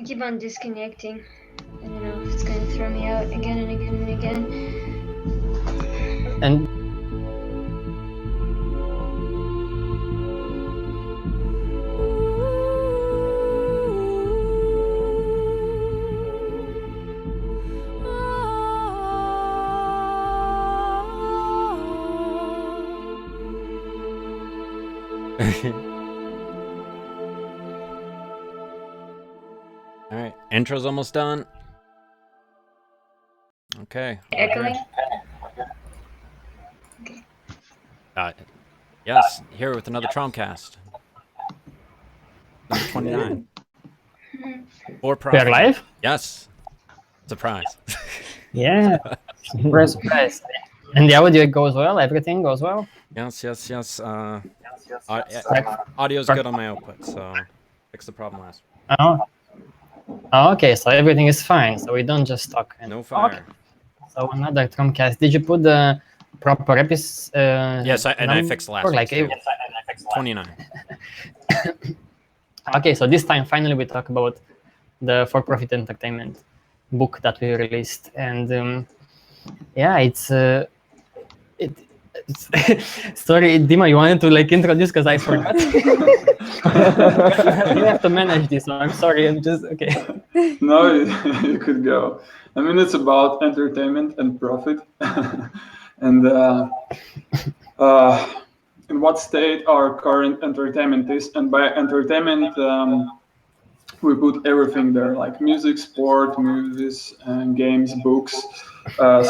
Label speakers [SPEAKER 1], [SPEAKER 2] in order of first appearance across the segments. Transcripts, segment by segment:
[SPEAKER 1] keep on disconnecting. I don't know if it's going to throw me out again and again and again.
[SPEAKER 2] And
[SPEAKER 3] All right, intro's almost done. Okay.
[SPEAKER 1] Echoing?
[SPEAKER 3] Yes, here with another TROM-Cast. Number 29. For
[SPEAKER 2] we are
[SPEAKER 3] profit.
[SPEAKER 2] live?
[SPEAKER 3] Yes. Surprise.
[SPEAKER 2] Yeah. Surprise. And the audio goes well? Everything goes well?
[SPEAKER 3] Yes. Audio's good on my output, so fix the problem last week.
[SPEAKER 2] Oh, okay, so everything is fine. So we don't just talk.
[SPEAKER 3] No fire.
[SPEAKER 2] Okay. So another TROM-Cast. Did you put the proper episode?
[SPEAKER 3] Yes, I fixed last week. Yes, I fixed 29.
[SPEAKER 2] Okay, so this time finally we talk about the for-profit entertainment book that we released, and yeah, it's sorry, Dima, you wanted to introduce because I forgot. You have to manage this one. I'm sorry. I'm just okay.
[SPEAKER 4] No, you could go. I mean, it's about entertainment and profit, and in what state our current entertainment is. And by entertainment, we put everything there, like music, sport, movies, and games, books,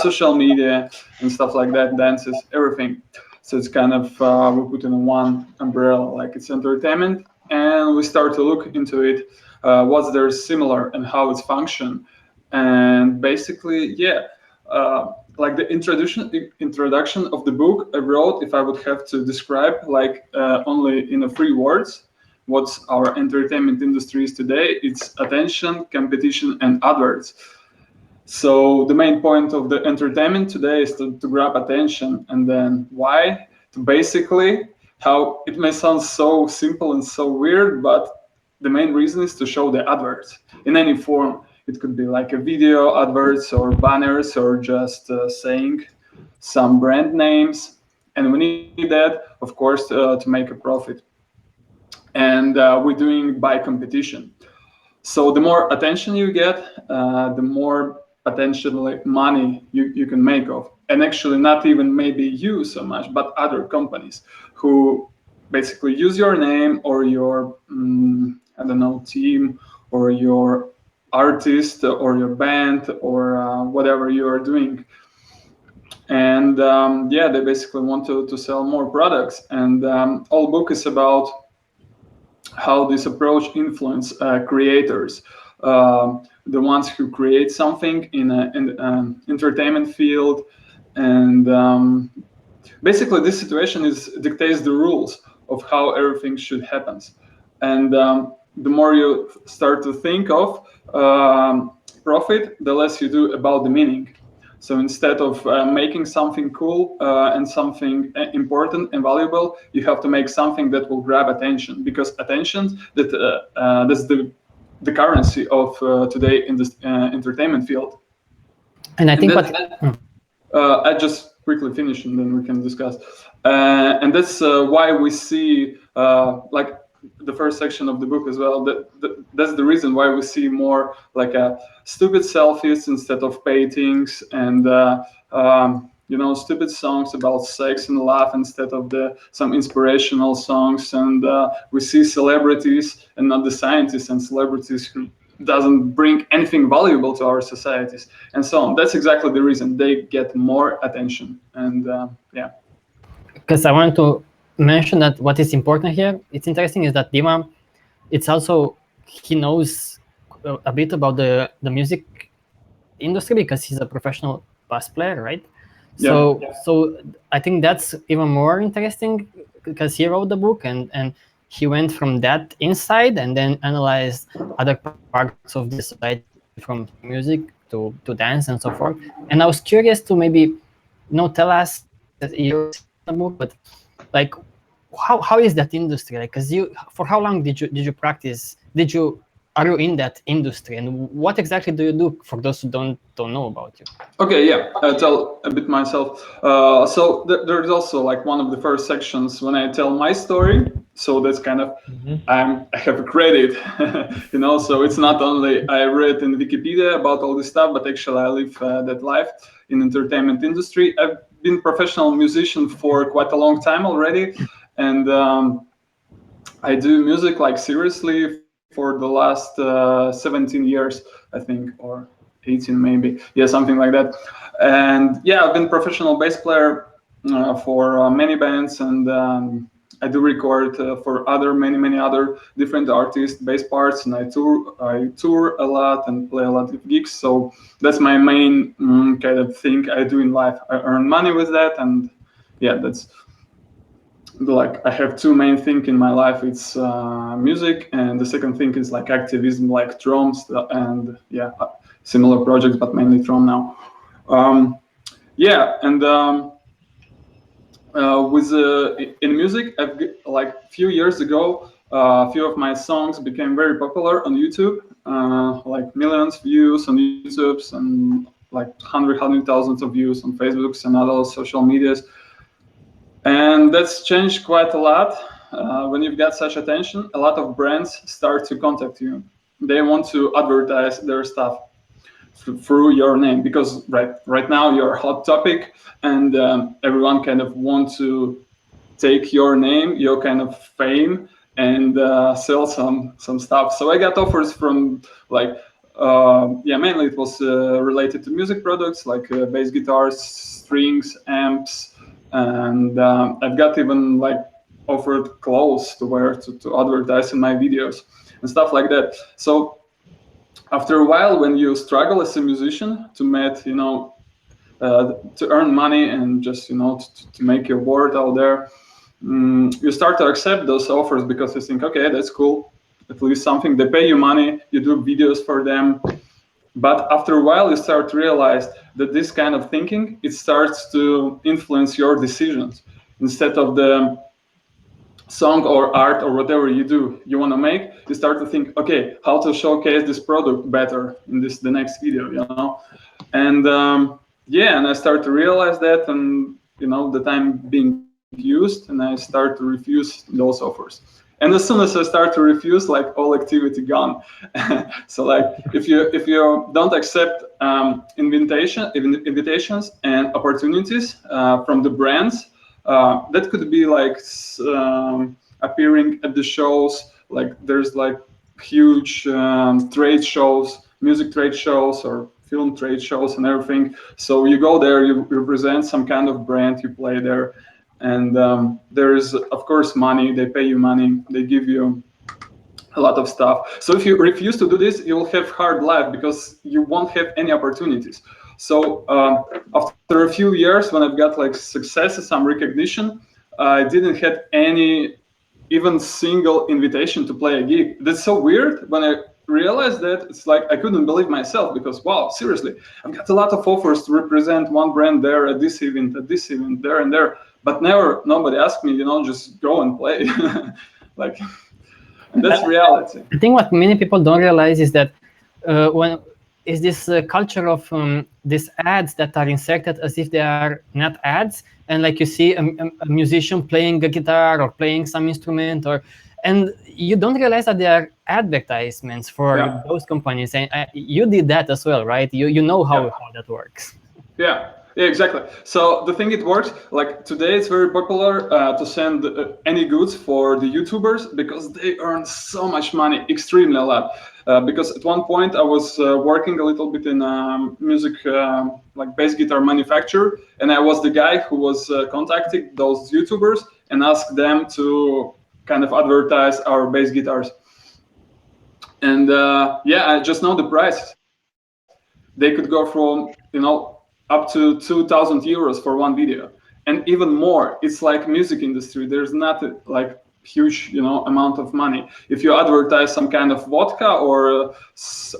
[SPEAKER 4] social media, and stuff like that, dances, everything. So it's kind of we put in one umbrella, like it's entertainment, and we start to look into it, what's there similar and how it's function, and basically, yeah. Like the introduction of the book I wrote, if I would have to describe only in 3 words, what our entertainment industry is today, it's attention, competition, and adverts. So the main point of the entertainment today is to grab attention. And then why? To basically, how it may sound so simple and so weird, but the main reason is to show the adverts in any form. It could be like a video adverts or banners or just saying some brand names. And we need that, of course, to make a profit. And we're doing by competition. So the more attention you get, the more potentially money you can make of. And actually not even maybe you so much, but other companies who basically use your name or your, team or your artist or your band or whatever you are doing. And they basically want to sell more products. And all book is about how this approach influence creators, the ones who create something in an entertainment field, and basically this situation dictates the rules of how everything should happen. And the more you start to think of profit, the less you do about the meaning. So instead of making something cool and something important and valuable, you have to make something that will grab attention, because attention that's the currency of today in this entertainment field.
[SPEAKER 2] And I think
[SPEAKER 4] I just quickly finish and then we can discuss. And that's why we see the first section of the book as well. That's the reason why we see more stupid selfies instead of paintings, and stupid songs about sex and love instead of some inspirational songs. And we see celebrities and not the scientists, and celebrities who doesn't bring anything valuable to our societies, and so on. That's exactly the reason they get more attention. And
[SPEAKER 2] because I want to mention that what is important here, it's interesting, is that Dima, it's also, he knows a bit about the music industry because he's a professional bass player, right? So I think that's even more interesting, because he wrote the book and he went from that inside and then analyzed other parts of the society, from music to dance and so forth. And I was curious to maybe tell us that you're in the book, but how is that industry? Because for how long did you practice? Did you are you in that industry, and what exactly do you do for those who don't know about you?
[SPEAKER 4] Okay, yeah, I'll tell a bit myself. So there's also like one of the first sections when I tell my story. So that's kind of I have a credit, you know. So it's not only I read in Wikipedia about all this stuff, but actually I live that life in entertainment industry. I've been professional musician for quite a long time already, and I do music like seriously for the last 17 years, I think, or 18 maybe. Yeah, something like that. And yeah, I've been professional bass player for many bands, and I do record for many other different artists, bass parts, and I tour a lot and play a lot of gigs. So that's my main kind of thing I do in life. I earn money with that, and yeah, that's like I have two main things in my life. It's music, and the second thing is like activism, like TROMs and yeah, similar projects, but mainly TROM now. Yeah, and with in music, like a few years ago, a few of my songs became very popular on YouTube, like millions views on YouTube's and like hundred thousands of views on Facebooks and other social medias. And that's changed quite a lot. When you've got such attention, a lot of brands start to contact you. They want to advertise their stuff through your name because right now you're a hot topic, and everyone kind of want to take your name, your kind of fame, and sell some stuff. So I got offers from like yeah, mainly it was related to music products like bass guitars, strings, amps, and I've got even like offered clothes to wear to advertise in my videos and stuff like that. So after a while, when you struggle as a musician to make, you know, to earn money and just, you know, to make your word out there, you start to accept those offers because you think, okay, that's cool, at least something. They pay you money, you do videos for them. But after a while, you start to realize that this kind of thinking, it starts to influence your decisions. Instead of the song or art or whatever you want to make, you start to think, okay, how to showcase this product better in the next video, you know. And yeah, and I start to realize that, and you know, that I'm being used, and I start to refuse those offers. And as soon as I start to refuse, like all activity gone. So like if you don't accept invitations and opportunities from the brands, that could be like appearing at the shows. Like there's like huge trade shows, music trade shows, or film trade shows and everything. So you go there, you represent some kind of brand, you play there, and there is of course money. They pay you money, they give you a lot of stuff. So if you refuse to do this, you will have hard life because you won't have any opportunities. So after a few years, when I've got like successes, some recognition, I didn't have any even single invitation to play a gig. That's so weird. When I realized that, it's like I couldn't believe myself because wow, seriously, I've got a lot of offers to represent one brand there at this event, there and there, but nobody asked me, you know, just go and play. Like, and that's reality.
[SPEAKER 2] I think what many people don't realize is that when is this culture of these ads that are inserted as if they are not ads, and like you see a musician playing a guitar or playing some instrument, and you don't realize that they are advertisements for those companies. And you did that as well, right? You know how that works.
[SPEAKER 4] Yeah, exactly. So the thing it works, like today it's very popular to send any goods for the YouTubers because they earn so much money, extremely a lot. Because at one point I was working a little bit in music, like bass guitar manufacturer, and I was the guy who was contacting those YouTubers and asked them to kind of advertise our bass guitars. And yeah, I just know the price. They could go from, you know, up to 2,000 euros for one video, and even more. It's like music industry. There's not like huge, you know, amount of money. If you advertise some kind of vodka or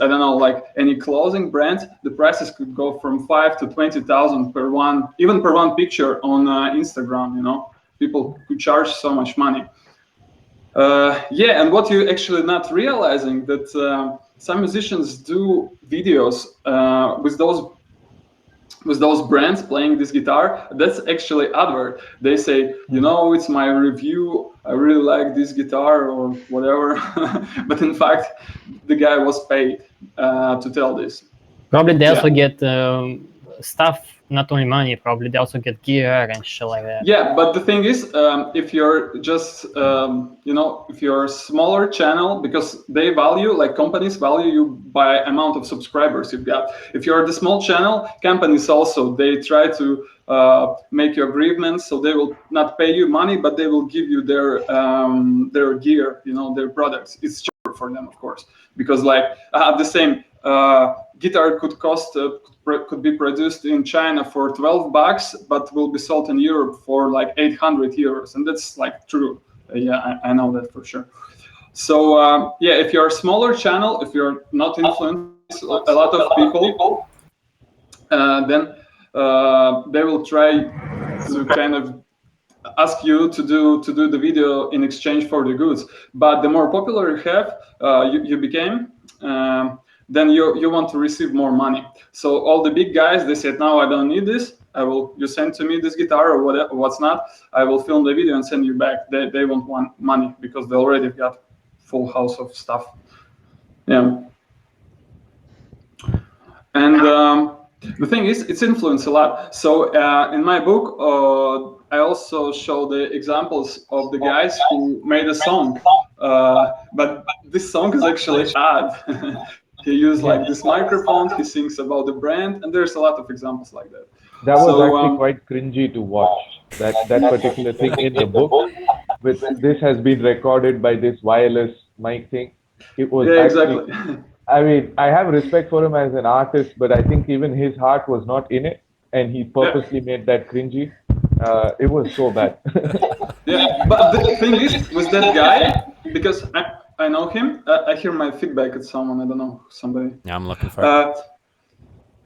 [SPEAKER 4] I don't know, like any clothing brand, the prices could go from 5 to 20,000 per one, even per one picture on Instagram. You know, people could charge so much money. Yeah, and what you actually not realizing that some musicians do videos with those brands playing this guitar. That's actually advert. They say, it's my review, I really like this guitar or whatever. But in fact, the guy was paid to tell this.
[SPEAKER 2] Probably they also get stuff, not only money, probably they also get gear and shit like that.
[SPEAKER 4] Yeah, but the thing is, if you're just, if you're a smaller channel, because they value, like companies value you by amount of subscribers you've got. If you're the small channel, companies also, they try to make you agreements, so they will not pay you money, but they will give you their gear, their products. It's cheaper for them, of course, because like the same guitar could be produced in China for $12, but will be sold in Europe for like 800 euros, and that's like true. Yeah, I know that for sure. So if you're a smaller channel, if you're not influencing a lot of people, then they will try to kind of ask you to do the video in exchange for the goods. But the more popular you have, you became, then you want to receive more money. So all the big guys, they said, no, I don't need this. You send to me this guitar or whatever, what's not. I will film the video and send you back. They won't want money because they already got full house of stuff. Yeah. And the thing is, it's influenced a lot. So in my book, I also show the examples of the guys who made a song. But this song is actually odd. He used like this microphone, he sings about the brand, and there's a lot of examples like that.
[SPEAKER 5] That was actually quite cringy to watch, that particular thing in the book. This has been recorded by this wireless mic thing. It was
[SPEAKER 4] exactly.
[SPEAKER 5] I mean, I have respect for him as an artist, but I think even his heart was not in it, and he purposely made that cringy. It was so bad.
[SPEAKER 4] Yeah, but the thing is, with that guy, because I know him, I hear my feedback at someone, I don't know, somebody.
[SPEAKER 3] Yeah, I'm looking for it.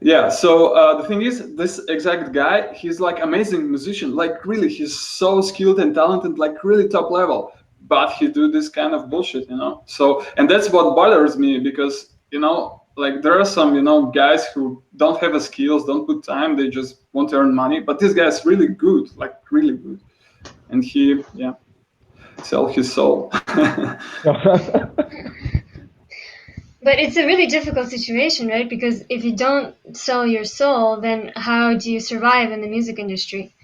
[SPEAKER 4] Yeah, so the thing is, this exact guy, he's like amazing musician, like really, he's so skilled and talented, like really top level, but he do this kind of bullshit, So, and that's what bothers me, because, like there are some, guys who don't have the skills, don't put time, they just want to earn money, but this guy's really good, like really good. And he, sell his soul.
[SPEAKER 1] But it's a really difficult situation, right? Because if you don't sell your soul, then how do you survive in the music industry?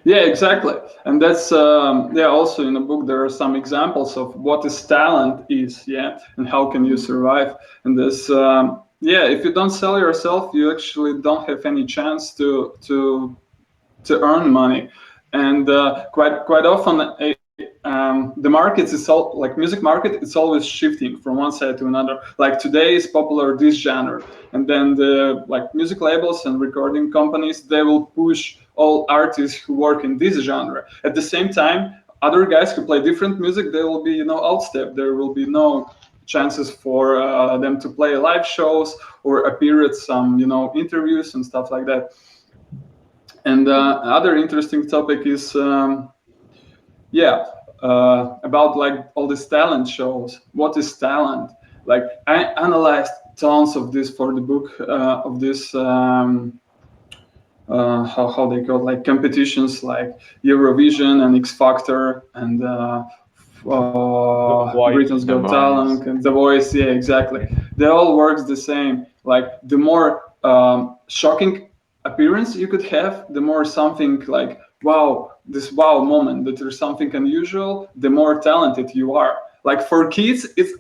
[SPEAKER 4] Yeah, exactly. And that's, also in the book, there are some examples of what is talent is, and how can you survive. And this, if you don't sell yourself, you actually don't have any chance to earn money. And quite often, the markets is all like music market. It's always shifting from one side to another. Like today is popular this genre, and then the like music labels and recording companies, they will push all artists who work in this genre. At the same time, other guys who play different music, they will be outstep. There will be no chances for them to play live shows or appear at some interviews and stuff like that. And other interesting topic is about like all these talent shows. What is talent? Like I analyzed tons of this for the book of this how they call it, like competitions like Eurovision and X Factor and Britain's Got Talent and The Voice. Yeah, exactly. They all works the same. Like the more shocking appearance you could have, the more something like this wow moment, that there's something unusual, the more talented you are. Like for kids, it's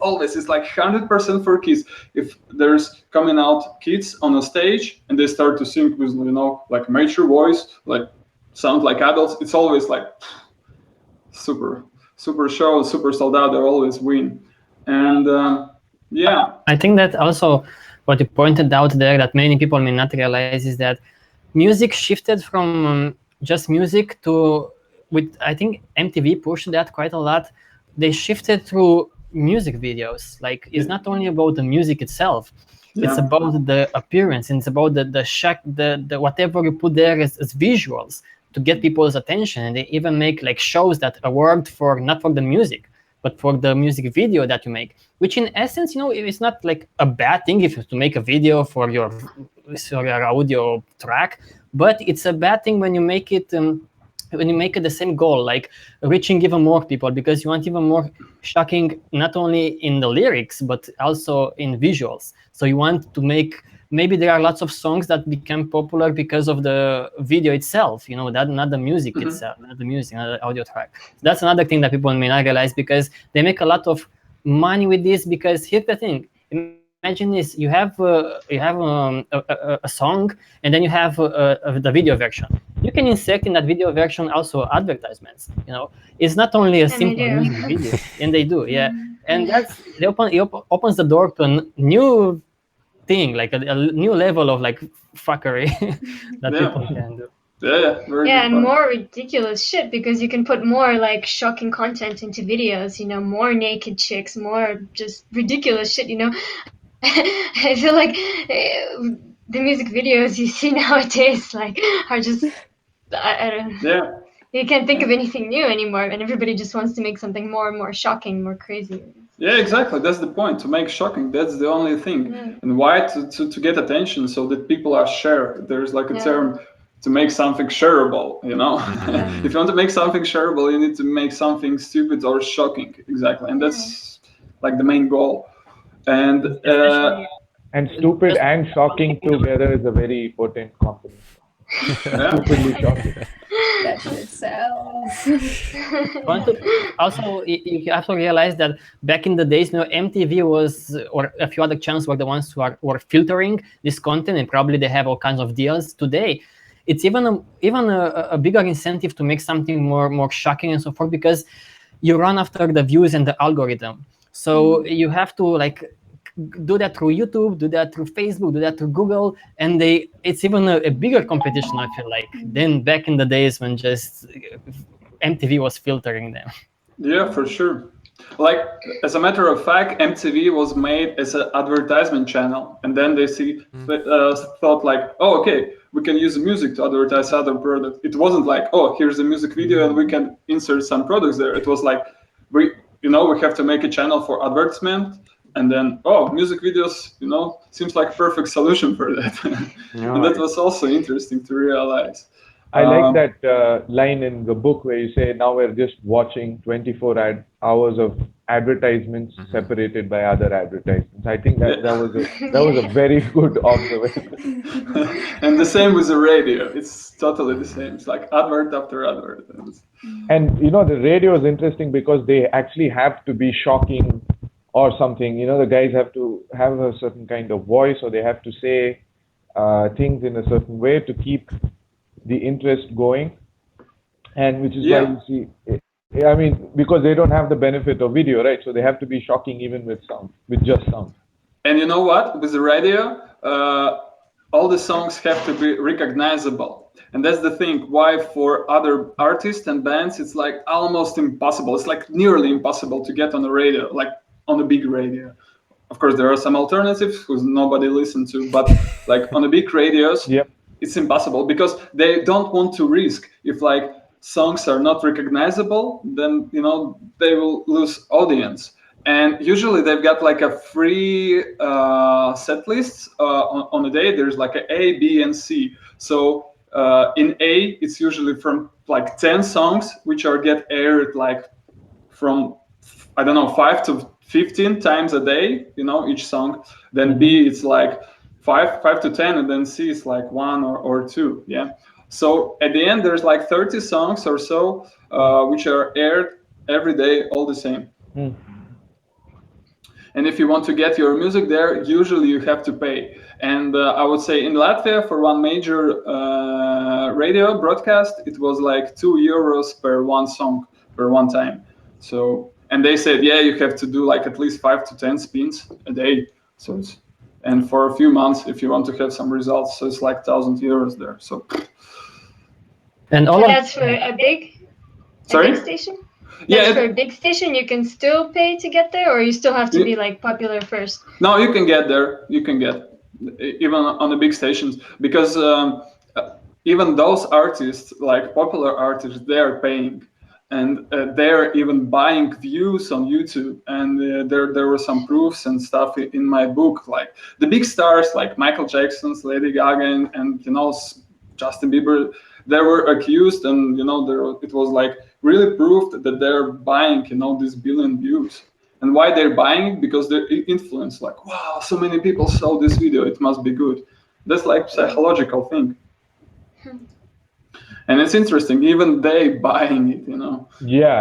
[SPEAKER 4] like 100% for kids. If there's coming out kids on a stage and they start to sing with like mature voice, like sound like adults, it's always like super show, super sold out. They always win. And
[SPEAKER 2] I think that also what you pointed out there that many people may not realize is that music shifted from just music to, I think MTV pushed that quite a lot. They shifted through music videos. Like it's not only about the music itself, it's about the appearance, and it's about the whatever you put there as visuals to get people's attention. And they even make like shows that are worked for not for the music, but for the music video that you make, which in essence, it's not like a bad thing if you to make a video for your audio track, but it's a bad thing when you make it the same goal, like reaching even more people, because you want even more shocking, not only in the lyrics but also in visuals. So you want to make, maybe there are lots of songs that become popular because of the video itself, that not the music itself, not the music, not the audio track. So that's another thing that people may not realize, because they make a lot of money with this. Because here's the thing: imagine this, you have a song, and then you have the video version. You can insert in that video version also advertisements. It's not only a
[SPEAKER 1] And they
[SPEAKER 2] simple
[SPEAKER 1] do.
[SPEAKER 2] music video, and they do, yeah. And that's it opens the door to a new thing, like a new level of like fuckery that people can do.
[SPEAKER 4] Yeah, very
[SPEAKER 1] Yeah,
[SPEAKER 4] good
[SPEAKER 1] and
[SPEAKER 4] point.
[SPEAKER 1] more ridiculous shit, because you can put more like shocking content into videos, more naked chicks, more just ridiculous shit, I feel like the music videos you see nowadays are just I don't
[SPEAKER 4] Yeah.
[SPEAKER 1] you can't think of anything new anymore, and everybody just wants to make something more and more shocking, more crazy.
[SPEAKER 4] Yeah, exactly. That's the point. To make shocking. That's the only thing.
[SPEAKER 1] Yeah.
[SPEAKER 4] And why to get attention so that people are share. There's like a
[SPEAKER 1] Yeah.
[SPEAKER 4] term to make something shareable. If you want to make something shareable, you need to make something stupid or shocking. Exactly. And that's like the main goal. And
[SPEAKER 2] Especially
[SPEAKER 5] And stupid and shocking together is a very potent combination. Stupidly shocking.
[SPEAKER 6] That's what it sounds.
[SPEAKER 2] also, you have to realize that back in the days, MTV was, or a few other channels were the ones who were filtering this content, and probably they have all kinds of deals. Today, it's even a bigger incentive to make something more shocking and so forth, because you run after the views and the algorithm. So you have to do that through YouTube, do that through Facebook, do that through Google, and it's even a bigger competition, I feel like, than back in the days when just MTV was filtering them.
[SPEAKER 4] yeah, for sure. Like, as a matter of fact, MTV was made as an advertisement channel, and then they thought like, oh, okay, we can use music to advertise other products. It wasn't like, oh, here's a music video and we can insert some products there. It was like, we have to make a channel for advertisement, and then music videos, seems like perfect solution for that. And that was also interesting to realize.
[SPEAKER 5] I like that line in the book where you say, now we're just watching 24 hours of advertisements separated by other advertisements. I think that was a very good observation.
[SPEAKER 4] And the same with the radio. It's totally the same. It's like advert after advert.
[SPEAKER 5] And the radio is interesting because they actually have to be shocking or something. The guys have to have a certain kind of voice, or they have to say things in a certain way to keep the interest going. And which is why you see, I mean, because they don't have the benefit of video, right? So they have to be shocking even with sound, with just sound.
[SPEAKER 4] And you know what? With the radio, all the songs have to be recognizable. And that's the thing why for other artists and bands, it's like almost impossible. It's like nearly impossible to get on the radio, like on a big radio. Of course, there are some alternatives who nobody listens to, but like on the big radios, it's impossible because they don't want to risk. If like songs are not recognizable, then they will lose audience. And usually they've got like a free set list on a day. There's like A, B, and C. So in A, it's usually from like 10 songs, which get aired like from, I don't know, 5 to 15 times a day, each song. Then B, it's like 5 to 10, and then C is like 1 or 2. Yeah. So at the end, there's like 30 songs or so, which are aired every day, all the same. And if you want to get your music there, usually you have to pay. And I would say in Latvia, for one major radio broadcast, it was like €2 per one song, per one time. So, and they said, yeah, you have to do like at least 5 to 10 spins a day. So it's, and for a few months, if you want to have some results, so it's like €1,000 there. So,
[SPEAKER 2] and
[SPEAKER 1] that's for a big station.
[SPEAKER 4] Yeah,
[SPEAKER 1] for a big station, you can still pay to get there, or you still have to be like popular first?
[SPEAKER 4] No, you can get there. You can get even on the big stations, because even those artists, like popular artists, they are paying. and they're even buying views on YouTube. And there were some proofs and stuff in my book, like the big stars like Michael Jackson, Lady Gaga, and Justin Bieber. They were accused, and it was like really proved that they're buying these billion views. And why they're buying it? Because they're influenced. Like, wow, so many people saw this video, it must be good. That's like psychological thing. And it's interesting, even they buying it,
[SPEAKER 5] Yeah,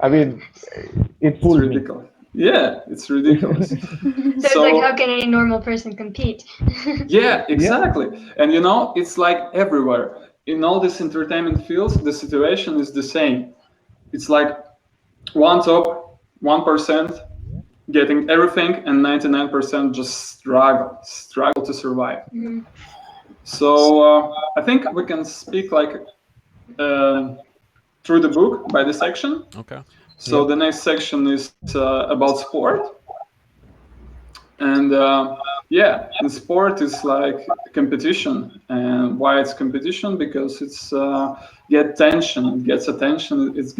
[SPEAKER 5] I mean, it
[SPEAKER 4] It's
[SPEAKER 5] fools me.
[SPEAKER 4] ridiculous. Yeah, it's ridiculous.
[SPEAKER 1] So it's like, how can any normal person compete?
[SPEAKER 4] Yeah, exactly. And it's like everywhere. In all these entertainment fields, the situation is the same. It's like one top 1% getting everything, and 99% just struggle to survive. So I think we can speak like through the book by the section.
[SPEAKER 3] Okay.
[SPEAKER 4] So the next section is about sport. And in sport it's like competition. And why it's competition? Because it's gets attention. It's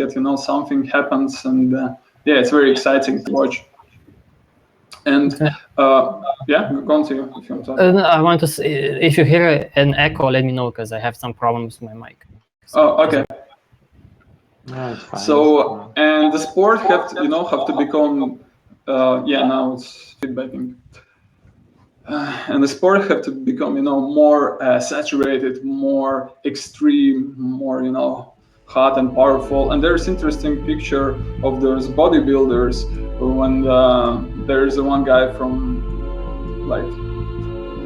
[SPEAKER 4] something happens, and it's very exciting to watch. And go on to you if you want to talk.
[SPEAKER 2] I want to say, if you hear an echo, let me know, because I have some problems with my mic.
[SPEAKER 4] Oh, okay.
[SPEAKER 7] No, it's fine.
[SPEAKER 4] So and the sport have to become now it's feedbacking. And the sport have to become more saturated, more extreme, more hot and powerful. And there's interesting picture of those bodybuilders when there's one guy from like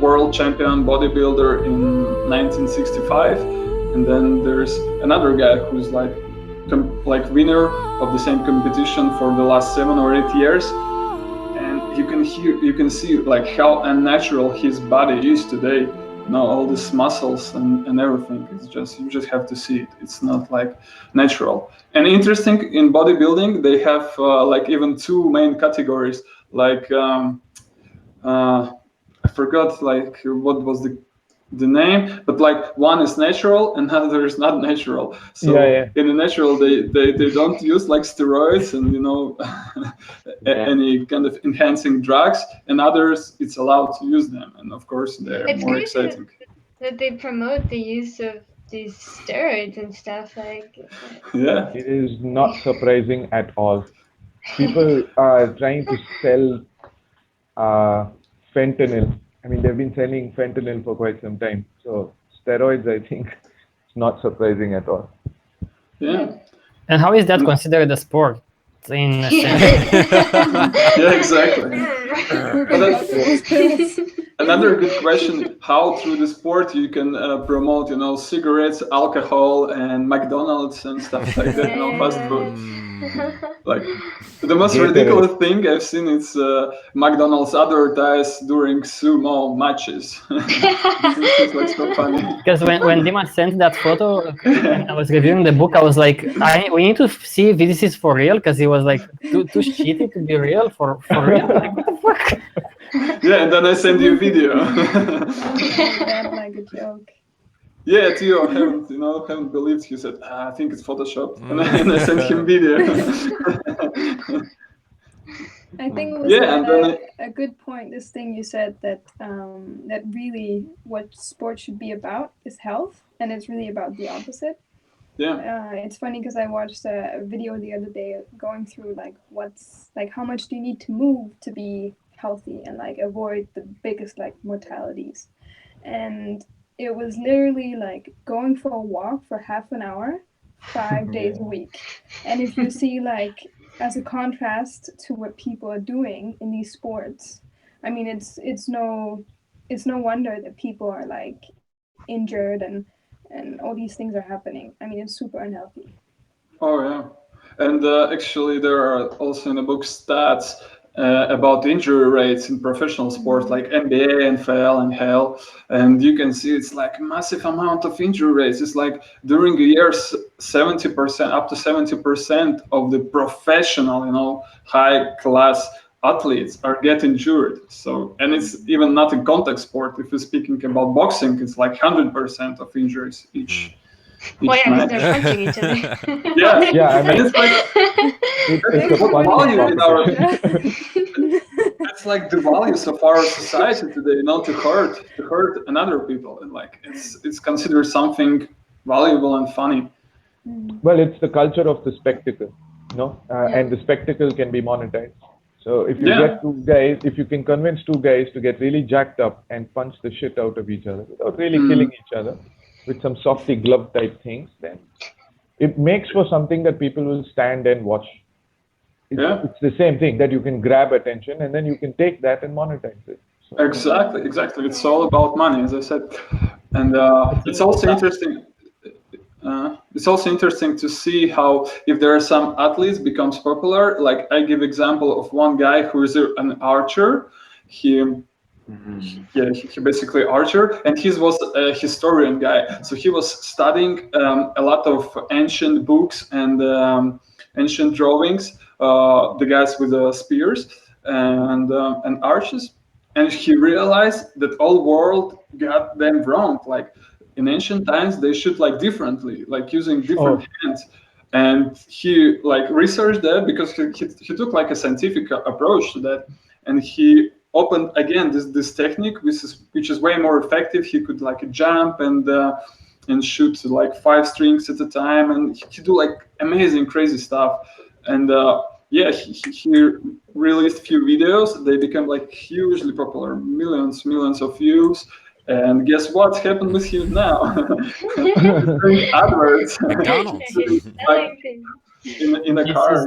[SPEAKER 4] world champion bodybuilder in 1965, and then there's another guy who's like winner of the same competition for the last 7 or 8 years. And you can see like how unnatural his body is today. All these muscles and everything. It's just, you just have to see it. It's not like natural. And interesting, in bodybuilding they have like even 2 main categories. Like I forgot like what was the name, but like one is natural and another is not natural. So in the natural they don't use like steroids and any kind of enhancing drugs, and others it's allowed to use them, and of course they're more exciting.
[SPEAKER 1] That they promote the use of these steroids and stuff, like
[SPEAKER 5] It is not surprising at all. People are trying to sell fentanyl. I mean, they've been selling fentanyl for quite some time. So steroids, I think, it's not surprising at all.
[SPEAKER 4] Yeah.
[SPEAKER 2] And how is that considered a sport? In a sense?
[SPEAKER 4] Yeah, exactly. Another good question: how through the sport you can promote, cigarettes, alcohol, and McDonald's and stuff like that, fast food. Like the most ridiculous thing I've seen is McDonald's advertise during sumo matches. It's like so funny.
[SPEAKER 2] Because when Dima sent that photo and I was reviewing the book, I was like, we need to see if this is for real, because it was like too shitty to be real for real. Like, what the fuck?
[SPEAKER 4] Yeah, and then I send you a video.
[SPEAKER 6] That like a joke.
[SPEAKER 4] Yeah, Theo haven't believed. He said, I think it's Photoshop, and I sent him video.
[SPEAKER 6] I think it was a good point. This thing you said that that really what sport should be about is health, and it's really about the opposite.
[SPEAKER 4] Yeah.
[SPEAKER 6] It's funny because I watched a video the other day going through like how much do you need to move to be healthy and like avoid the biggest like mortalities, and it was literally like going for a walk for half an hour, 5 days a week. And if you see like as a contrast to what people are doing in these sports, I mean it's no wonder that people are like injured and all these things are happening. I mean, it's super unhealthy.
[SPEAKER 4] Oh yeah, and actually there are also in the book stats about injury rates in professional sports like NBA, NFL, and HL, and you can see it's like a massive amount of injury rates. It's like during a year, 70% up to 70% of the professional, high class athletes are getting injured. So, and it's even not a contact sport. If you're speaking about boxing, it's like 100% of injuries each
[SPEAKER 1] Well,
[SPEAKER 4] each
[SPEAKER 1] yeah, because
[SPEAKER 4] night.
[SPEAKER 1] they're punching each other.
[SPEAKER 4] Yeah,
[SPEAKER 5] Yeah, I
[SPEAKER 4] and
[SPEAKER 5] mean,
[SPEAKER 4] it's like
[SPEAKER 5] it's
[SPEAKER 4] it's
[SPEAKER 5] a
[SPEAKER 4] what
[SPEAKER 5] punching
[SPEAKER 4] value in our
[SPEAKER 5] competition.
[SPEAKER 4] it's like the values of our society today, not to hurt another people, and like it's considered something valuable and funny.
[SPEAKER 5] Well, it's the culture of the spectacle,
[SPEAKER 1] Yeah.
[SPEAKER 5] and the spectacle can be monetized. So if you
[SPEAKER 4] Yeah.
[SPEAKER 5] get two guys, if you can convince two guys to get really jacked up and punch the shit out of each other without really killing each other with some softy glove type things, then it makes for something that people will stand and watch.
[SPEAKER 4] Yeah.
[SPEAKER 5] It's the same thing that you can grab attention and then you can take that and monetize it. So,
[SPEAKER 4] Exactly. It's all about money, as I said, and it's also interesting. It's also interesting to see how if there are some athletes becomes popular. Like I give example of one guy who is an archer. He yeah, he basically archer, and he was a historian guy. So he was studying a lot of ancient books and ancient drawings. The guys with the spears and arches, and he realized that all world got them wrong. Like in ancient times, they shoot like differently, like using different hands. And he like researched that because he took like a scientific approach to that, and he opened again this technique which is way more effective. He could like jump and shoot like 5 strings at a time, and he do like amazing crazy stuff. And yeah, he released few videos. They became like hugely popular, millions of views. And guess what happened with him now? Doing adverts.
[SPEAKER 3] McDonald's.
[SPEAKER 4] Like in a car.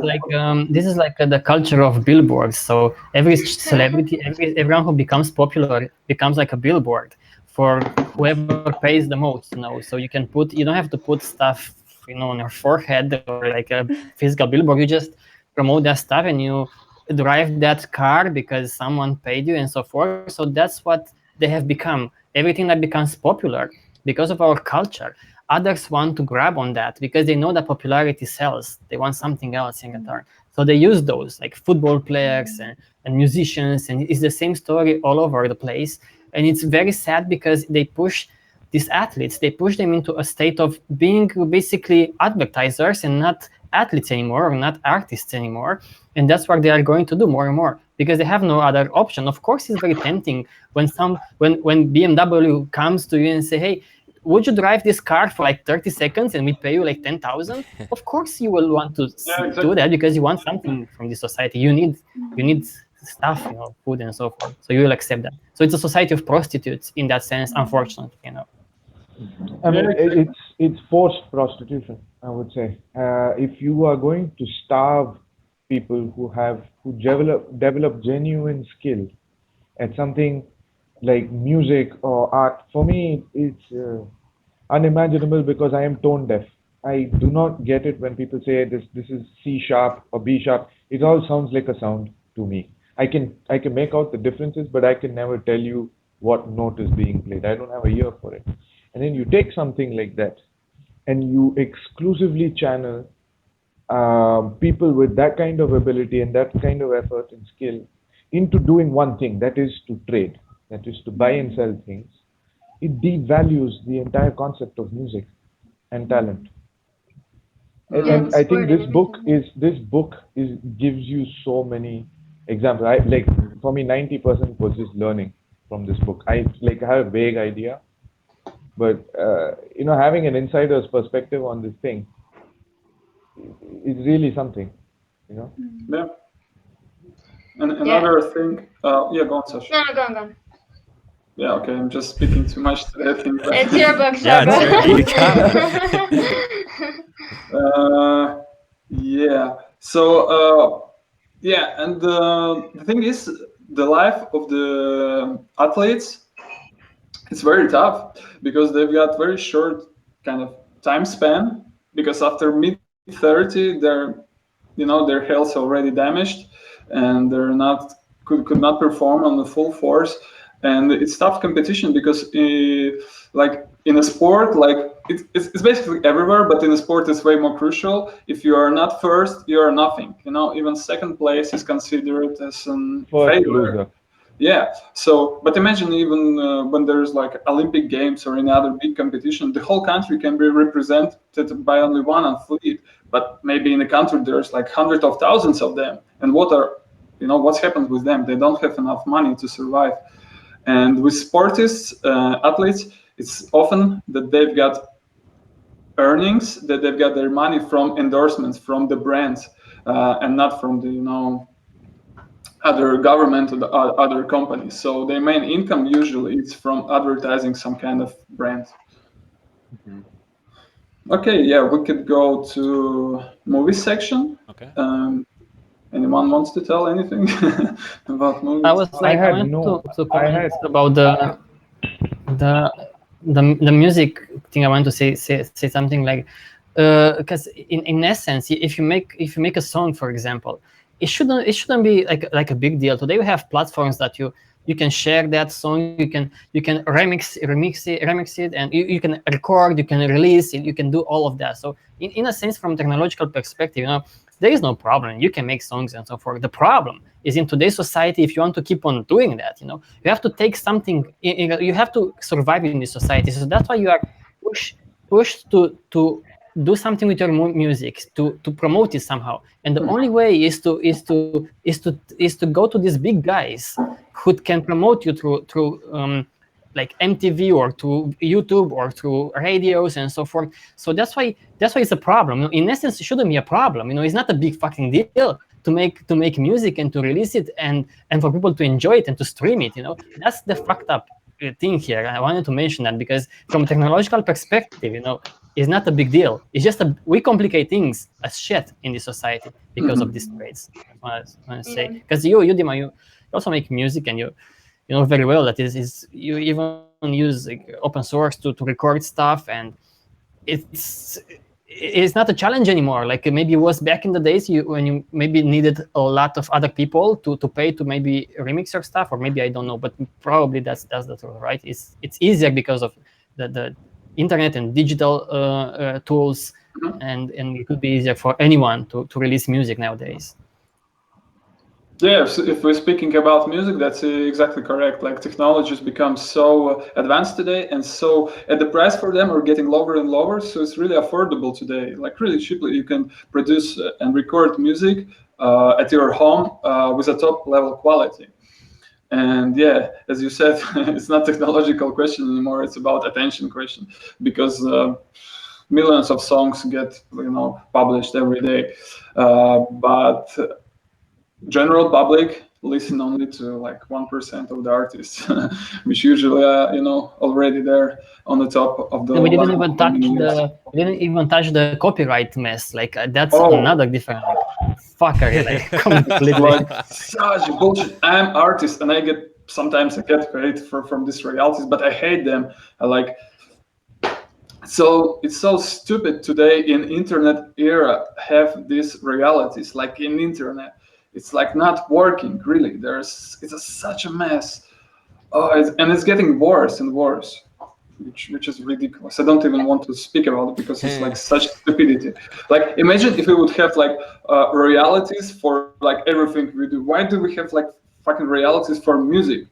[SPEAKER 2] This is like the culture of billboards. So every celebrity, everyone who becomes popular becomes like a billboard for whoever pays the most. So you can you don't have to put stuff on your forehead or like a physical billboard. You just promote that stuff and you drive that car because someone paid you and so forth. So that's what they have become. Everything that becomes popular because of our culture, others want to grab on that because they know that popularity sells. They want something else in return. So they use those like football players and musicians, and it's the same story all over the place. And it's very sad because they push these athletes, they push them into a state of being basically advertisers and not athletes anymore or not artists anymore. And that's what they are going to do more and more because they have no other option. Of course, it's very tempting when BMW comes to you and say, hey, would you drive this car for like 30 seconds and we pay you like 10,000? Of course you will want to do that because you want something from the society. You need stuff, food and so forth. So you will accept that. So it's a society of prostitutes in that sense, unfortunately.
[SPEAKER 5] I mean, it's forced prostitution, I would say. If you are going to starve people who develop genuine skill at something like music or art, for me, it's unimaginable because I am tone deaf. I do not get it when people say this is C sharp or B sharp. It all sounds like a sound to me. I can make out the differences, but I can never tell you what note is being played. I don't have a ear for it. And then you take something like that and you exclusively channel people with that kind of ability and that kind of effort and skill into doing one thing, that is to trade, that is to buy and sell things. It devalues the entire concept of music and talent.
[SPEAKER 1] Yeah,
[SPEAKER 5] And
[SPEAKER 1] the
[SPEAKER 5] I think
[SPEAKER 1] sport and everything.
[SPEAKER 5] this book is gives you so many examples. Like for me, 90% was just learning from this book. I have a vague idea, but having an insider's perspective on this thing is really something.
[SPEAKER 4] Yeah. And
[SPEAKER 1] Yeah.
[SPEAKER 4] another thing, yeah, go on, Sasha.
[SPEAKER 1] No, go on.
[SPEAKER 4] Yeah, okay, I'm just speaking too much today, I think. But
[SPEAKER 1] It's your book, so
[SPEAKER 3] Yeah,
[SPEAKER 1] go.
[SPEAKER 3] you got it.
[SPEAKER 4] yeah. So yeah, and the thing is, the life of the athletes, it's very tough because they've got very short kind of time span. Because after mid 30, their health already damaged, and they're not could not perform on the full force. And it's tough competition because like in a sport, like it's basically everywhere, but in a sport it's way more crucial. If you are not first, you are nothing. Even second place is considered as a
[SPEAKER 5] First
[SPEAKER 4] failure.
[SPEAKER 5] loser.
[SPEAKER 4] Yeah. So, but imagine even when there's like Olympic Games or any other big competition, the whole country can be represented by only one athlete. But maybe in a country there's like hundreds of thousands of them. And what's happened with them? They don't have enough money to survive. And with sportists, athletes, it's often that they've got earnings, that they've got their money from endorsements from the brands, and not from the other government or the other companies. So their main income usually is from advertising some kind of brand. Okay, yeah, we could go to movie section.
[SPEAKER 3] Okay.
[SPEAKER 4] Anyone wants to tell anything about movies?
[SPEAKER 2] I was like, I wanted to comment about the music thing. I want to say something like, because in essence, if you make a song, for example, it shouldn't be like a big deal. Today we have platforms that you can share that song, you can remix it, and you can record, you can release it, you can do all of that. So in a sense, from technological perspective, there is no problem. You can make songs and so forth. The problem is in today's society, if you want to keep on doing that, you have to take something, you have to survive in this society. So that's why you are pushed to do something with your music, to promote it somehow. And the only way is to go to these big guys who can promote you through like MTV or through YouTube or through radios and so forth. So that's why it's a problem. In essence, it shouldn't be a problem. It's not a big fucking deal to make music and to release it and for people to enjoy it and to stream it. That's the fucked up thing here. I wanted to mention that because from a technological perspective, it's not a big deal. It's just we complicate things as shit in this society because of these traits. I want to say, because you Dima, you also make music, and you know very well that is you even use open source to record stuff, and it's not a challenge anymore. Like maybe it was back in the days when you maybe needed a lot of other people to pay to maybe remix your stuff, or maybe I don't know, but probably that's the truth, right? It's easier because of the internet and digital tools, and it could be easier for anyone to release music nowadays.
[SPEAKER 4] Yeah, if we're speaking about music, that's exactly correct. Like technology has become so advanced today, and so the price for them are getting lower and lower. So it's really affordable today. Like really cheaply, you can produce and record music at your home with a top level quality. And yeah, as you said, it's not technological question anymore. It's about attention question, because millions of songs get published every day, but general public listen only to like 1% of the artists, which usually are already there on the top of the.
[SPEAKER 2] We didn't even touch the copyright mess. Like that's another different fuckery. Like completely.
[SPEAKER 4] Like such bullshit. I'm artist, and sometimes I get credit from these royalties, but I hate them. So it's so stupid today in internet era have these realities. Like in internet, it's like not working really. It's such a mess. And it's getting worse and worse, which is ridiculous. I don't even want to speak about it because it's like such stupidity. Like imagine if we would have like realities for like everything we do. Why do we have like fucking realities for music?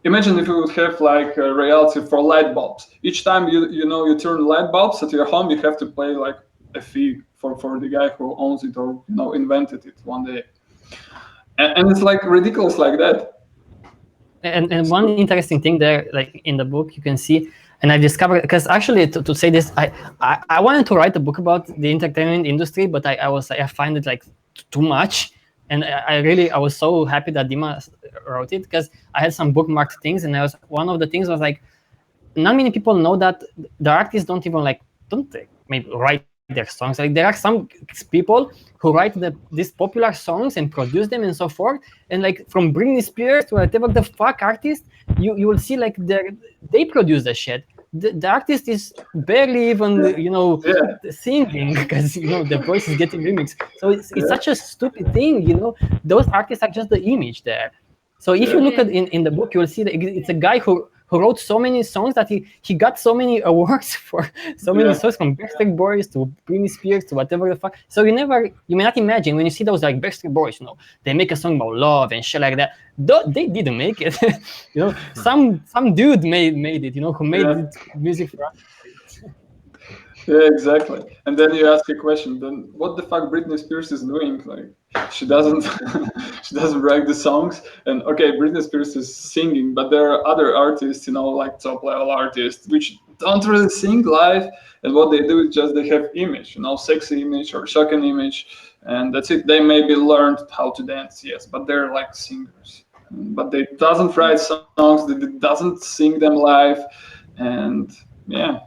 [SPEAKER 4] Imagine if we would have like a reality for light bulbs. Each time you turn light bulbs at your home, you have to pay like a fee for the guy who owns it or invented it one day. And it's like ridiculous like that.
[SPEAKER 2] And one interesting thing there, like in the book, you can see, and I discovered, because actually to say this, I wanted to write a book about the entertainment industry, but I find it like too much. And I was so happy that Dima wrote it, because I had some bookmarked things, and one of the things was like, not many people know that the artists don't maybe write their songs. Like there are some people who write these popular songs and produce them and so forth. And like from Britney Spears to whatever the fuck artist, you will see like they produce the shit. The artist is barely even singing, because the voice is getting remixed. So it's such a stupid thing. Those artists are just the image there. So if you look at in the book, you will see that it's a guy who who wrote so many songs that he got so many awards for so many songs, from Backstreet Boys to Britney Spears to whatever the fuck. So you may not imagine when you see those like Backstreet Boys, they make a song about love and shit like that. They didn't make it. Some dude made it. Who made music for us.
[SPEAKER 4] Yeah, exactly. And then you ask a question, then what the fuck Britney Spears is doing? Like, she doesn't she doesn't write the songs. And okay, Britney Spears is singing, but there are other artists, like top level artists, which don't really sing live. And what they do is just they have image, sexy image or shocking image, and that's it. They maybe learned how to dance, yes, but they're like singers. But they doesn't write songs, they doesn't sing them live, and yeah.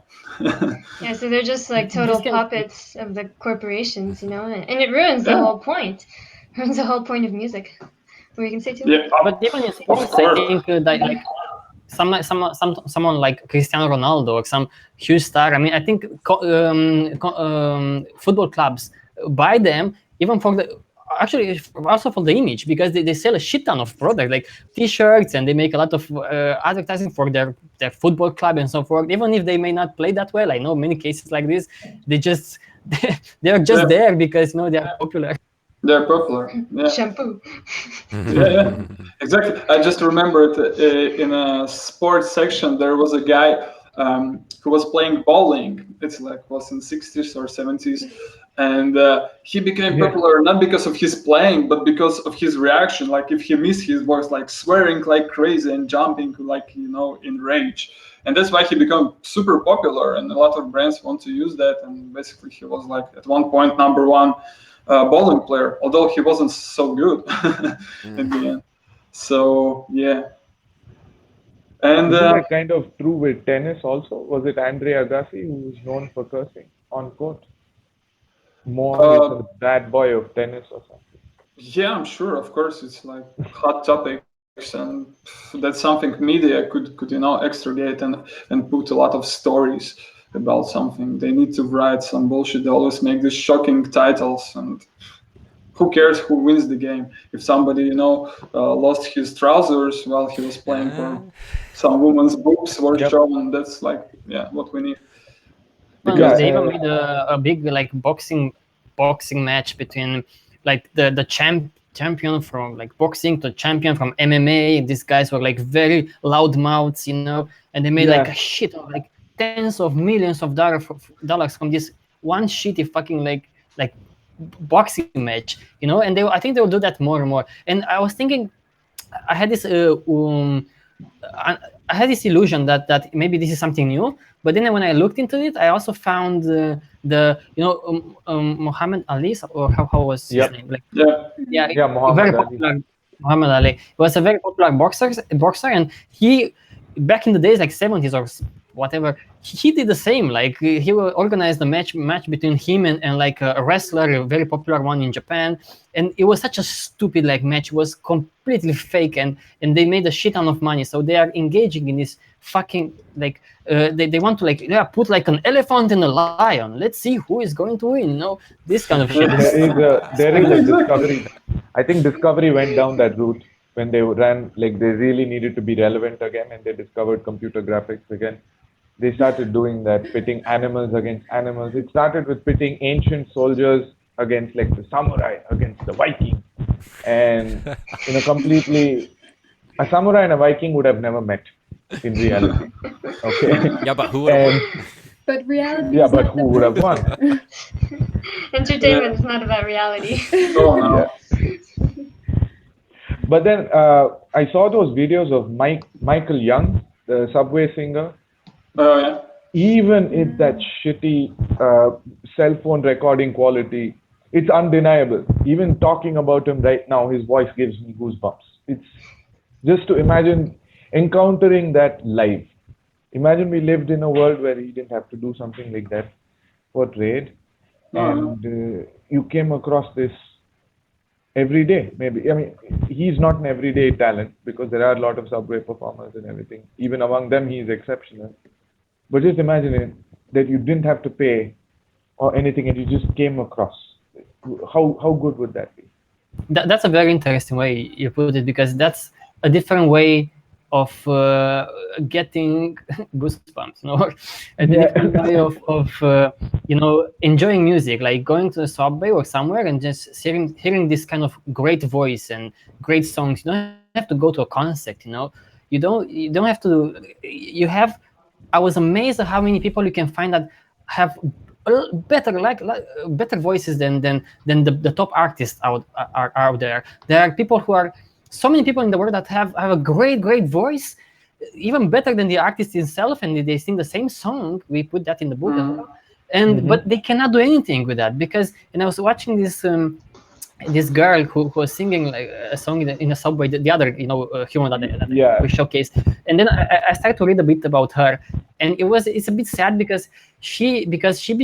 [SPEAKER 1] Yeah, so they're just like total puppets of the corporations, and it ruins the whole point. Ruins the whole point of music. What you can say too?
[SPEAKER 4] Yeah,
[SPEAKER 2] but even in sports, I think that like someone like Cristiano Ronaldo or some huge star. I mean, I think football clubs buy them even for the. Actually, also for the image, because they sell a shit ton of product like T-shirts, and they make a lot of advertising for their football club and so forth. Even if they may not play that well, I know many cases like this. They're just there because they're popular.
[SPEAKER 4] They're popular. Yeah.
[SPEAKER 1] Shampoo.
[SPEAKER 4] Yeah, exactly. I just remembered in a sports section there was a guy who was playing bowling. It's was in 60s or 70s, and he became popular not because of his playing, but because of his reaction. Like if he missed his voice, like swearing like crazy and jumping like in rage, and that's why he became super popular. And a lot of brands want to use that. And basically, he was like at one point #1. Bowling player, although he wasn't so good in the end. So yeah, and
[SPEAKER 5] isn't that kind of true with tennis also? Was it Andre Agassi who was known for cursing on court? More is a bad boy of tennis or something.
[SPEAKER 4] Yeah, I'm sure. Of course, it's like hot topics, and that's something media could extricate and put a lot of stories about something. They need to write some bullshit. They always make these shocking titles, and who cares who wins the game? If somebody lost his trousers while he was playing, or some woman's boobs were shown, that's like what we need.
[SPEAKER 2] Because they even made a big like boxing match between like the champion from like boxing to champion from MMA. These guys were like very loud mouths, and they made like a shit of like tens of millions of dollars from this one shitty fucking like boxing match, and I think they will do that more and more. And I was thinking, I had this I had this illusion that maybe this is something new, but then when I looked into it, I also found Muhammad Ali, or how was his name? Like,
[SPEAKER 5] Muhammad Ali.
[SPEAKER 2] Popular, Muhammad Ali. He was a very popular boxer, and he back in the days like 70s or whatever, he did the same. Like he organized a match between him and like a wrestler, a very popular one in Japan, and it was such a stupid like match. It was completely fake, and they made a shit ton of money. So they are engaging in this fucking like they want to like put like an elephant and a lion. Let's see who is going to win. This kind of shit.
[SPEAKER 5] There is a Discovery. I think Discovery went down that route when they ran, like they really needed to be relevant again, and they discovered computer graphics again. They started doing that, pitting animals against animals. It started with pitting ancient soldiers against like the samurai against the Viking, and completely a samurai and a Viking would have never met in reality. Okay.
[SPEAKER 3] Yeah, but who would have won?
[SPEAKER 6] But reality.
[SPEAKER 5] Yeah, but who would have won?
[SPEAKER 1] Entertainment is not about reality.
[SPEAKER 4] Oh no.
[SPEAKER 5] But then I saw those videos of Michael Young, the Subway singer.
[SPEAKER 4] Oh yeah.
[SPEAKER 5] Even if that shitty cell phone recording quality, it's undeniable. Even talking about him right now, his voice gives me goosebumps. It's just to imagine encountering that live. Imagine we lived in a world where he didn't have to do something like that for trade, and you came across this every day. Maybe, I mean, he's not an everyday talent because there are a lot of Subway performers and everything. Even among them, he is exceptional. But just imagine it, that you didn't have to pay or anything, and you just came across. How good would that be?
[SPEAKER 2] That's a very interesting way you put it, because that's a different way of getting goosebumps, a different way of enjoying music, like going to the subway or somewhere and just hearing this kind of great voice and great songs. You don't have to go to a concert, you don't have to. You have. I was amazed at how many people you can find that have better better voices than the top artists are out there. There are people who are so many people in the world that have a great voice, even better than the artist himself, and they sing the same song. We put that in the book as well, and but they cannot do anything with that because. And I was watching this girl who was singing like a song in a subway, the other human that we showcased, and then I started to read a bit about her, and it's a bit sad because she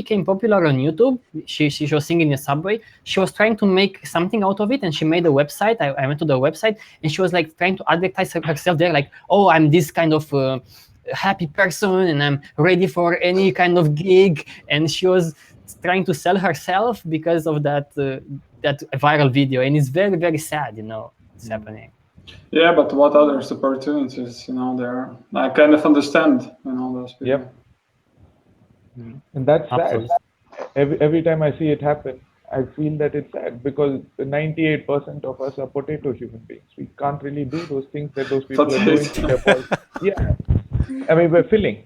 [SPEAKER 2] became popular on YouTube. She was singing in the subway. She was trying to make something out of it, and she made a website. I went to the website, and she was like trying to advertise herself there, like, oh, I'm this kind of happy person, and I'm ready for any kind of gig, and she was trying to sell herself because of that viral video, and it's very sad, it's happening.
[SPEAKER 4] Yeah, but what other opportunities, there? I kind of understand, those people.
[SPEAKER 5] Yep. And that's
[SPEAKER 2] Absolutely.
[SPEAKER 5] sad. Every time I see it happen, I feel that it's sad because 98% of us are potato human beings. We can't really do those things that those people are doing to their bodies. Yeah, I mean, we're filling.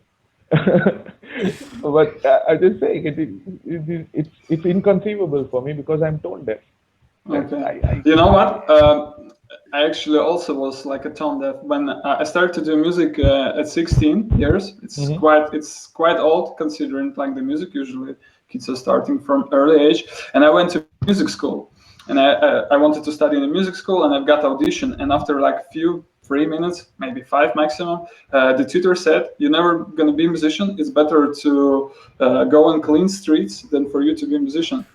[SPEAKER 5] But I'm just saying, it's inconceivable for me because I'm tone deaf.
[SPEAKER 4] Okay. You know what? I actually also was like a tone deaf when I started to do music at 16 years. It's quite old considering like the music. Usually kids are starting from early age, and I went to music school, and I wanted to study in a music school, and I've got audition, and after like 3 minutes, maybe 5 maximum, the tutor said, "You're never gonna be a musician. It's better to go and clean streets than for you to be a musician."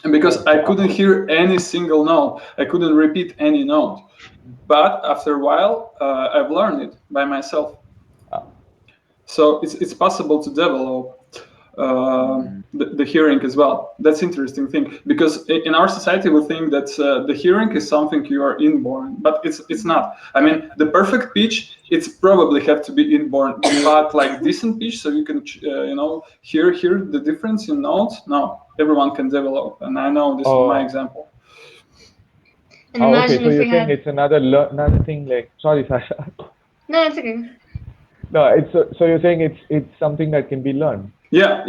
[SPEAKER 4] And because I couldn't hear any single note, I couldn't repeat any note. But after a while, I've learned it by myself. So it's possible to develop the hearing as well. That's interesting thing, because in our society we think that the hearing is something you are inborn, but it's not. I mean, the perfect pitch, it's probably have to be inborn, but like decent pitch, so you can hear the difference in notes. No, everyone can develop, and I know this is my example.
[SPEAKER 1] And imagine
[SPEAKER 5] so
[SPEAKER 1] if
[SPEAKER 5] you're
[SPEAKER 1] we
[SPEAKER 5] saying
[SPEAKER 1] had...
[SPEAKER 5] it's another thing, like, sorry, Sasha.
[SPEAKER 1] No, it's okay.
[SPEAKER 5] No, it's so you're saying it's something that can be learned.
[SPEAKER 4] Yeah,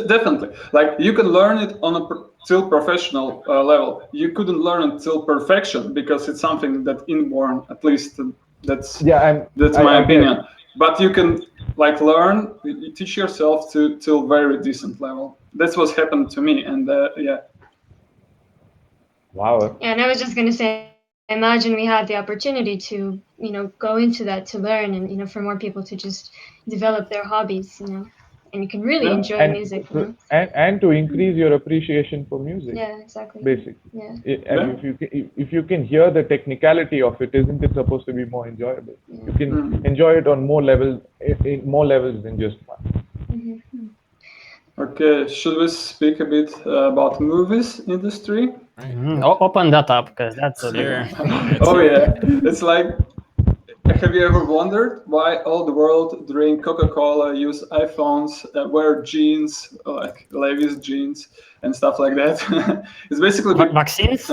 [SPEAKER 4] definitely. Like you can learn it on a till professional level. You couldn't learn it till perfection because it's something that inborn. At least that's my opinion. But you can like learn, you teach yourself till very decent level. That's what's happened to me, and yeah.
[SPEAKER 5] Wow.
[SPEAKER 1] Yeah, and I was just gonna say, imagine we had the opportunity to go into that, to learn, and for more people to just develop their hobbies, and you can really enjoy music.
[SPEAKER 5] And to increase your appreciation for music.
[SPEAKER 1] Yeah, exactly.
[SPEAKER 5] Basically.
[SPEAKER 1] Yeah.
[SPEAKER 5] If you can hear the technicality of it, isn't it supposed to be more enjoyable? Yeah. You can enjoy it on more levels, in more levels than just one.
[SPEAKER 1] Mm-hmm.
[SPEAKER 4] Okay, should we speak a bit about movies industry?
[SPEAKER 2] Open that up, because that's a big one.
[SPEAKER 4] Oh yeah, it's like, have you ever wondered why all the world drink Coca-Cola, use iPhones, wear jeans, like Levi's jeans and stuff like that? It's basically
[SPEAKER 2] vaccines.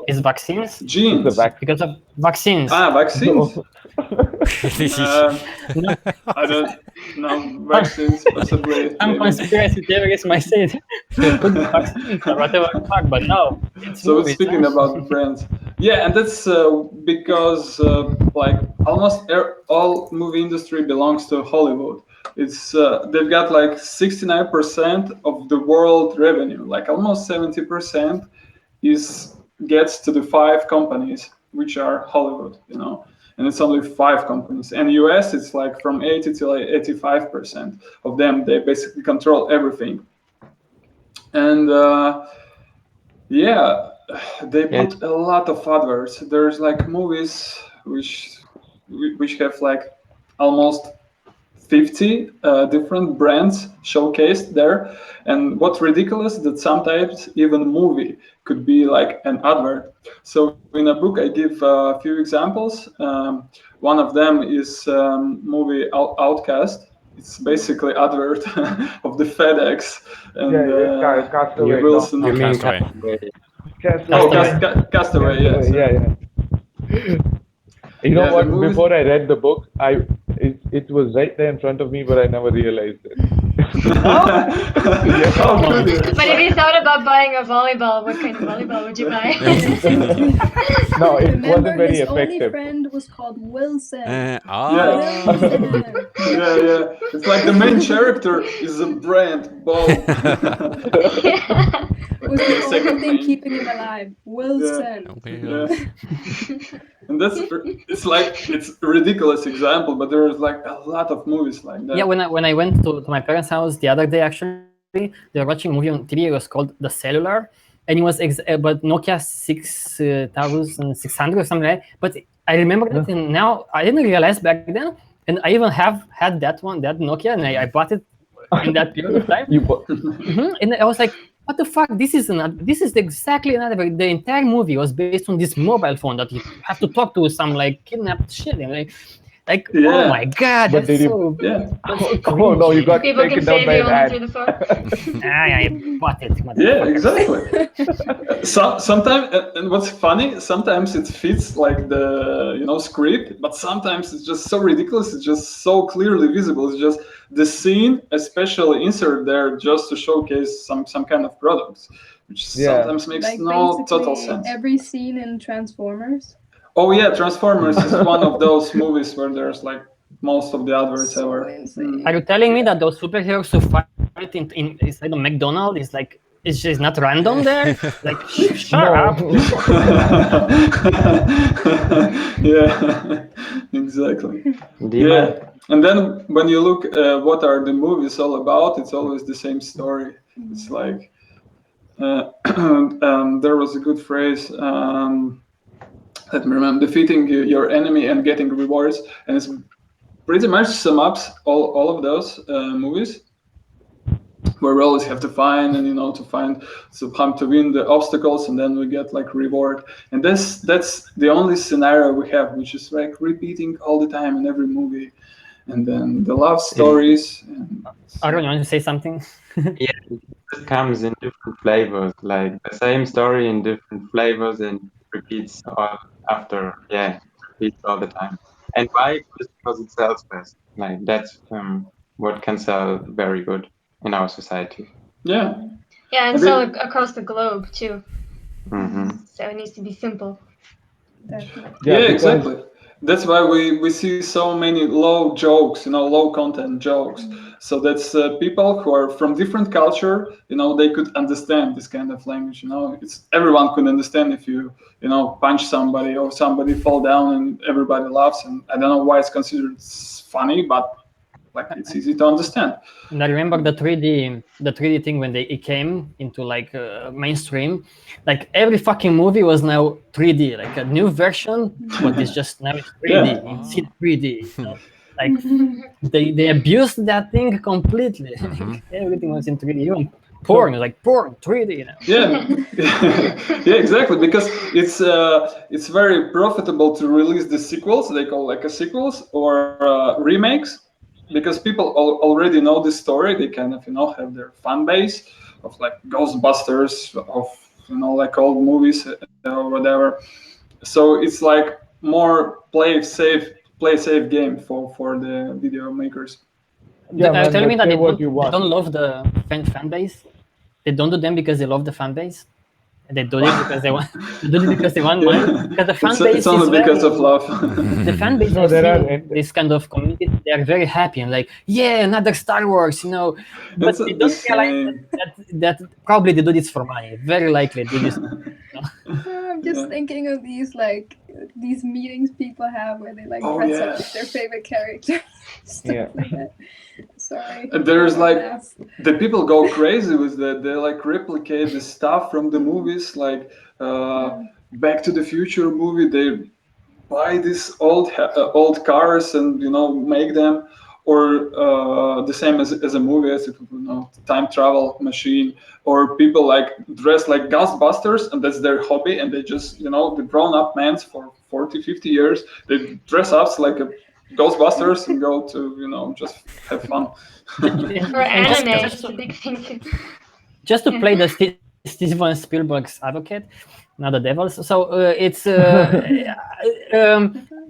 [SPEAKER 2] Is vaccines?
[SPEAKER 4] Jeans.
[SPEAKER 2] Because of vaccines.
[SPEAKER 4] Vaccines. I don't know. Vaccines, possibly.
[SPEAKER 2] Some conspiracy theorists might say it could be vaccines or whatever the fuck, but no.
[SPEAKER 4] So speaking about brands, yeah, and that's because like almost all movie industry belongs to Hollywood. It's they've got like 69% of the world revenue, like almost 70% gets to the 5 companies, which are Hollywood, and it's only 5 companies. And US, it's like from 80 to 85% of them. They basically control everything. And yeah, they put a lot of adverts. There's like movies which have like almost 50 different brands showcased there. And what's ridiculous that sometimes even movie could be like an advert. So in a book I give a few examples. One of them is movie Outcast. It's basically advert of the FedEx and
[SPEAKER 5] Castaway.
[SPEAKER 4] Wilson.
[SPEAKER 7] You mean
[SPEAKER 3] Castaway.
[SPEAKER 7] Castaway?
[SPEAKER 4] Castaway. Yes.
[SPEAKER 5] Yeah. You know
[SPEAKER 4] Yeah, the
[SPEAKER 5] what?
[SPEAKER 4] movies-
[SPEAKER 5] Before I read the book, it was right there in front of me, but I never realized it.
[SPEAKER 4] How could you?
[SPEAKER 1] But if you thought about buying a volleyball, what kind of volleyball would you buy?
[SPEAKER 5] No, it
[SPEAKER 6] Remember,
[SPEAKER 5] wasn't very
[SPEAKER 6] his only
[SPEAKER 5] effective.
[SPEAKER 6] friend was called Wilson.
[SPEAKER 4] Yeah.
[SPEAKER 6] Wilson.
[SPEAKER 4] Yeah. It's like the main character is a brand ball.
[SPEAKER 6] Was the only
[SPEAKER 4] second
[SPEAKER 6] thing
[SPEAKER 4] main.
[SPEAKER 6] keeping him alive. Wilson.
[SPEAKER 4] Yeah. And it's a ridiculous example, but there's like a lot of movies like that.
[SPEAKER 2] Yeah, when I went to my parents' house the other day, actually, they were watching a movie on TV. It was called The Cellular, and it was but Nokia 6600 or something like that. But I remember that, and now I didn't realize back then, and I even have had that Nokia, and I bought it in that period of time. And I was like, what the fuck? This is exactly another. The entire movie was based on this mobile phone that you have to talk to some like kidnapped shit. And like
[SPEAKER 4] Yeah.
[SPEAKER 2] oh my god,
[SPEAKER 5] But
[SPEAKER 2] that's
[SPEAKER 5] did
[SPEAKER 2] so.
[SPEAKER 4] Yeah.
[SPEAKER 5] Oh no, you got
[SPEAKER 1] People can
[SPEAKER 5] taken down
[SPEAKER 1] save
[SPEAKER 5] by
[SPEAKER 1] you
[SPEAKER 5] an
[SPEAKER 1] only
[SPEAKER 5] ad.
[SPEAKER 1] through the phone.
[SPEAKER 2] I bought it.
[SPEAKER 4] Yeah, exactly. Sometimes, and what's funny, sometimes it fits like the script, but sometimes it's just so ridiculous. It's just so clearly visible. It's just the scene, especially insert there, just to showcase some kind of products, which sometimes makes
[SPEAKER 6] Like
[SPEAKER 4] no total
[SPEAKER 6] basically
[SPEAKER 4] sense.
[SPEAKER 6] every scene in Transformers.
[SPEAKER 4] Oh yeah, Transformers is one of those movies where there's like most of the adverts
[SPEAKER 6] So
[SPEAKER 4] ever.
[SPEAKER 6] insane.
[SPEAKER 2] Are you telling me that those superheroes who fight in inside of McDonald's is like it's just not random there? Like shut up.
[SPEAKER 4] Yeah, exactly.
[SPEAKER 7] Dima?
[SPEAKER 4] Yeah, and then when you look what are the movies all about, it's always the same story. It's like there was a good phrase. Let me remember: defeating your enemy and getting rewards, and it's pretty much sum up all of those movies, where we always have to find and to win the obstacles, and then we get like reward. And that's the only scenario we have, which is like repeating all the time in every movie. And then the love stories.
[SPEAKER 2] Aaron, you want to say something?
[SPEAKER 7] Yeah, it comes in different flavors, like the same story in different flavors and repeats repeats all the time. And why? Just because it sells best. Like that's what can sell very good in our society.
[SPEAKER 4] Yeah.
[SPEAKER 1] Yeah, and
[SPEAKER 4] And
[SPEAKER 1] so
[SPEAKER 4] it-
[SPEAKER 1] across the globe too.
[SPEAKER 7] Hmm.
[SPEAKER 1] So it needs to be simple.
[SPEAKER 6] Definitely.
[SPEAKER 4] Yeah,
[SPEAKER 5] because-
[SPEAKER 4] exactly. That's why we see so many low jokes, low content jokes. So that's people who are from different culture, they could understand this kind of language. It's everyone could understand if you punch somebody or somebody fall down and everybody laughs. And I don't know why it's considered funny, but like it's easy to understand.
[SPEAKER 2] And I remember the 3D thing when it came into like mainstream. Like every fucking movie was now 3D, like a new version, but it's just now it's 3D.
[SPEAKER 4] Yeah.
[SPEAKER 2] You see 3D. Like they abused that thing completely. Everything was in 3D. Even porn was like porn 3D.
[SPEAKER 4] Yeah, yeah, exactly. Because it's very profitable to release the sequels. They call like a sequels or remakes, because people already know the story. They kind of have their fan base of like Ghostbusters, of like old movies or whatever. So it's like more play safe game for the video makers.
[SPEAKER 5] Yeah, man,
[SPEAKER 2] Telling me
[SPEAKER 5] but
[SPEAKER 2] that
[SPEAKER 5] say
[SPEAKER 2] they
[SPEAKER 5] what you want.
[SPEAKER 2] don't love the fan base. They don't do them because they love the fan base. They do it because they want. They do it because they want money. Because the fan base
[SPEAKER 4] It's only
[SPEAKER 2] is
[SPEAKER 4] because
[SPEAKER 2] very,
[SPEAKER 4] of love.
[SPEAKER 2] the fan base
[SPEAKER 5] No,
[SPEAKER 2] I
[SPEAKER 5] there are-
[SPEAKER 2] feel this kind of community, they are very happy and like, yeah, another Star Wars, but
[SPEAKER 4] It's
[SPEAKER 2] they
[SPEAKER 4] the
[SPEAKER 2] don't realize
[SPEAKER 4] same.
[SPEAKER 2] that probably they do this for money. Very likely they do this.
[SPEAKER 6] I'm just thinking of these meetings people have where they like
[SPEAKER 4] Oh,
[SPEAKER 6] dress
[SPEAKER 4] yeah.
[SPEAKER 6] up like their favorite character. Stuff
[SPEAKER 5] Yeah.
[SPEAKER 6] like that. Sorry.
[SPEAKER 4] And there's
[SPEAKER 6] I don't
[SPEAKER 4] like
[SPEAKER 6] laugh.
[SPEAKER 4] the people go crazy with that. They like replicate the stuff from the movies, like Back to the Future movie. They buy these old cars and make them, or the same as a movie, as time travel machine, or people like dress like Ghostbusters, and that's their hobby, and they just the grown-up men for 40, 50 years, they dress up like a Ghostbusters and go to just have fun.
[SPEAKER 1] Or
[SPEAKER 2] And
[SPEAKER 1] anime,
[SPEAKER 2] just
[SPEAKER 1] it's a big thing too.
[SPEAKER 2] just to
[SPEAKER 1] Yeah.
[SPEAKER 2] play the Steven Spielberg's advocate, not the devil's. So it's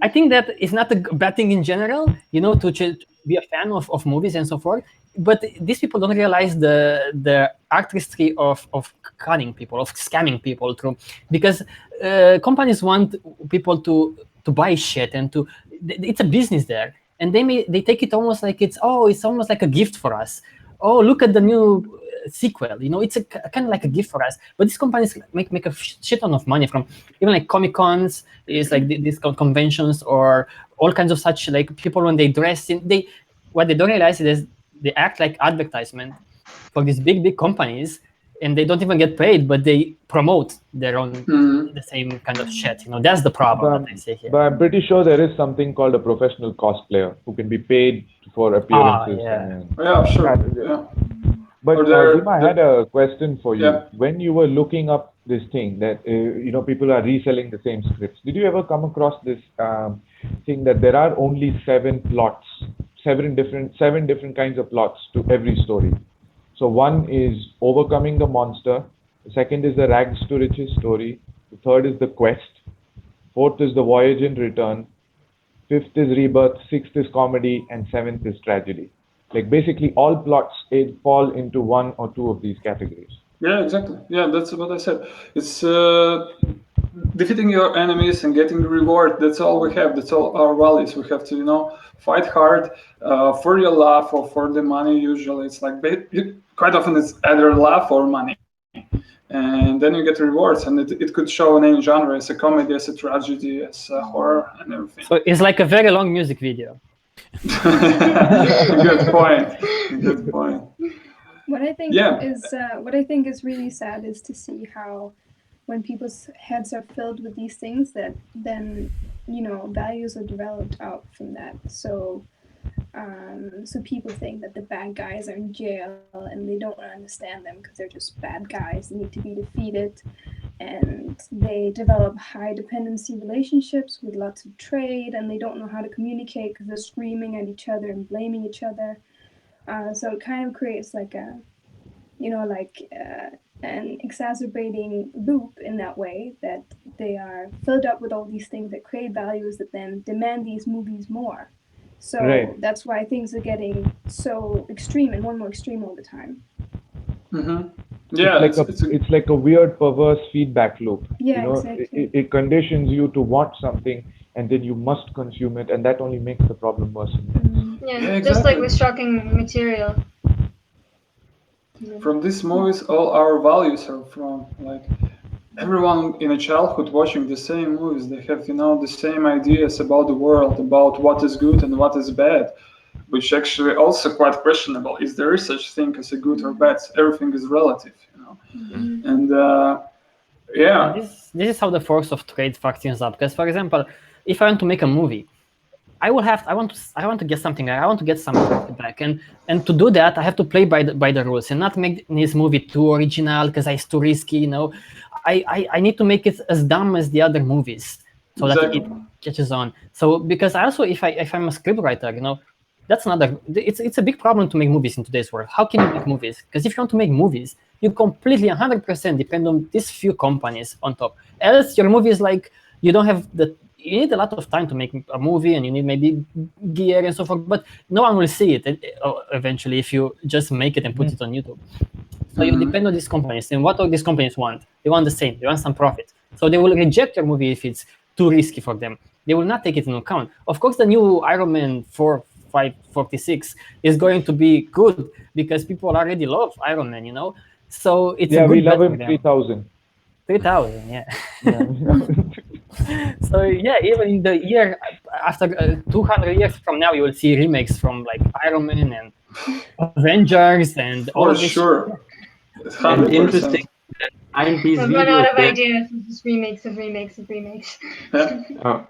[SPEAKER 2] I think that it's not a bad thing in general, to be a fan of movies and so forth. But these people don't realize the artistry of cunning people, of scamming people through, because companies want people to buy shit and it's a business there, and they take it almost like it's almost like a gift for us. Oh, look at the new sequel. It's a kind of like a gift for us. But these companies make a shit ton of money from even like Comic Cons, is like these conventions, or all kinds of such, like people when they dress in, what they don't realize is they act like advertisement for these big companies, and they don't even get paid, but they promote their own the same kind of shit. That's the problem that I see here.
[SPEAKER 5] But I'm pretty sure there is something called a professional cosplayer who can be paid for appearances.
[SPEAKER 2] Yeah.
[SPEAKER 4] Yeah, sure. Yeah.
[SPEAKER 5] But
[SPEAKER 4] Or there-
[SPEAKER 5] Dima, I had a question for you.
[SPEAKER 4] Yeah.
[SPEAKER 5] When you were looking up this thing that people are reselling the same scripts, did you ever come across this thing that there are only 7 plots, seven different kinds of plots to every story? So one is overcoming the monster. The second is the rags to riches story. The third is the quest. Fourth is the voyage and return. Fifth is rebirth. Sixth is comedy, and seventh is tragedy. Like basically all plots fall into one or two of these categories.
[SPEAKER 4] Yeah, exactly. Yeah, that's what I said. It's defeating your enemies and getting the reward. That's all we have. That's all our values. We have to, fight hard for your love or for the money. Usually, it's like quite often it's either love or money, and then you get rewards. And it could show in any genre, as a comedy, as a tragedy, as a horror, and everything.
[SPEAKER 2] So it's like a very long music video.
[SPEAKER 4] Good point. Good point.
[SPEAKER 6] What I think
[SPEAKER 4] Yeah.
[SPEAKER 6] is really sad is to see how when people's heads are filled with these things, that then values are developed out from that. So people think that the bad guys are in jail and they don't understand them because they're just bad guys. They need to be defeated, and they develop high dependency relationships with lots of trade, and they don't know how to communicate because they're screaming at each other and blaming each other. So it kind of creates like a, an exacerbating loop in that way, that they are filled up with all these things that create values that then demand these movies more. So
[SPEAKER 5] Right.
[SPEAKER 6] that's why things are getting so extreme and more extreme all the time.
[SPEAKER 4] Mm-hmm. Yeah,
[SPEAKER 5] It's like a weird perverse feedback loop.
[SPEAKER 6] Yeah, exactly.
[SPEAKER 5] It conditions you to want something, and then you must consume it, and that only makes the problem worse.
[SPEAKER 1] Yeah,
[SPEAKER 4] Yeah,
[SPEAKER 1] just like
[SPEAKER 4] exactly.
[SPEAKER 1] with shocking material.
[SPEAKER 4] From these movies, all our values are from. Like everyone in a childhood watching the same movies, they have the same ideas about the world, about what is good and what is bad, which actually also quite questionable. Is there such thing as a good or bad? Everything is relative. And yeah.
[SPEAKER 2] This is how the force of trade functions up. Because, for example, if I want to make a movie, I want to get something. I want to get some profit back, and to do that, I have to play by the rules and not make this movie too original because it's too risky. I need to make it as dumb as the other movies so
[SPEAKER 4] Exactly.
[SPEAKER 2] that it catches on. So because I also, if I'm a scriptwriter, that's another. It's a big problem to make movies in today's world. How can you make movies? Because if you want to make movies, you completely 100% depend on these few companies on top. Else, your movie is like you don't have the. You need a lot of time to make a movie, and you need maybe gear and so forth. But no one will see it eventually if you just make it and put it on YouTube. So you depend on these companies, and what all these companies want? They want the same. They want some profit. So they will reject your movie if it's too risky for them. They will not take it into account. Of course, the new Iron Man 546 is going to be good because people already love Iron Man. So it's a good
[SPEAKER 5] we love
[SPEAKER 2] bet for
[SPEAKER 5] him
[SPEAKER 2] them.
[SPEAKER 5] 3,000.
[SPEAKER 2] 3,000, yeah. So yeah, even in the year after 200 years from now, you will see remakes from like Iron Man and Avengers and all
[SPEAKER 4] For
[SPEAKER 2] of this.
[SPEAKER 4] sure.
[SPEAKER 7] And
[SPEAKER 4] 100%.
[SPEAKER 7] interesting that behind these
[SPEAKER 1] I've run out
[SPEAKER 7] videos,
[SPEAKER 1] of ideas. It's just remakes of remakes of remakes.
[SPEAKER 4] Yeah.
[SPEAKER 7] oh,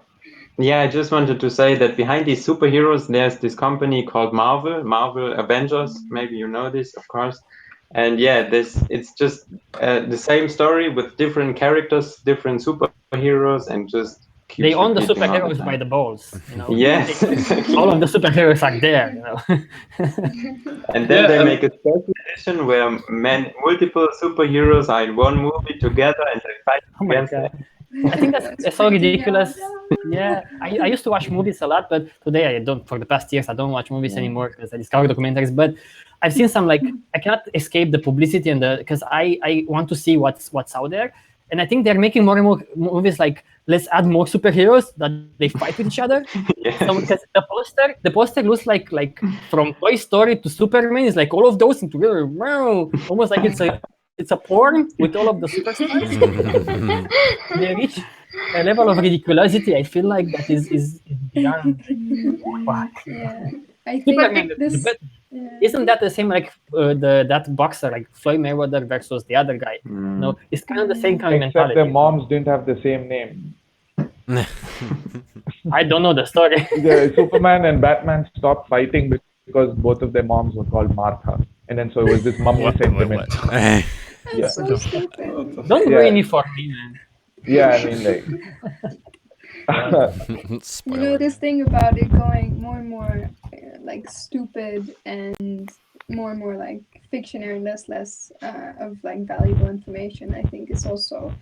[SPEAKER 7] Yeah, I just wanted to say that behind these superheroes, there's this company called Marvel Avengers. Maybe you know this, of course. And yeah, it's just the same story with different characters, different superheroes, and just
[SPEAKER 2] They
[SPEAKER 7] keeps
[SPEAKER 2] own the
[SPEAKER 7] repeating all the
[SPEAKER 2] superheroes by
[SPEAKER 7] time.
[SPEAKER 2] the balls, you know.
[SPEAKER 7] Yes, exactly.
[SPEAKER 2] All of the superheroes are there, you know.
[SPEAKER 7] And then they
[SPEAKER 4] Yeah,
[SPEAKER 7] make a special edition where multiple superheroes are in one movie together and they fight
[SPEAKER 2] Oh my
[SPEAKER 7] against
[SPEAKER 2] god.
[SPEAKER 7] them.
[SPEAKER 2] I think that's so
[SPEAKER 6] freaking
[SPEAKER 2] ridiculous.
[SPEAKER 6] out.
[SPEAKER 2] Yeah, I used to watch movies a lot, but today I don't. For the past years, I don't watch movies anymore because I discover documentaries. But I've seen some, like, I cannot escape the publicity and because I want to see what's out there, and I think they're making more and more movies like, let's add more superheroes that they fight with each other. So because
[SPEAKER 7] Yes.
[SPEAKER 2] the poster looks like from Toy Story to Superman is like all of those together, wow, almost like it's a porn with all of the superstars. They reach a level of ridiculosity. I feel like that is beyond. Wow.
[SPEAKER 6] Yeah, I think
[SPEAKER 2] Superman,
[SPEAKER 6] this. Yeah.
[SPEAKER 2] isn't that the same like that boxer like Floyd Mayweather versus the other guy? No, it's kind of the same kind of
[SPEAKER 5] Except their
[SPEAKER 2] mentality.
[SPEAKER 5] moms didn't have the same name.
[SPEAKER 2] I don't know the story.
[SPEAKER 5] The Superman and Batman stopped fighting because both of their moms were called Martha, and then so it was this mummy sentiment.
[SPEAKER 6] That's
[SPEAKER 5] Yeah.
[SPEAKER 6] so stupid.
[SPEAKER 2] Don't
[SPEAKER 5] Yeah.
[SPEAKER 2] ruin it for me, man.
[SPEAKER 5] Yeah, I mean, like,
[SPEAKER 6] You know, this thing about it going more and more like stupid and more like fictionary and less of like valuable information. I think is also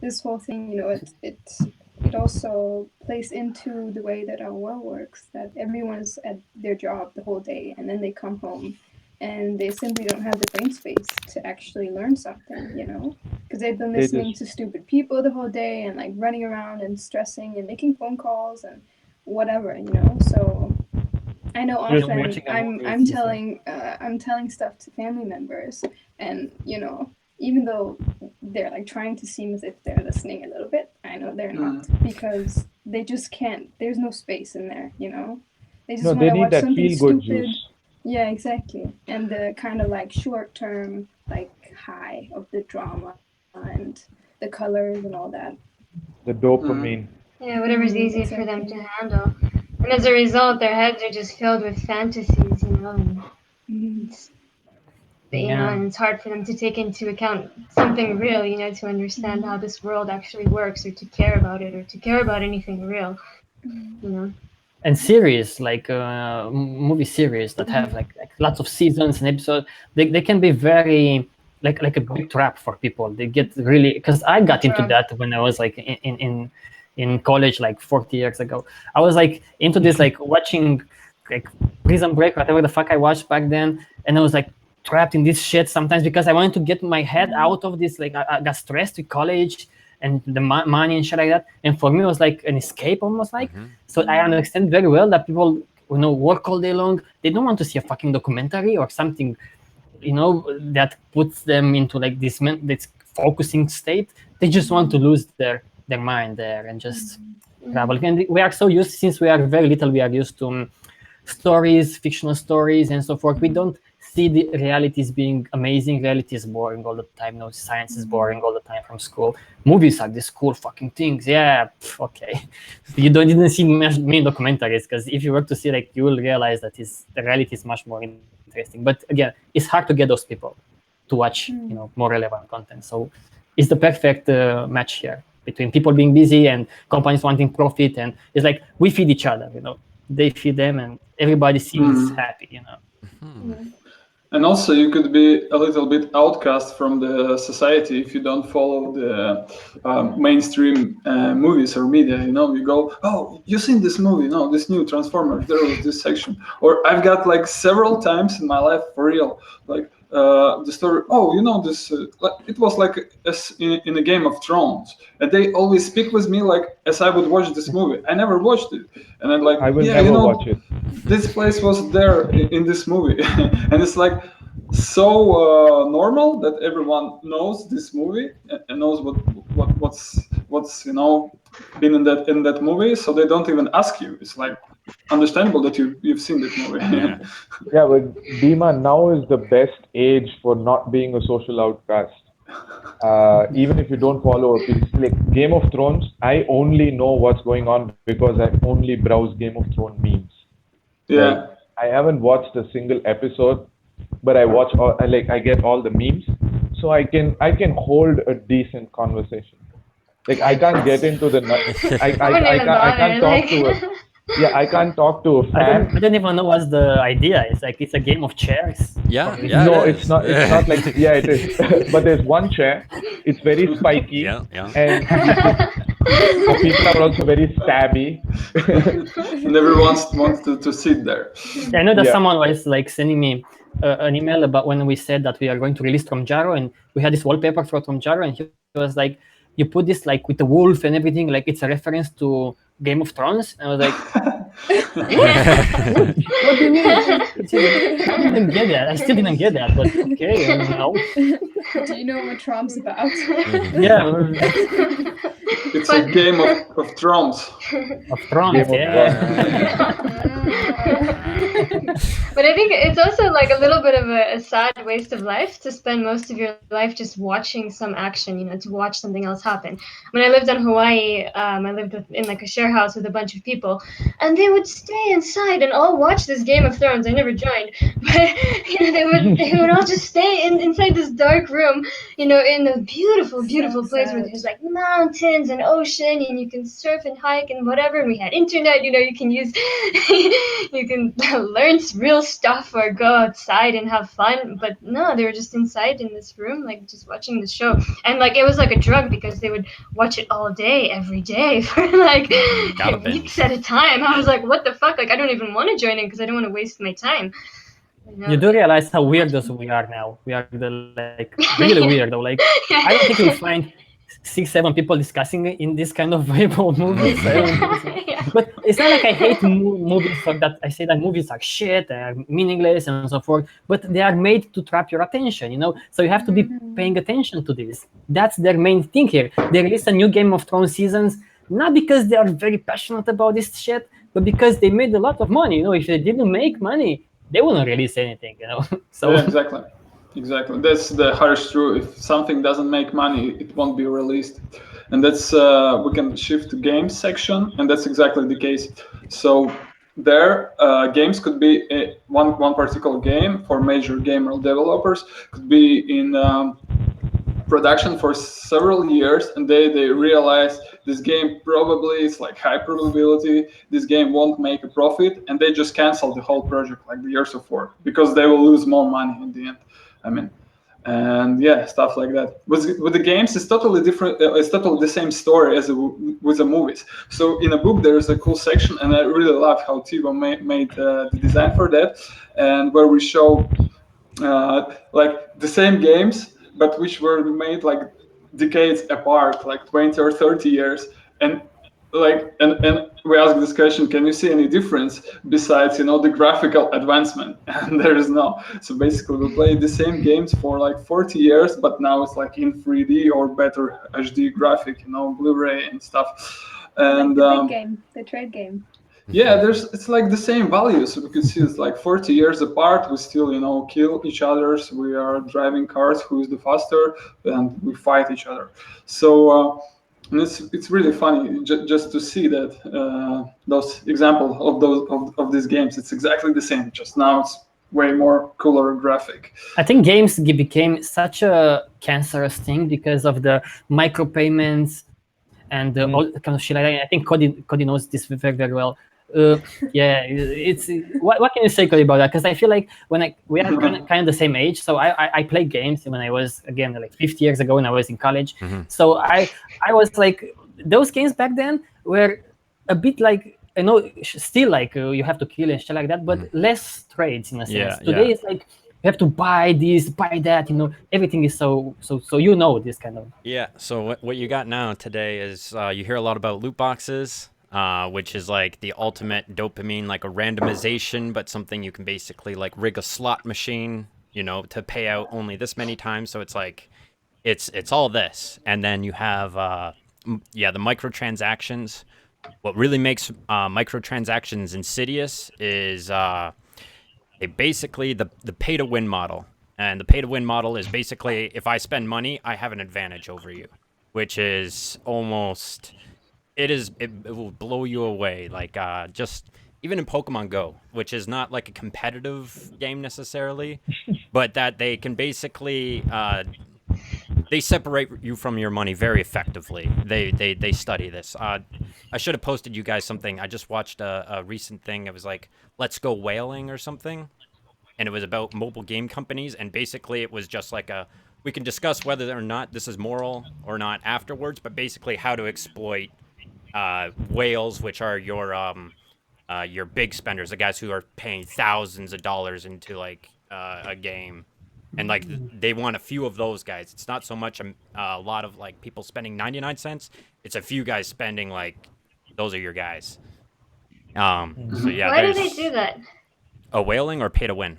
[SPEAKER 6] this whole thing. You know, it also plays into the way that our world works. That everyone's at their job the whole day, and then they come home, and they simply don't have the brain space to actually learn something. You know, because they've been
[SPEAKER 5] They
[SPEAKER 6] listening
[SPEAKER 5] just-
[SPEAKER 6] to stupid people the whole day and like running around and stressing and making phone calls and whatever, you know. So I know
[SPEAKER 2] Just
[SPEAKER 6] often
[SPEAKER 2] watching a movie,
[SPEAKER 6] I'm
[SPEAKER 2] it's
[SPEAKER 6] telling stuff to family members, and you know, even though they're like trying to seem as if they're listening a little bit, I know they're not, because they just can't. There's no space in there, you know. They just
[SPEAKER 5] no,
[SPEAKER 6] want
[SPEAKER 5] they
[SPEAKER 6] to
[SPEAKER 5] need
[SPEAKER 6] watch
[SPEAKER 5] that
[SPEAKER 6] something
[SPEAKER 5] feel-good
[SPEAKER 6] stupid.
[SPEAKER 5] juice.
[SPEAKER 6] Yeah, exactly. And the kind of like short term like high of the drama and the colors and all that.
[SPEAKER 5] The dopamine.
[SPEAKER 1] Yeah, whatever's easy for them
[SPEAKER 6] Exactly.
[SPEAKER 1] to handle. And as a result, their heads are just filled with fantasies, you know, and it's, you know, and it's hard for them to take into account something real, you know, to understand how this world actually works, or to care about it, or to care about anything real, you know.
[SPEAKER 2] and series like movie series that have like lots of seasons and episodes, they can be very like a big trap for people. They get really, because I got into
[SPEAKER 1] Drug.
[SPEAKER 2] that when I was like in college like 40 years ago. I was like into this, like watching like Prison Break, whatever the fuck I watched back then, and I was like trapped in this shit sometimes because I wanted to get my head out of this. Like I got stressed with college and the money and shit like that, and for me it was like an escape almost, like. So I understand very well that people, you know, work all day long. They don't want to see a fucking documentary or something, you know, that puts them into like this focusing state. They just want to lose their mind there and just travel. And we are so used, since we are very little, we are used to stories, fictional stories, and so forth. We don't see the realities being amazing. Reality is boring all the time. No, science is boring all the time from school. Movies are these cool fucking things. Yeah, okay. You didn't see many documentaries, because if you were to see, like, you will realize that the reality is much more interesting. But again, it's hard to get those people to watch, you know, more relevant content. So it's the perfect match here between people being busy and companies wanting profit, and it's like we feed each other, you know. They feed them and everybody seems happy, you know.
[SPEAKER 4] And also, you could be a little bit outcast from the society if you don't follow the mainstream movies or media. You know, you go, oh, you seen this movie? No, this new Transformers. There was this section. Or I've got like several times in my life, for real, like the story. Oh, you know this? It was like in a Game of Thrones, and they always speak with me like as I would watch this movie. I never watched it, and I'm like,
[SPEAKER 5] I will
[SPEAKER 4] yeah,
[SPEAKER 5] never
[SPEAKER 4] you know,
[SPEAKER 5] watch it.
[SPEAKER 4] this place was there in this movie. And it's like so normal that everyone knows this movie and knows what's you know been in that movie, so they don't even ask you. It's like understandable that you've seen that movie.
[SPEAKER 5] Yeah, but Dima, now is the best age for not being a social outcast. Even if you don't follow, it's like Game of Thrones. I only know what's going on because I only browse Game of Thrones memes.
[SPEAKER 4] Yeah.
[SPEAKER 5] Like I haven't watched a single episode, but I watch all. I get all the memes, so I can hold a decent conversation. Like I can't get into the
[SPEAKER 1] I wouldn't even
[SPEAKER 5] I
[SPEAKER 1] bother.
[SPEAKER 5] can't talk to a I can't talk to a fan.
[SPEAKER 2] I don't even know what's the idea. It's like it's a game of chairs.
[SPEAKER 3] Yeah,
[SPEAKER 2] Or
[SPEAKER 3] yeah,
[SPEAKER 5] No,
[SPEAKER 3] it
[SPEAKER 5] it's
[SPEAKER 3] is.
[SPEAKER 5] not. It's not like yeah, it is. But there's one chair. It's very spiky,
[SPEAKER 3] Yeah, yeah.
[SPEAKER 5] and the people are also very stabby.
[SPEAKER 4] And everyone wants to sit there.
[SPEAKER 2] I know that
[SPEAKER 5] Yeah.
[SPEAKER 2] someone was like sending me an email about when we said that we are going to release Trom-Jaro, and we had this wallpaper for Trom-Jaro, and he was like, "You put this like with the wolf and everything, like it's a reference to Game of Thrones." And I was like, "What do you mean?" I didn't get that. I still didn't get that, but okay, I don't know.
[SPEAKER 6] Do you know what Trom's about?
[SPEAKER 2] Yeah,
[SPEAKER 4] It's a game of drums.
[SPEAKER 2] of Thrones,
[SPEAKER 5] Game of
[SPEAKER 2] yeah.
[SPEAKER 1] But I think it's also like a little bit of a sad waste of life to spend most of your life just watching some action, to watch something else happen. When I lived in Hawaii, I lived in like a share house with a bunch of people, and they would stay inside and all watch this Game of Thrones. I never joined, but they would all just stay inside this dark room, in a beautiful place where
[SPEAKER 6] sad.
[SPEAKER 1] there's like mountains and ocean, and you can surf and hike and whatever. And we had internet, you can use, you can learn real stuff or go outside and have fun. But no, they were just inside in this room, like just watching the show. And like it was like a drug because they would watch it all day, every day for like
[SPEAKER 3] Gotta
[SPEAKER 1] weeks
[SPEAKER 3] binge.
[SPEAKER 1] at a time. I was like, what the fuck? Like I don't even want to join in because I don't want to waste my time.
[SPEAKER 2] You do realize how weird those we are now. We are like really weird though. Like I don't think you'll find 6, 7 people discussing in this kind of way about movies. I don't think so.
[SPEAKER 1] Yeah.
[SPEAKER 2] But it's not like I hate movies or that I say that movies are shit, they're meaningless and so forth. But they are made to trap your attention, So you have to be paying attention to this. That's their main thing here. They release a new Game of Thrones seasons not because they are very passionate about this shit, but because they made a lot of money. If they didn't make money, they wouldn't release anything. So
[SPEAKER 4] Yeah, exactly. That's the harsh truth. If something doesn't make money, it won't be released. And that's we can shift to games section, and that's exactly the case. So there, games could be one particular game for major gamer developers could be in production for several years, and they realize this game probably is like high probability this game won't make a profit, and they just cancel the whole project like the years of work because they will lose more money in the end. I mean, and yeah, stuff like that. With the games, it's totally different. It's totally the same story as with the movies. So in a book, there is a cool section, and I really love how Tivo made the design for that, and where we show like the same games, but which were made like decades apart, like 20 or 30 years, and and we ask this question: can you see any difference besides the graphical advancement? And there is no. So basically, we played the same games for like 40 years, but now it's like in 3D or better HD graphic, Blu-ray and stuff. And
[SPEAKER 6] like the big game, the trade game.
[SPEAKER 4] yeah, it's like the same values. We could see it's like 40 years apart. We still kill each other. So we are driving cars. Who is the faster? And we fight each other. So and it's really funny just to see that those examples of those of these games. It's exactly the same. Just now it's way more cooler graphic.
[SPEAKER 2] I think games became such a cancerous thing because of the micropayments and all kind of shit like that. I think Cody knows this very well. Yeah, it's what can you say, Cody, about that? Because I feel like we are kind of the same age. So I played games when I was again like 50 years ago when I was in college. So I was like those games back then were a bit like still like you have to kill and shit like that, but less trades in a sense.
[SPEAKER 3] Yeah,
[SPEAKER 2] Today
[SPEAKER 3] yeah.
[SPEAKER 2] it's like you have to buy this, buy that. Everything is so this kind of.
[SPEAKER 3] Yeah, so what you got now today is you hear a lot about loot boxes, which is like the ultimate dopamine, like a randomization, but something you can basically like rig a slot machine, to pay out only this many times. So it's like, it's all this. And then you have, the microtransactions. What really makes microtransactions insidious is basically the pay to win model. And the pay to win model is basically if I spend money, I have an advantage over you, which is almost it will blow you away. Like just even in Pokemon Go, which is not like a competitive game necessarily, but that they can basically they separate you from your money very effectively. They study this. I should have posted you guys something. I just watched a recent thing. It was like Let's Go Whaling or something, and it was about mobile game companies. And basically, it was just like we can discuss whether or not this is moral or not afterwards. But basically, how to exploit whales, which are your big spenders, the guys who are paying thousands of dollars into like a game, and like they want a few of those guys. It's not so much a lot of like people spending 99 cents. It's a few guys spending like those are your guys. So yeah,
[SPEAKER 1] Why do they do that?
[SPEAKER 3] A whaling or pay to win?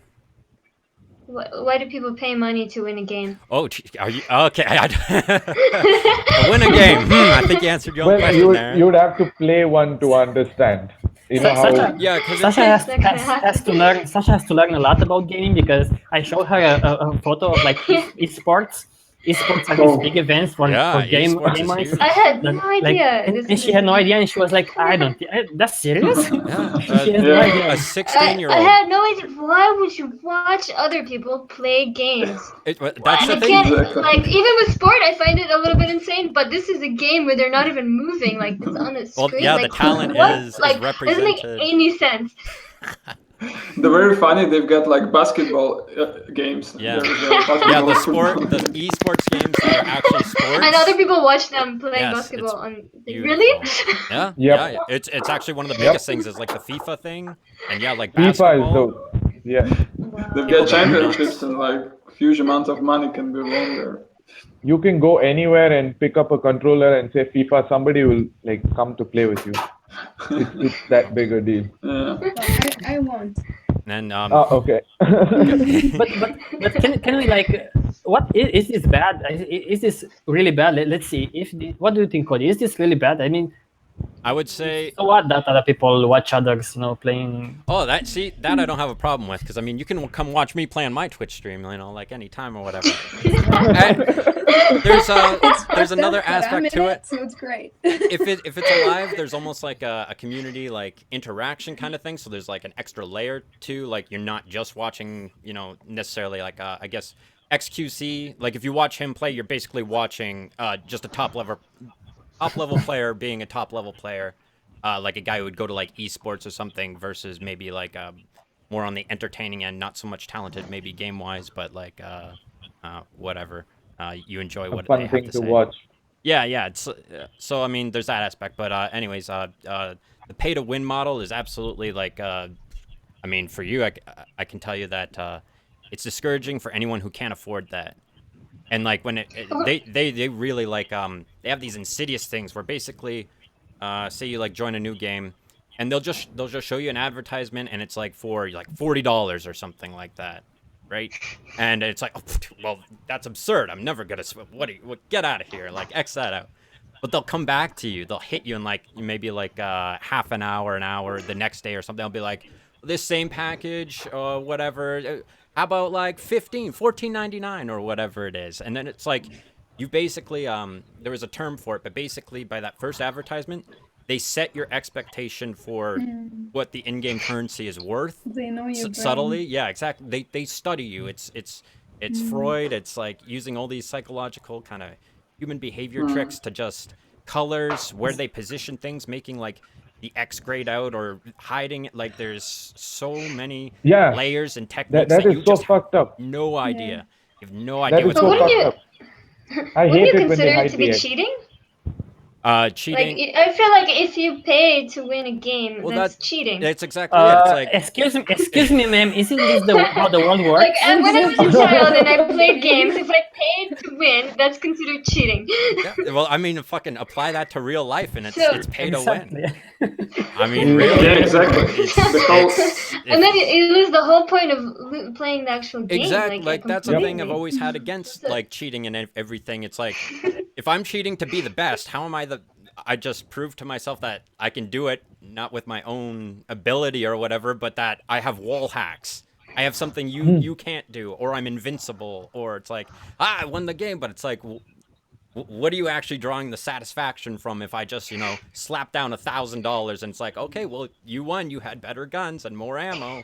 [SPEAKER 1] Why do people pay money to win a game?
[SPEAKER 3] Oh, are you okay? To win a game. I think you answered your own question there.
[SPEAKER 5] You would have to play one to understand. You know how.
[SPEAKER 3] Yeah, because
[SPEAKER 2] Sasha has to learn. Sasha has to learn a lot about gaming because I showed her a photo of like esports. Esports are these big events for gamers.
[SPEAKER 1] I had no idea.
[SPEAKER 2] And she had no idea, and she was like, "I don't. That's serious."
[SPEAKER 3] Yeah,
[SPEAKER 2] she has no idea.
[SPEAKER 3] A 16-year-old.
[SPEAKER 1] I had no idea. Why would you watch other people play games?
[SPEAKER 3] That's the thing.
[SPEAKER 1] Like even with sport, I find it a little bit insane. But this is a game where they're not even moving. Like it's on a screen.
[SPEAKER 3] Well, yeah,
[SPEAKER 1] like,
[SPEAKER 3] the talent is represented.
[SPEAKER 1] Doesn't make any sense.
[SPEAKER 4] They're very funny. They've got like basketball games.
[SPEAKER 3] Yeah, the esports games that are actually sports.
[SPEAKER 1] And other people watch them playing basketball. Really?
[SPEAKER 3] Yeah, yeah. It's actually one of the biggest things is like the FIFA thing, and yeah, like basketball.
[SPEAKER 4] FIFA They've got championships and like huge amount of money can be won there.
[SPEAKER 5] You can go anywhere and pick up a controller and say FIFA. Somebody will like come to play with you. It's that big a deal.
[SPEAKER 4] Yeah.
[SPEAKER 6] I won't.
[SPEAKER 3] And
[SPEAKER 5] okay.
[SPEAKER 2] but can we like what is this bad? Is this really bad? Let's see. What do you think, Cody? Is this really bad? I mean,
[SPEAKER 3] I would say.
[SPEAKER 2] So what that other people watch others, playing.
[SPEAKER 3] Oh, that I don't have a problem with because I mean you can come watch me play on my Twitch stream, like anytime or whatever. There's another aspect to it.
[SPEAKER 6] So it's great.
[SPEAKER 3] if it's alive, there's almost like a community like interaction kind of thing. So there's like an extra layer to like you're not just watching necessarily like I guess XQC. Like if you watch him play, you're basically watching just a top level player being a top level player, like a guy who would go to like esports or something versus maybe like more on the entertaining end, not so much talented maybe game wise, but like whatever. You enjoy what they have to say.
[SPEAKER 5] Watch.
[SPEAKER 3] Yeah. It's, so I mean, there's that aspect, but anyways, the pay to win model is absolutely like, I mean, for you, I can tell you that it's discouraging for anyone who can't afford that. And like when they really like they have these insidious things where basically, say you like join a new game, and they'll just show you an advertisement, and it's like for like $40 or something like that. Right, and it's like, oh, well, that's absurd. I'm never gonna. Get out of here! Like X that out. But they'll come back to you. They'll hit you in like maybe like half an hour, the next day or something. They'll be like, this same package or whatever. How about like $14.99 or whatever it is? And then it's like, you basically there was a term for it, but basically by that first advertisement, they set your expectation for what the in-game currency is worth.
[SPEAKER 6] They know you
[SPEAKER 3] subtly. Yeah, exactly. They study you. It's Freud. It's like using all these psychological kind of human behavior tricks to just colors, where they position things, making like the X grayed out or hiding it. Like there's so many layers and techniques
[SPEAKER 5] that
[SPEAKER 3] you
[SPEAKER 5] is so
[SPEAKER 3] just
[SPEAKER 5] fucked up.
[SPEAKER 3] No idea. You have no idea what's
[SPEAKER 5] going on.
[SPEAKER 1] Wouldn't you consider it to be cheating?
[SPEAKER 3] Cheating.
[SPEAKER 1] Like, I feel like if you pay to win a game, that's cheating.
[SPEAKER 3] That's exactly it. It's like,
[SPEAKER 2] excuse me, ma'am. Isn't this how the world works?
[SPEAKER 1] Like, when I was a child and I played games, if I paid to win, that's considered cheating.
[SPEAKER 3] Yeah, well, I mean, fucking apply that to real life, and it's pay to win. I mean, really.
[SPEAKER 4] Yeah, exactly.
[SPEAKER 1] And then you lose the whole point of playing the actual game.
[SPEAKER 3] Exactly. Like that's the thing I've always had against like cheating and everything. It's like, if I'm cheating to be the best, how am I I just prove to myself that I can do it, not with my own ability or whatever, but that I have wall hacks. I have something you can't do, or I'm invincible, or it's like, I won the game, but it's like, what are you actually drawing the satisfaction from if I just, slap down $1,000 and it's like, okay, well, you won, you had better guns and more ammo.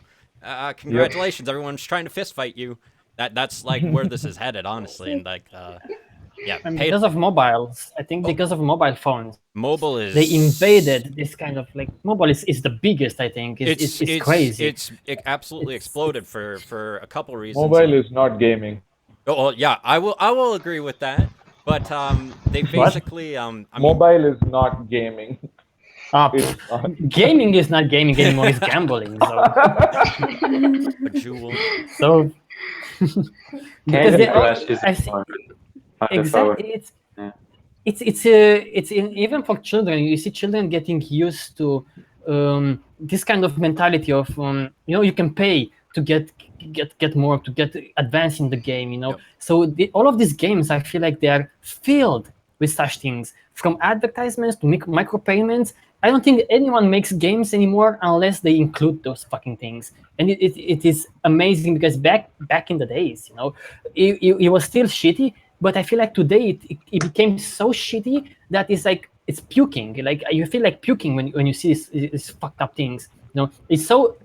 [SPEAKER 3] Congratulations, everyone's trying to fist fight you. That's like where this is headed, honestly, and like, yeah.
[SPEAKER 2] And because of mobiles, I think because of mobile phones,
[SPEAKER 3] Mobile is
[SPEAKER 2] they invaded this kind of like mobile is the biggest. I think it's crazy.
[SPEAKER 3] It absolutely exploded for a couple reasons.
[SPEAKER 5] Mobile is not gaming.
[SPEAKER 3] Oh well, yeah, I will agree with that. But they basically I mean,
[SPEAKER 5] Mobile is not gaming. It's not.
[SPEAKER 2] Gaming is not gaming anymore; it's gambling. So,
[SPEAKER 3] a jewel.
[SPEAKER 2] so because
[SPEAKER 7] Candy
[SPEAKER 2] they all,
[SPEAKER 7] Crush is
[SPEAKER 2] I see,
[SPEAKER 7] on the phone.
[SPEAKER 2] exactly
[SPEAKER 7] Yeah.
[SPEAKER 2] it's even for children. You see children getting used to this kind of mentality of you can pay to get more, to get advanced in the game.
[SPEAKER 3] Yep.
[SPEAKER 2] So all of these games, I feel like they are filled with such things, from advertisements to micropayments. I don't think anyone makes games anymore unless they include those fucking things. And it is amazing, because back in the days, it was still shitty, but I feel like today it became so shitty that it's puking. Like you feel like puking when you see these fucked up things. It's so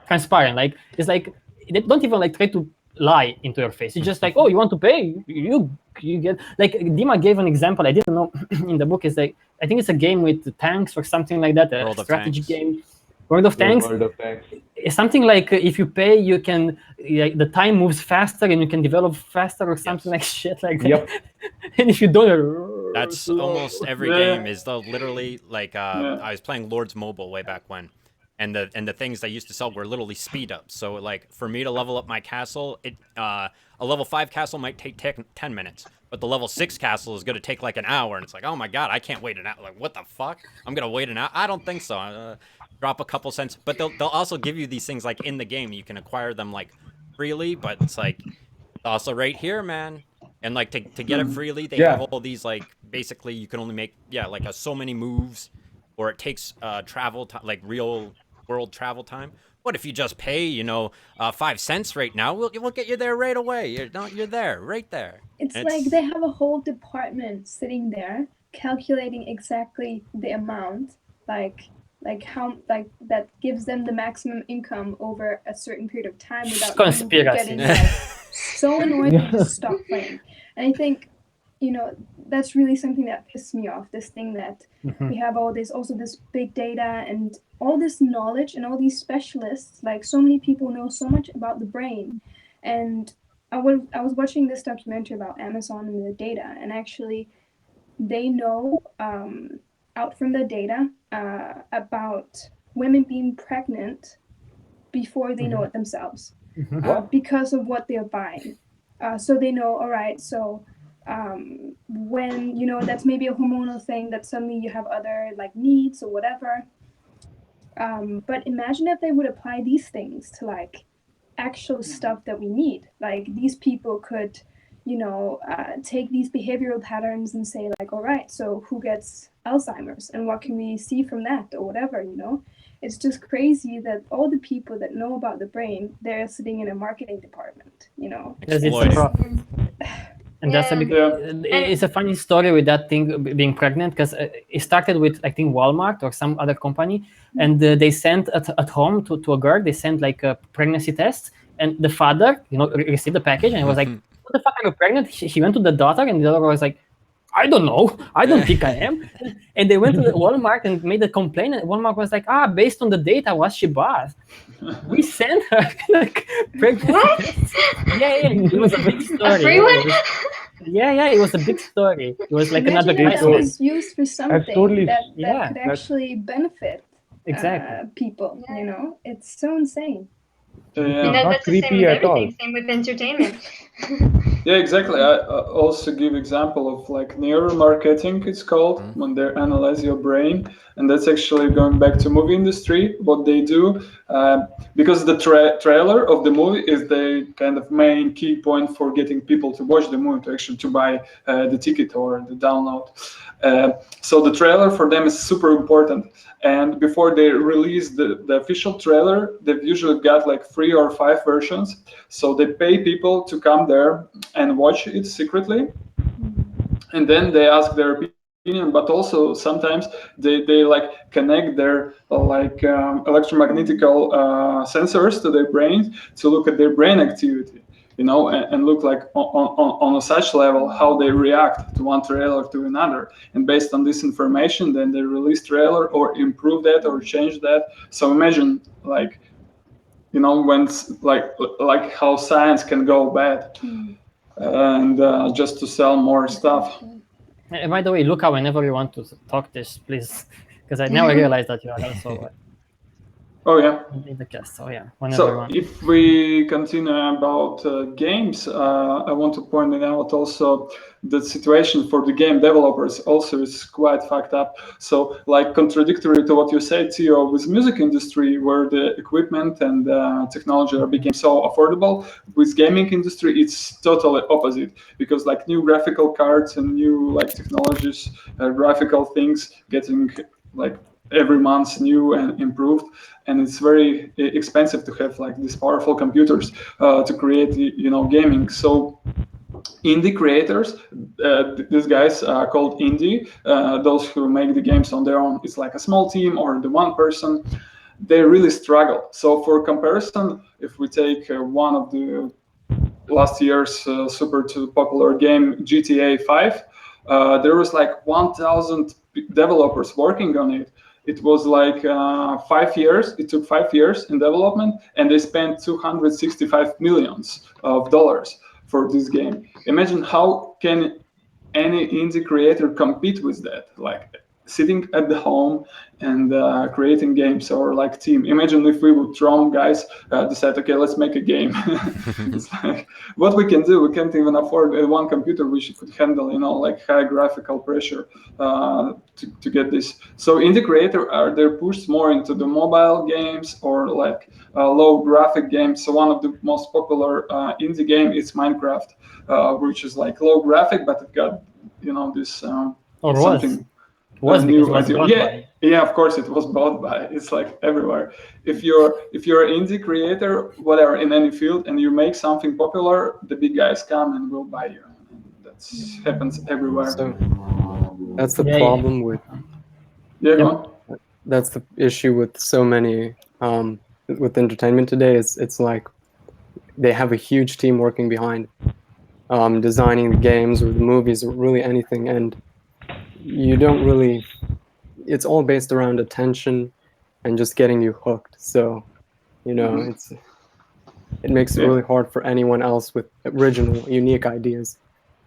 [SPEAKER 2] transparent. Like it's like they don't even like try to lie into your face. It's just like, oh, you want to pay, you get. Like Dima gave an example I didn't know in the book. Is like, I think it's a game with tanks or something like that, a strategy game. World of Tanks.
[SPEAKER 5] World of Tanks.
[SPEAKER 2] It's something like if you pay, you can the time moves faster and you can develop faster or something like shit like that.
[SPEAKER 5] Yep.
[SPEAKER 2] And if you don't,
[SPEAKER 3] That's almost every game is literally like I was playing Lords Mobile way back when, and the things they used to sell were literally speed ups. So like for me to level up my castle, a level 5 castle might take 10 minutes, but the level 6 castle is going to take like an hour, and it's like, oh my god, I can't wait an hour. Like, what the fuck? I'm gonna wait an hour? I don't think so. Drop a couple cents, but they'll also give you these things like in the game. You can acquire them like freely, but it's like also right here, man. And like to get it freely, they have all these like basically you can only make like so many moves, or it takes travel time, like real world travel time. What if you just pay 5 cents right now? We'll get you there right away. You're there right there.
[SPEAKER 6] It's like they have a whole department sitting there calculating exactly the amount, like how that gives them the maximum income over a certain period of time without
[SPEAKER 2] conspiracy.
[SPEAKER 6] getting so annoyed to just stop playing. And I think that's really something that pissed me off. This thing that we have this big data and all this knowledge and all these specialists. Like so many people know so much about the brain. And I was watching this documentary about Amazon and the data, and actually they know out from the data about women being pregnant before they know it themselves, because of what they're buying. So they know, all right, so when that's maybe a hormonal thing, that suddenly you have other like needs or whatever. But imagine if they would apply these things to like actual stuff that we need. Like these people could take these behavioral patterns and say like, all right, so who gets Alzheimer's and what can we see from that or whatever. It's just crazy that all the people that know about the brain, they're sitting in a marketing department.
[SPEAKER 2] Because it's a profit. And that's it's a funny story with that thing being pregnant, because it started with I think Walmart or some other company, and they sent at home to a girl, they sent like a pregnancy test, and the father received the package and he was like, what the fuck, are you pregnant? He went to the daughter, and the daughter was like, I don't know, I don't think I am. And they went to the Walmart and made a complaint, and Walmart was like, based on the data what she bought, we sent her like pregnancy tests. Yeah, it was a big story.
[SPEAKER 1] A free one?
[SPEAKER 2] Yeah, it was a big story. It was like
[SPEAKER 6] Imagine
[SPEAKER 2] another
[SPEAKER 6] if that was used for something that could actually benefit people. It's so insane.
[SPEAKER 1] And that's the same with everything. Same with entertainment.
[SPEAKER 4] Yeah, exactly. I also give example of like neuromarketing, it's called, when they analyze your brain, and that's actually going back to movie industry. What they do, because the trailer of the movie is the kind of main key point for getting people to watch the movie, to buy the ticket or the download. So the trailer for them is super important. and before they release the official trailer, they've usually got like 3 or 5 versions. So they pay people to come there and watch it secretly, and then they ask their opinion. But also sometimes they like connect their electromagnetical sensors to their brain to look at their brain activity, and look like on a such level how they react to one trailer to another. And based on this information, then they release trailer or improve that or change that. So imagine like, when like how science can go bad, and just to sell more stuff.
[SPEAKER 2] And by the way, Luca, whenever you want to talk this, please, because I never realized that you are also
[SPEAKER 4] Oh yeah.
[SPEAKER 2] in the cast. So yeah, whenever you
[SPEAKER 4] So
[SPEAKER 2] want.
[SPEAKER 4] if we continue about games, I want to point it out also the situation for the game developers also is quite fucked up. So like contradictory to what you said, Theo, with music industry where the equipment and technology are became so affordable, with gaming industry it's totally opposite, because like new graphical cards and new like technologies, graphical things getting like every month new and improved, and it's very expensive to have like these powerful computers to create gaming. So indie creators, these guys called indie, those who make the games on their own, it's like a small team or the one person, they really struggle. So for comparison, if we take one of the last year's super popular game, GTA 5, there was like 1,000 developers working on it. It was like 5 years. It took 5 years in development, and they spent 265 millions of dollars for this game. Imagine how can any indie creator compete with that? Like sitting at the home and creating games, or like team. Imagine if we would TROM guys decide, okay, let's make a game. It's like what we can do. We can't even afford one computer which could handle, like high graphical pressure to get this. So indie creator they're pushed more into the mobile games or like low graphic games. So one of the most popular indie game is Minecraft, which is like low graphic, but it got this
[SPEAKER 2] Or
[SPEAKER 4] something
[SPEAKER 2] was because it
[SPEAKER 4] new
[SPEAKER 2] was
[SPEAKER 4] idea.
[SPEAKER 2] bought
[SPEAKER 4] Yeah,
[SPEAKER 2] by.
[SPEAKER 4] yeah, of course it was bought by. It's like everywhere. If you're an indie creator, whatever, in any field, and you make something popular, the big guys come and will buy you. That happens everywhere.
[SPEAKER 8] So that's the
[SPEAKER 2] Yeah,
[SPEAKER 8] problem with
[SPEAKER 4] Yeah, go
[SPEAKER 2] Yep.
[SPEAKER 4] on.
[SPEAKER 8] that's the issue with so many with entertainment today. Is it's like they have a huge team working behind designing the games or the movies or really anything, and you don't really. It's all based around attention and just getting you hooked. So it makes it
[SPEAKER 4] Yeah.
[SPEAKER 8] really hard for anyone else with original, unique ideas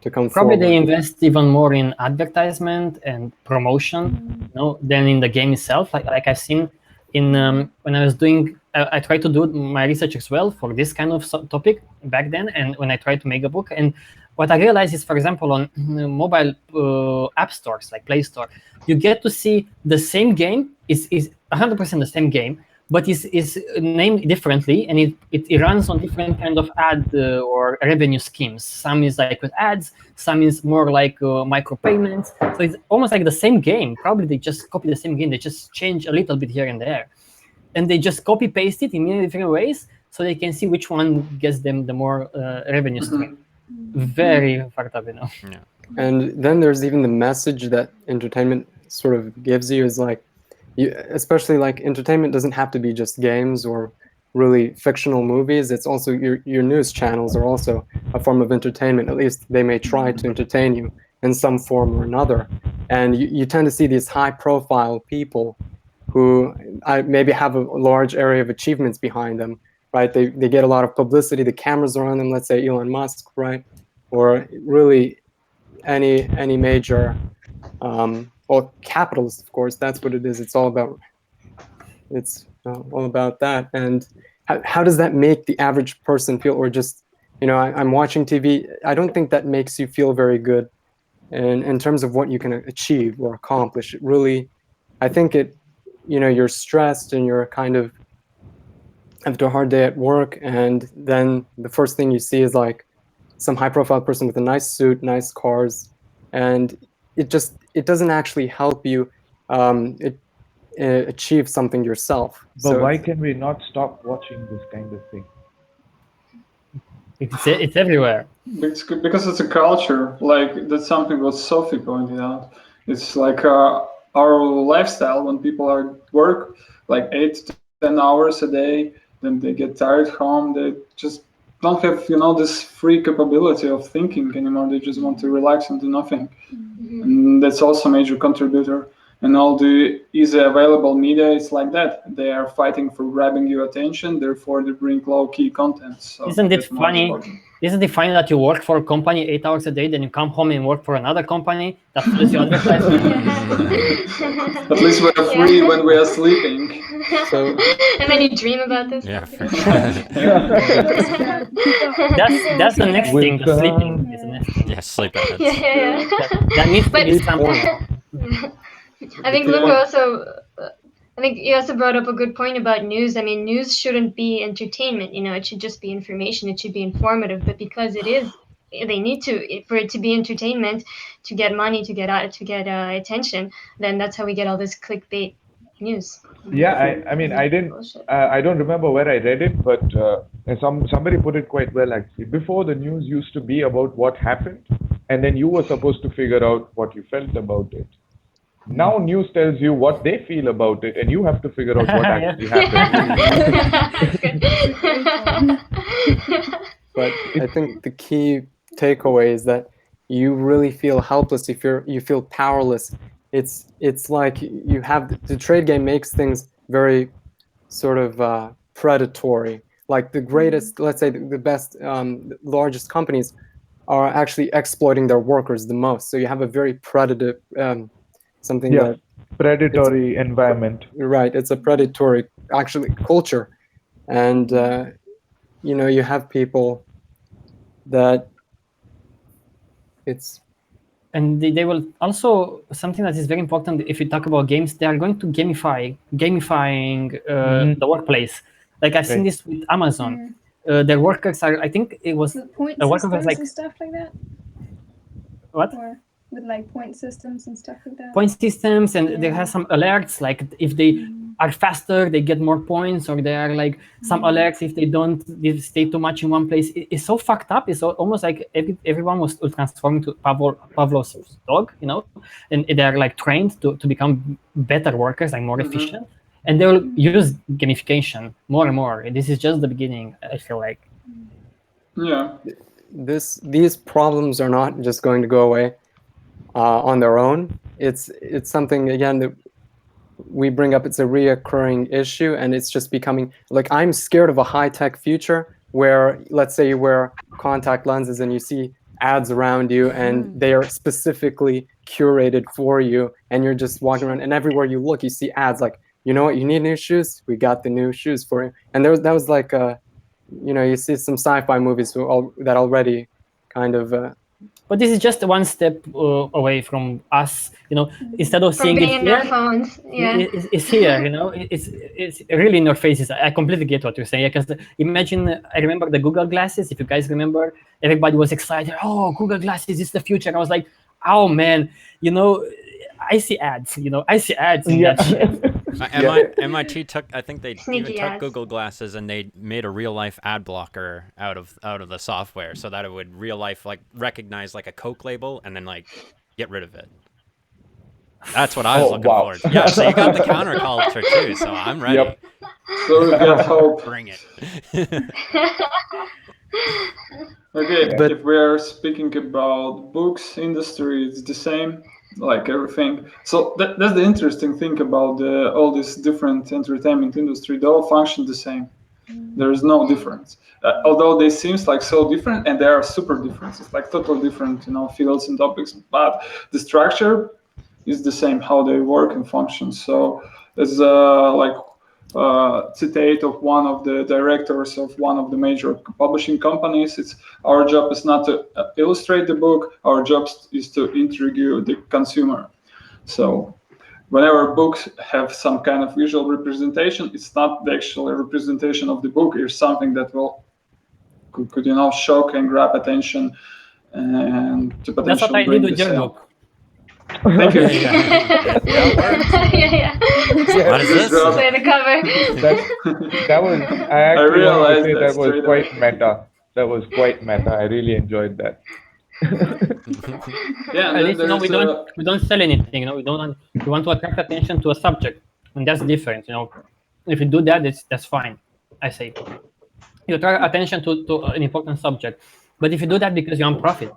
[SPEAKER 8] to come
[SPEAKER 2] Probably they
[SPEAKER 8] forward.
[SPEAKER 2] invest even more in advertisement and promotion, than in the game itself. Like I've seen in when I was doing, I tried to do my research as well for this kind of topic back then, and when I tried to make a book, and what I realized is, for example, on mobile app stores like Play Store, you get to see the same game is 100% the same game, but is named differently, and it runs on different kind of ad or revenue schemes. Some is like with ads, some is more like micropayments. So it's almost like the same game. Probably they just copy the same game, they just change a little bit here and there, and they just copy paste it in many different ways so they can see which one gets them the more revenue stream. Very fucked up,
[SPEAKER 3] Yeah.
[SPEAKER 8] And then there's even the message that entertainment sort of gives you is like, especially like entertainment doesn't have to be just games or really fictional movies. It's also your news channels are also a form of entertainment. At least they may try to entertain you in some form or another. And you tend to see these high profile people who maybe have a large area of achievements behind them, right? They get a lot of publicity. The cameras are on them. Let's say Elon Musk, right? Or really any major well, capitalist, of course. That's what it is. It's all about that. And how does that make the average person feel? Or just I'm watching TV. I don't think that makes you feel very good in terms of what you can achieve or accomplish. It really, I think you're stressed and you're kind of after a hard day at work, and then the first thing you see is like some high profile person with a nice suit, nice cars, and it doesn't actually help you. achieve something yourself.
[SPEAKER 5] But
[SPEAKER 8] So
[SPEAKER 5] why can we not stop watching this kind of thing?
[SPEAKER 2] It's everywhere.
[SPEAKER 4] Because it's a culture. Like that's something what Sophie pointed out. It's like our lifestyle when people are at work like 8 to 10 hours a day, then they get tired home. They just don't have this free capability of thinking anymore. They just want to relax and do nothing, and that's also a major contributor. And all the easy available media is like that. They are fighting for grabbing your attention, therefore they bring low key content. So
[SPEAKER 2] Isn't it
[SPEAKER 4] that's more
[SPEAKER 2] funny?
[SPEAKER 4] important.
[SPEAKER 2] Isn't it funny that you work for a company 8 hours a day, then you come home and work for another company that fills your advertising?
[SPEAKER 4] At least we're free when we are sleeping.
[SPEAKER 8] So
[SPEAKER 1] And then you dream about this.
[SPEAKER 3] Yeah.
[SPEAKER 2] That's the next thing. The sleeping is the next thing.
[SPEAKER 3] Yeah, sleep ahead.
[SPEAKER 1] Yeah.
[SPEAKER 2] That needs to
[SPEAKER 1] But-
[SPEAKER 2] be something.
[SPEAKER 1] I think Luca also. I think you also brought up a good point about news. I mean, news shouldn't be entertainment. It should just be information. It should be informative. But because it is, they need for it to be entertainment, to get money, to get attention. Then that's how we get all this clickbait news.
[SPEAKER 5] Yeah, I mean, I don't remember where I read it, but somebody put it quite well actually. Before, the news used to be about what happened, and then you were supposed to figure out what you felt about it. Now news tells you what they feel about it, and you have to figure out what actually happened.
[SPEAKER 8] but I think the key takeaway is that you really feel helpless if you feel powerless. It's like you have the trade game makes things very sort of predatory. Like the greatest, let's say the best, largest companies are actually exploiting their workers the most. So you have a very predatory something that
[SPEAKER 5] predatory environment.
[SPEAKER 8] Right, it's a predatory actually culture, and you have people that it's.
[SPEAKER 2] And they will also, something that is very important if you talk about games, they are going to gamifying the workplace. Like I've seen this with Amazon. Their workers are, I think it was
[SPEAKER 6] With point
[SPEAKER 2] a worker
[SPEAKER 6] systems
[SPEAKER 2] was like,
[SPEAKER 6] and stuff like that.
[SPEAKER 2] what?
[SPEAKER 6] Or with like point systems and stuff like that.
[SPEAKER 2] Point systems, and there has some alerts, like if they are faster, they get more points, or there are like some alerts if they stay too much in one place. It's so fucked up. It's almost like everyone was transforming to Pavlov's dog, and they are like trained to become better workers, like more efficient, and they will use gamification more and more. This is just the beginning, I feel like.
[SPEAKER 4] Yeah.
[SPEAKER 8] These problems are not just going to go away on their own. It's something, again, that we bring up. It's a reoccurring issue, and it's just becoming like, I'm scared of a high-tech future where, let's say, you wear contact lenses and you see ads around you, and they are specifically curated for you, and you're just walking around, and everywhere you look, you see ads like, you know what, you need new shoes? We got the new shoes for you. And that was like you see some sci-fi movies that already kind of.
[SPEAKER 2] But this is just one step away from us, instead of
[SPEAKER 1] From
[SPEAKER 2] seeing
[SPEAKER 1] being
[SPEAKER 2] it
[SPEAKER 1] in
[SPEAKER 2] here,
[SPEAKER 1] our phones. Yeah.
[SPEAKER 2] it's here, it's really in your faces. I completely get what you're saying, because imagine, I remember the Google glasses. If you guys remember, everybody was excited. Oh, Google glasses is the future. And I was like, oh man, I see ads, I see ads in that shit.
[SPEAKER 3] MIT took, I think they
[SPEAKER 1] Sneaky
[SPEAKER 3] even took
[SPEAKER 1] ads.
[SPEAKER 3] Google Glasses and they made a real life ad blocker out of the software, so that it would real life like recognize like a Coke label and then like get rid of it. That's what I was looking forward to. Yeah, so you got the counterculture too, so I'm ready.
[SPEAKER 4] Yep. So we got hope.
[SPEAKER 3] Bring it.
[SPEAKER 4] Okay, but if we're speaking about books industry, it's the same, like everything. So that's the interesting thing about all these different entertainment industry. They all function the same. There is no difference. Although they seems like so different, and they are super different. It's like totally different, fields and topics. But the structure is the same, how they work and function. So there's citate of one of the directors of one of the major publishing companies. It's, our job is not to illustrate the book, our job is to intrigue the consumer. So whenever books have some kind of visual representation, it's not the actual representation of the book. It's something that could shock and grab attention and to potentially
[SPEAKER 2] That's what I
[SPEAKER 4] bring
[SPEAKER 2] did with
[SPEAKER 4] the
[SPEAKER 2] your
[SPEAKER 4] sale.
[SPEAKER 2] book.
[SPEAKER 4] Thank you.
[SPEAKER 3] That worked.
[SPEAKER 1] Yeah.
[SPEAKER 3] What is
[SPEAKER 4] Good
[SPEAKER 3] this?
[SPEAKER 4] job.
[SPEAKER 1] Play the cover.
[SPEAKER 5] That was, I actually wanted to
[SPEAKER 4] realized
[SPEAKER 5] say
[SPEAKER 4] that
[SPEAKER 5] that was
[SPEAKER 4] straight
[SPEAKER 5] quite
[SPEAKER 4] away.
[SPEAKER 5] meta. That was quite meta. I really enjoyed that.
[SPEAKER 4] Yeah, and
[SPEAKER 2] At
[SPEAKER 4] then
[SPEAKER 2] least,
[SPEAKER 4] there's
[SPEAKER 2] we don't sell anything. We want to attract attention to a subject, and that's different. If you do that, that's fine. I say you attract attention to an important subject, but if you do that because you want profit,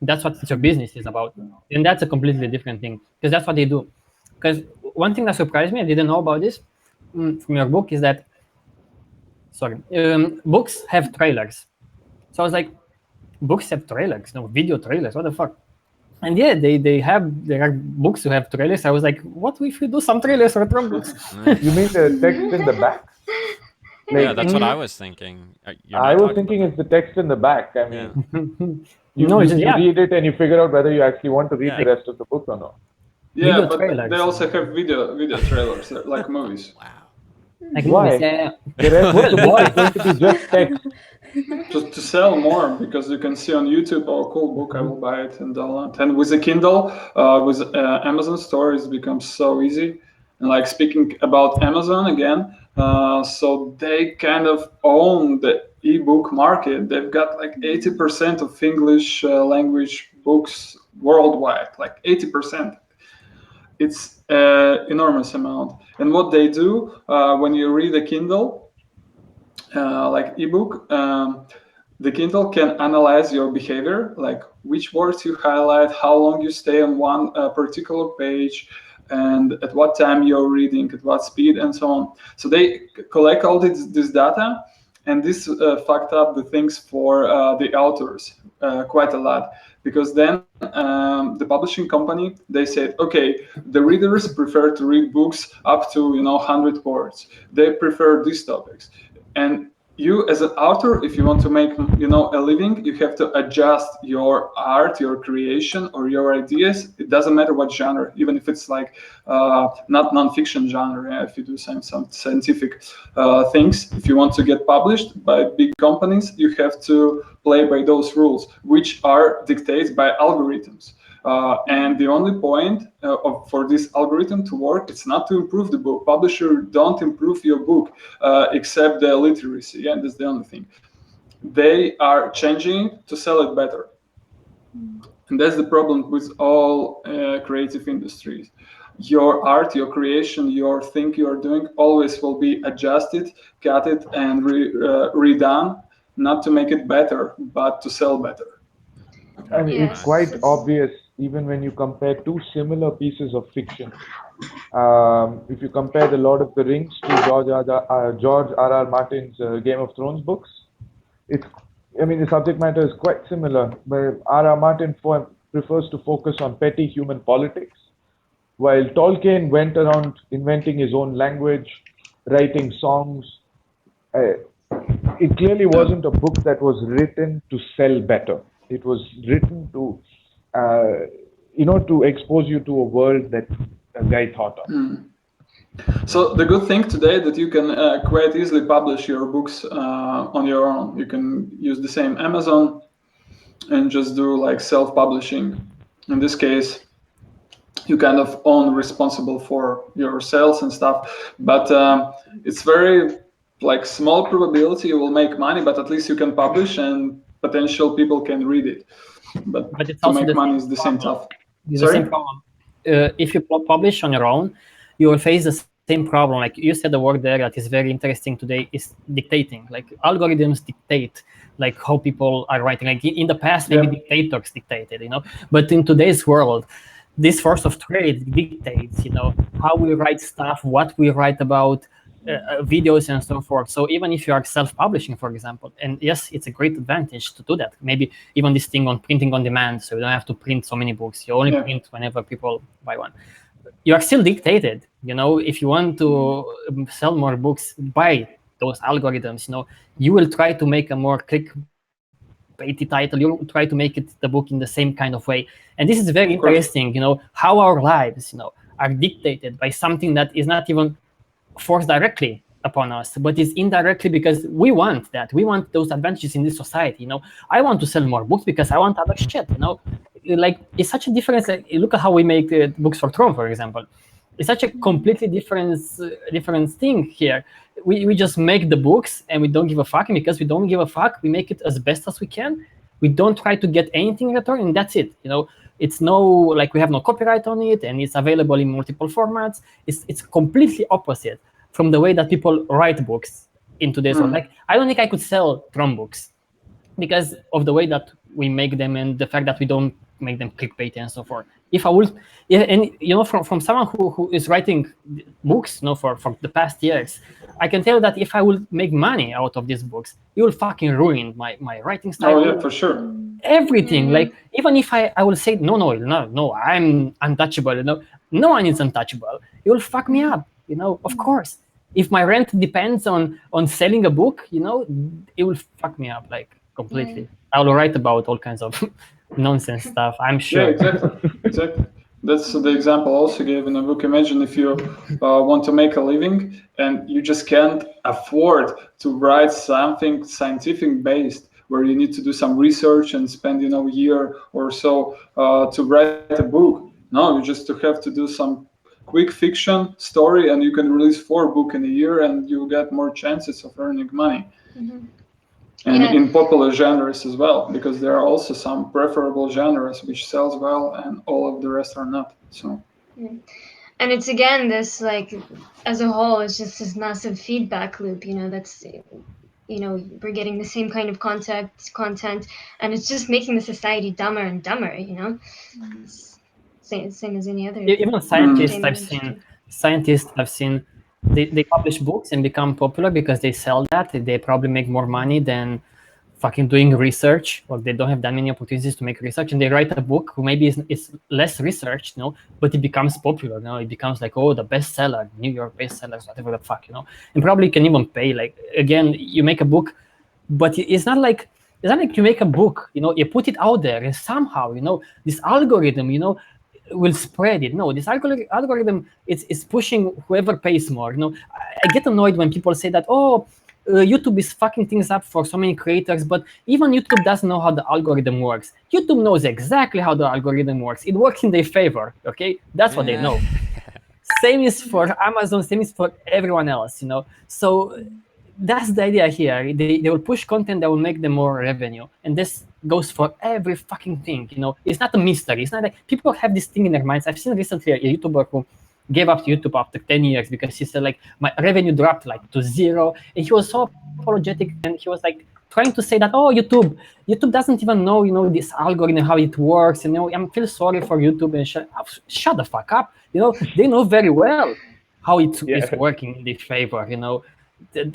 [SPEAKER 2] that's what your business is about, and that's a completely different thing because that's what they do. Because one thing that surprised me, I didn't know about this from your book, is that books have trailers. So I was like, books have trailers, video trailers. What the fuck? And yeah, there are books who have trailers. I was like, what if we do some trailers for TROM books?
[SPEAKER 5] You mean the text in the back?
[SPEAKER 3] Yeah, that's what I was thinking. You're
[SPEAKER 5] I
[SPEAKER 3] not
[SPEAKER 5] was
[SPEAKER 3] talking
[SPEAKER 5] thinking
[SPEAKER 3] about
[SPEAKER 5] it's the text in the back. I mean,
[SPEAKER 3] Yeah.
[SPEAKER 2] No, it's just,
[SPEAKER 5] you read it and you figure out whether you actually want to read
[SPEAKER 3] Yeah.
[SPEAKER 5] the rest of the book or not.
[SPEAKER 4] yeah,
[SPEAKER 2] video
[SPEAKER 4] but
[SPEAKER 2] trailers.
[SPEAKER 4] they also have video trailers like movies.
[SPEAKER 3] Wow.
[SPEAKER 2] Like
[SPEAKER 5] Why?
[SPEAKER 2] movies, yeah.
[SPEAKER 5] The rest of the book is going to be just text.
[SPEAKER 4] Just to sell more, because you can see on YouTube, oh, cool book, I will buy it and download. And with the Kindle, with Amazon store, it's become so easy. And like speaking about Amazon again, so they kind of own the ebook market. They've got like 80% of English language books worldwide, like 80%. It's an enormous amount. And what they do when you read a Kindle, like ebook, the Kindle can analyze your behavior, like which words you highlight, how long you stay on one particular page, and at what time you're reading, at what speed, and so on. So they collect all this data, and this fucked up the things for the authors quite a lot, because then the publishing company, they said, okay, the readers prefer to read books up to 100 words. They prefer these topics, and you as an author, if you want to make a living, you have to adjust your art, your creation, or your ideas. It doesn't matter what genre, even if it's like not non-fiction genre. Yeah? If you do some scientific things, if you want to get published by big companies, you have to play by those rules, which are dictated by algorithms. And the only point for this algorithm to work, it's not to improve the book. Publisher don't improve your book except the literacy. Yeah, that's the only thing. They are changing to sell it better. And that's the problem with all creative industries. Your art, your creation, your thing you're doing always will be adjusted, cut and redone, not to make it better, but to sell better.
[SPEAKER 5] I mean,
[SPEAKER 1] Yes.
[SPEAKER 5] it's quite obvious even when you compare two similar pieces of fiction. If you compare The Lord of the Rings to George R.R. Martin's Game of Thrones books, the subject matter is quite similar. But R.R. Martin prefers to focus on petty human politics, while Tolkien went around inventing his own language, writing songs. It clearly wasn't a book that was written to sell better. It was written to, to expose you to a world that a guy thought of.
[SPEAKER 4] So the good thing today that you can quite easily publish your books on your own. You can use the same Amazon and just do like self-publishing. In this case, you kind of own responsible for your sales and stuff, but it's very like small probability you will make money, but at least you can publish and potential people can read it. But
[SPEAKER 2] it's
[SPEAKER 4] to
[SPEAKER 2] also
[SPEAKER 4] make
[SPEAKER 2] the
[SPEAKER 4] money
[SPEAKER 2] same
[SPEAKER 4] is the same
[SPEAKER 2] problem.
[SPEAKER 4] tough.
[SPEAKER 2] It's
[SPEAKER 4] Sorry?
[SPEAKER 2] the same problem. If you publish on your own, you will face the same problem. Like you said, the word there that is very interesting today is dictating. Like algorithms dictate like how people are writing. Like in the past, maybe dictators dictated, But in today's world, this force of trade dictates, how we write stuff, what we write about, videos and so forth. So even if you are self-publishing, for example, and yes, it's a great advantage to do that. Maybe even this thing on printing on demand, so you don't have to print so many books. You only print whenever people buy one. You are still dictated. If you want to sell more books by those algorithms, you will try to make a more clickbaity title. You will try to make it the book in the same kind of way. And this is very interesting. How our lives, are dictated by something that is not even forced directly upon us, but is indirectly because we want that. We want those advantages in this society. I want to sell more books because I want other shit. like it's such a difference. Like, look at how we make books for Tron, for example. It's such a completely different thing here. We just make the books and we don't give a fuck, and because we don't give a fuck, we make it as best as we can. We don't try to get anything in return, and that's it. It's no, like, we have no copyright on it, and it's available in multiple formats. It's completely opposite from the way that people write books in today's world. Like, I don't think I could sell Tron books because of the way that we make them and the fact that we don't make them clickbait and so forth. If I would, yeah, and from someone who is writing books, for the past years, I can tell that if I would make money out of these books, it will fucking ruin my writing style.
[SPEAKER 4] Oh yeah, for sure.
[SPEAKER 2] Everything. Like, even if I will say no, I'm untouchable. No one is untouchable. It will fuck me up. Of course. If my rent depends on selling a book, it will fuck me up, like, completely. I will write about all kinds of nonsense stuff, I'm sure.
[SPEAKER 4] Yeah, exactly. That's the example I also gave in the book. Imagine if you want to make a living and you just can't afford to write something scientific based, where you need to do some research and spend a year or so to write a book. No, you just have to do some quick fiction story, and you can release 4 books in a year, and you get more chances of earning money. And in popular genres as well, because there are also some preferable genres which sells well and all of the rest are not. So
[SPEAKER 1] and it's again this, like, as a whole, it's just this massive feedback loop, that's we're getting the same kind of content, and it's just making the society dumber and dumber. Same as any other.
[SPEAKER 2] Even scientists I've seen, they publish books and become popular because they sell that. They probably make more money than fucking doing research, or they don't have that many opportunities to make research, and they write a book who maybe is less researched, but it becomes popular. It becomes like, the bestseller, New York bestsellers, whatever the fuck, and probably can even pay. Like, again, you make a book, but it's not like you make a book, you put it out there, and somehow, this algorithm, will spread it. No, this algorithm is pushing whoever pays more. I get annoyed when people say that, YouTube is fucking things up for so many creators, but even YouTube doesn't know how the algorithm works. YouTube knows exactly how the algorithm works. It works in their favor, okay? That's what they know. Same is for Amazon, same is for everyone else, So that's the idea here. They will push content that will make them more revenue. And this goes for every fucking thing, It's not a mystery. It's not like people have this thing in their minds. I've seen recently a YouTuber who gave up YouTube after 10 years because he said, like, my revenue dropped like to 0, and he was so apologetic, and he was like trying to say that, YouTube doesn't even know, this algorithm, how it works, and I feel sorry for YouTube, and shut the fuck up. They know very well how it is working in their favor.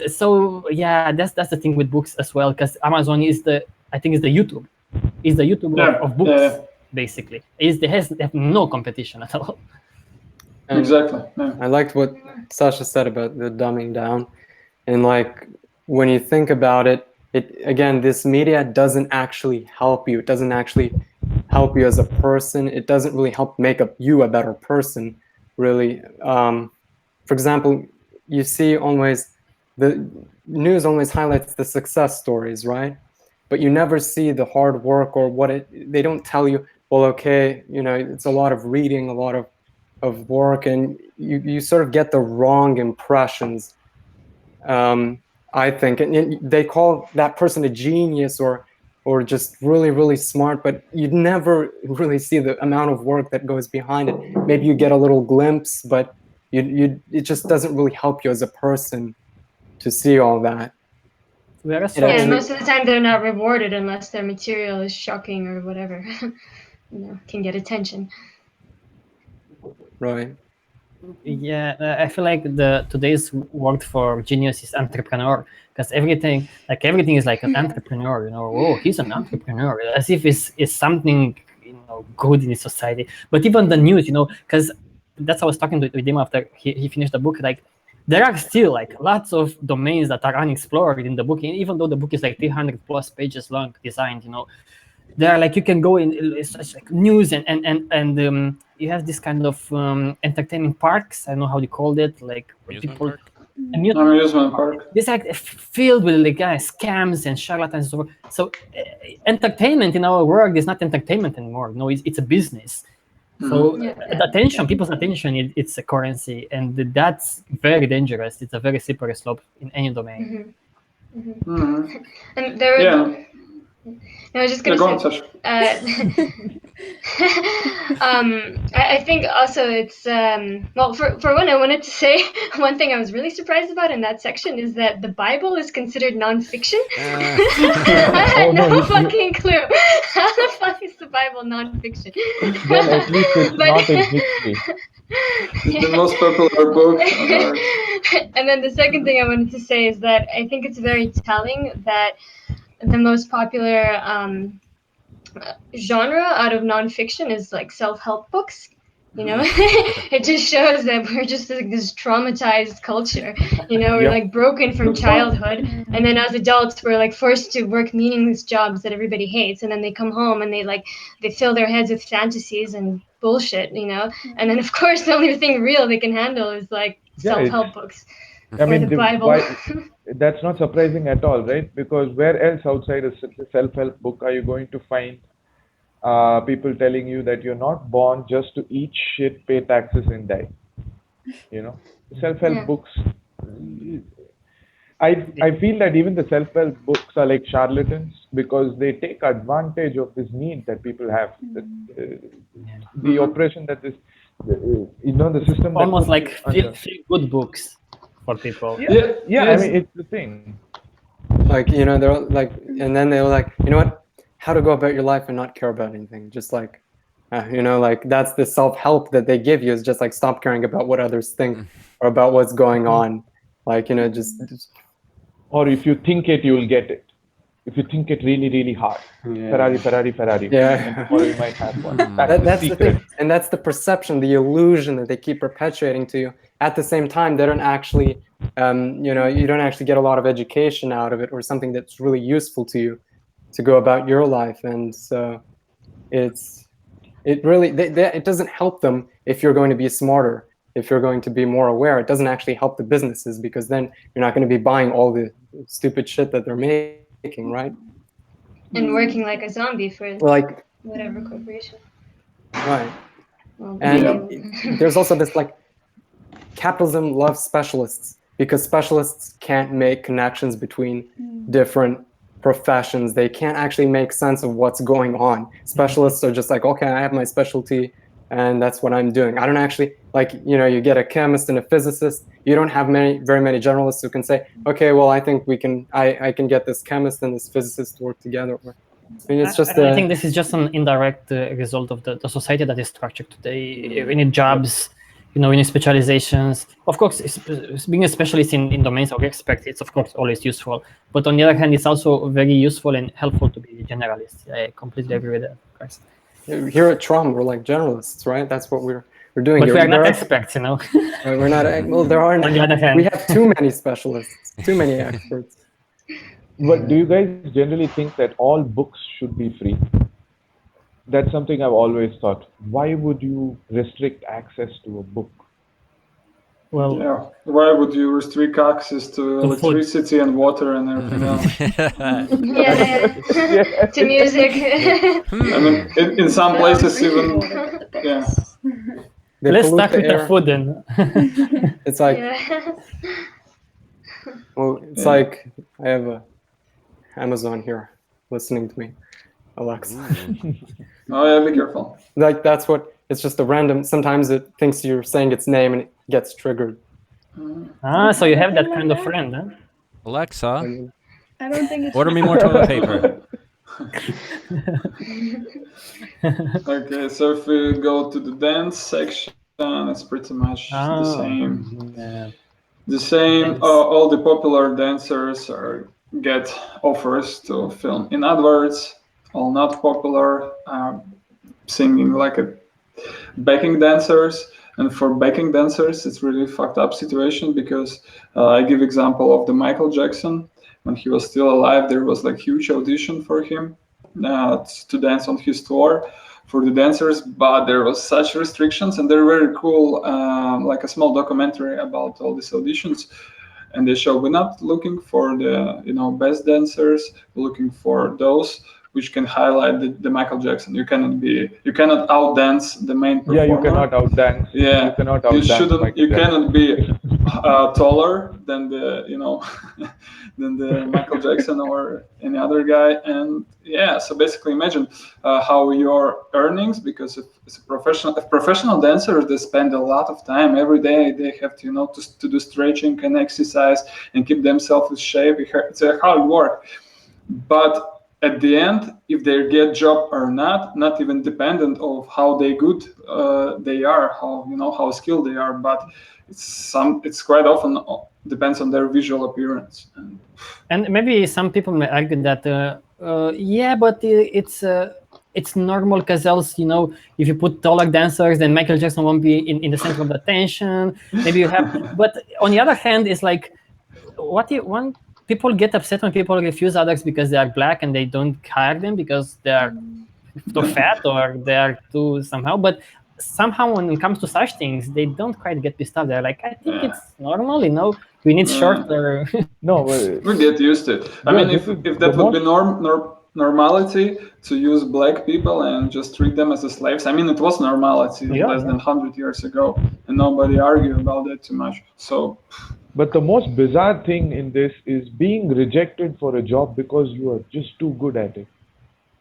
[SPEAKER 2] So yeah, that's the thing with books as well, because Amazon is the YouTube of books, basically. They have no competition at all.
[SPEAKER 8] And
[SPEAKER 4] exactly.
[SPEAKER 8] I liked what Sasha said about the dumbing down, and like, when you think about it, again, this media doesn't actually help you. It doesn't actually help you as a person. It doesn't really help make you a better person, really. For example, you see always the news always highlights the success stories, right? But you never see the hard work or they don't tell you, well, okay, it's a lot of reading, a lot of work, and you sort of get the wrong impressions, I think. And they call that person a genius or just really, really smart, but you never really see the amount of work that goes behind it. Maybe you get a little glimpse, but it just doesn't really help you as a person to see all that.
[SPEAKER 1] And most of the time they're not rewarded unless their material is shocking or whatever, can get attention.
[SPEAKER 8] Right.
[SPEAKER 2] Yeah, I feel like today's word for genius is entrepreneur, because everything is like an entrepreneur. He's an entrepreneur, as if it's something good in the society. But even the news, because that's how I was talking with him after he finished the book. Like, there are still like lots of domains that are unexplored in the book, even though the book is like 300 plus pages long, designed. There are, like, you can go in, it's like news and you have this kind of entertainment parks. I don't know how you called it, like
[SPEAKER 3] people park?
[SPEAKER 4] Amusement park.
[SPEAKER 2] This act filled with like scams and charlatans and so forth. So entertainment in our world is not entertainment anymore. No, it's a business. So the attention, people's attention, it's a currency, and that's very dangerous. It's a very slippery slope in any domain.
[SPEAKER 1] And there were,
[SPEAKER 4] Yeah.
[SPEAKER 1] I was just
[SPEAKER 4] Yeah,
[SPEAKER 1] gonna
[SPEAKER 4] go on,
[SPEAKER 1] say,
[SPEAKER 4] Sasha.
[SPEAKER 1] I think also it's well, for one, I wanted to say one thing I was really surprised about in that section is that the Bible is considered nonfiction. I had no fucking clue. How the fuck is the Bible nonfiction?
[SPEAKER 5] Well, at least it's not in history.
[SPEAKER 4] It's the most popular book on earth.
[SPEAKER 1] And then the second thing I wanted to say is that I think it's very telling that the most popular genre out of nonfiction is like self-help books. You know, it just shows that we're just like this traumatized culture. You know, we're like broken from childhood, and then as adults we're like forced to work meaningless jobs that everybody hates, and then they come home and they fill their heads with fantasies and bullshit. You know, and then of course the only thing real they can handle is like self-help books.
[SPEAKER 5] I mean,
[SPEAKER 1] the Bible.
[SPEAKER 5] That's not surprising at all, right? Because where else outside a self-help book are you going to find people telling you that you're not born just to eat shit, pay taxes, and die? You know, self-help books. I feel that even the self-help books are like charlatans because they take advantage of this need that people have. The oppression that this, the system.
[SPEAKER 2] Almost like feel good books for people.
[SPEAKER 5] Yeah. I mean, it's the thing.
[SPEAKER 8] Like, they're like, and then they're like, you know what? How to go about your life and not care about anything. Just like, like that's the self-help that they give you is just like stop caring about what others think or about what's going on. Like, just.
[SPEAKER 5] Or if you think it, you will get it. If you think it really, really hard, Ferrari.
[SPEAKER 8] Yeah.
[SPEAKER 5] Or you might have one.
[SPEAKER 8] That's the thing. And that's the perception, the illusion that they keep perpetuating to you. At the same time, they don't actually, you don't actually get a lot of education out of it or something that's really useful to you to go about your life. And so it doesn't help them if you're going to be smarter, if you're going to be more aware. It doesn't actually help the businesses because then you're not going to be buying all the stupid shit that they're making, right?
[SPEAKER 1] And working like a zombie for
[SPEAKER 8] like
[SPEAKER 1] whatever corporation.
[SPEAKER 8] Right. And there's also this like capitalism loves specialists because specialists can't make connections between different professions. They can't actually make sense of what's going on. Specialists are just like, okay, I have my specialty and that's what I'm doing. I don't actually like, you get a chemist and a physicist. You don't have very many generalists who can say, okay, well, I think I can get this chemist and this physicist to work together. I mean, it's just.
[SPEAKER 2] I think this is just an indirect result of the society that is structured today. We need jobs, we need specializations. Of course, being a specialist in domains of expert, it's of course always useful. But on the other hand, it's also very useful and helpful to be a generalist. I completely agree with that, of course.
[SPEAKER 8] Here at TROM, we're like generalists, right? That's what we're doing.
[SPEAKER 2] But
[SPEAKER 8] here.
[SPEAKER 2] we are not experts,
[SPEAKER 8] We're not. Well, there aren't.
[SPEAKER 2] On the other hand,
[SPEAKER 8] we have too many specialists, too many experts.
[SPEAKER 5] But do you guys generally think that all books should be free? That's something I've always thought. Why would you restrict access to a book?
[SPEAKER 2] Well,
[SPEAKER 4] yeah. Why would you restrict access to electricity and water and everything else?
[SPEAKER 1] To music.
[SPEAKER 4] I mean, in some places even. Yeah.
[SPEAKER 2] Let's start with the food then.
[SPEAKER 8] It's like. Well, it's like I have a Amazon here listening to me, Alexa.
[SPEAKER 4] Oh yeah, be careful.
[SPEAKER 8] Like that's what it's just a random. Sometimes it thinks you're saying its name and it gets triggered.
[SPEAKER 2] So you have that kind of friend, huh?
[SPEAKER 3] Alexa,
[SPEAKER 6] I don't think it's.
[SPEAKER 3] order me more toilet paper.
[SPEAKER 4] Okay, so if we go to the dance section, it's pretty much the same.
[SPEAKER 2] Yeah.
[SPEAKER 4] The same. All the popular dancers get offers to film in adverts. All not popular singing like a backing dancers. And for backing dancers, it's really fucked up situation because I give example of the Michael Jackson. When he was still alive, there was like huge audition for him to dance on his tour for the dancers, but there was such restrictions, and they're very cool, like a small documentary about all these auditions. and they show we're not looking for the best dancers. We're looking for those which can highlight the Michael Jackson. You cannot outdance the main performer.
[SPEAKER 5] Yeah, you cannot outdance.
[SPEAKER 4] Yeah,
[SPEAKER 5] you cannot
[SPEAKER 4] you
[SPEAKER 5] outdance
[SPEAKER 4] shouldn't.
[SPEAKER 5] Michael
[SPEAKER 4] You
[SPEAKER 5] Jackson.
[SPEAKER 4] cannot be taller than the than the Michael Jackson or any other guy. And yeah, so basically imagine how your earnings, because if it's a professional dancer, they spend a lot of time every day. They have to to do stretching and exercise and keep themselves in shape. It's a hard work, but at the end, if they get job or not even dependent of how good they are, how skilled they are, but it's quite often depends on their visual appearance.
[SPEAKER 2] And maybe some people may argue that yeah, but it's normal because else, if you put taller dancers, then Michael Jackson won't be in the center of the attention. Maybe you have, but on the other hand, it's like, when people get upset when people refuse others because they are black and they don't hire them because they are too fat or they are too somehow. But somehow when it comes to such things, they don't quite get pissed off. They're like, I think it's normal, we need shorter.
[SPEAKER 5] No,
[SPEAKER 4] we get used to it. I
[SPEAKER 5] Yeah,
[SPEAKER 4] mean, if that would be normality to use black people and just treat them as slaves. I mean, it was normality less than 100 years ago, and nobody argued about that too much. So,
[SPEAKER 5] but the most bizarre thing in this is being rejected for a job because you are just too good at it.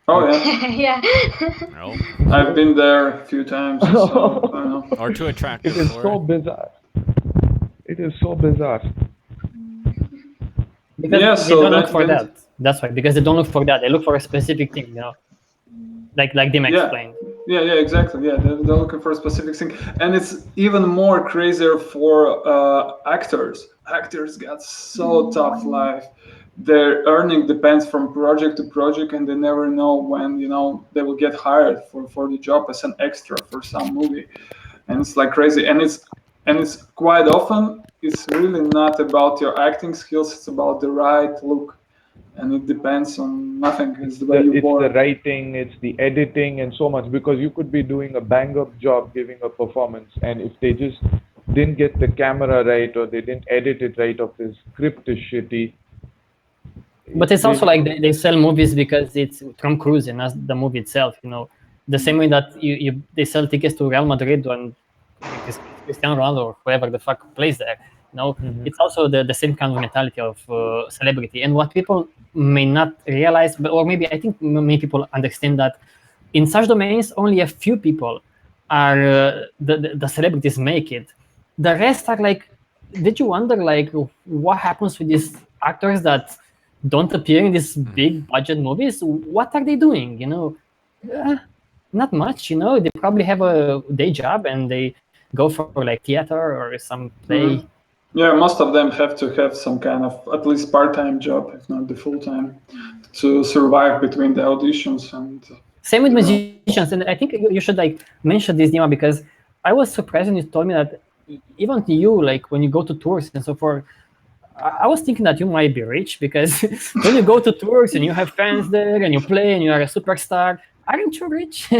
[SPEAKER 4] Oh yeah.
[SPEAKER 1] Yeah.
[SPEAKER 3] No.
[SPEAKER 4] I've been there a few times, so I know.
[SPEAKER 3] Or too attractive.
[SPEAKER 5] It is
[SPEAKER 3] for
[SPEAKER 5] so
[SPEAKER 3] it.
[SPEAKER 5] bizarre. It is so bizarre.
[SPEAKER 2] Because
[SPEAKER 4] Yeah,
[SPEAKER 2] they
[SPEAKER 4] so
[SPEAKER 2] don't look for that. That's why. Because they don't look for that. They look for a specific thing, like Dim explained.
[SPEAKER 4] Yeah, exactly. Yeah, they're looking for a specific thing, and it's even more crazier for actors. Actors got so tough life. Their earning depends from project to project, and they never know when they will get hired for the job as an extra for some movie, and it's like crazy. And it's quite often it's really not about your acting skills. It's about the right look, and it depends on nothing. It's the way you born.
[SPEAKER 5] It's the writing, it's the editing, and so much, because you could be doing a bang-up job giving a performance, and if they just didn't get the camera right or they didn't edit it right or the script is shitty.
[SPEAKER 2] But it's also like they sell movies because it's Tom Cruise and not the movie itself. The same way that they sell tickets to Real Madrid when it's Cristiano Ronaldo or whoever the fuck plays there. It's also the same kind of mentality of celebrity. And what people may not realize, or maybe I think many people understand that in such domains, only a few people are the celebrities make it. The rest are like, did you wonder like what happens with these actors that don't appear in these big budget movies? What are they doing? Not much. They probably have a day job and they go for like theater or some play.
[SPEAKER 4] Yeah, most of them have to have some kind of at least part-time job, if not the full-time, to survive between the auditions. And
[SPEAKER 2] same with musicians. And I think you should like mention this, Dima, because I was surprised when you told me that even you, like when you go to tours and so forth, I was thinking that you might be rich, because when you go to tours and you have fans there and you play and you are a superstar, aren't you rich?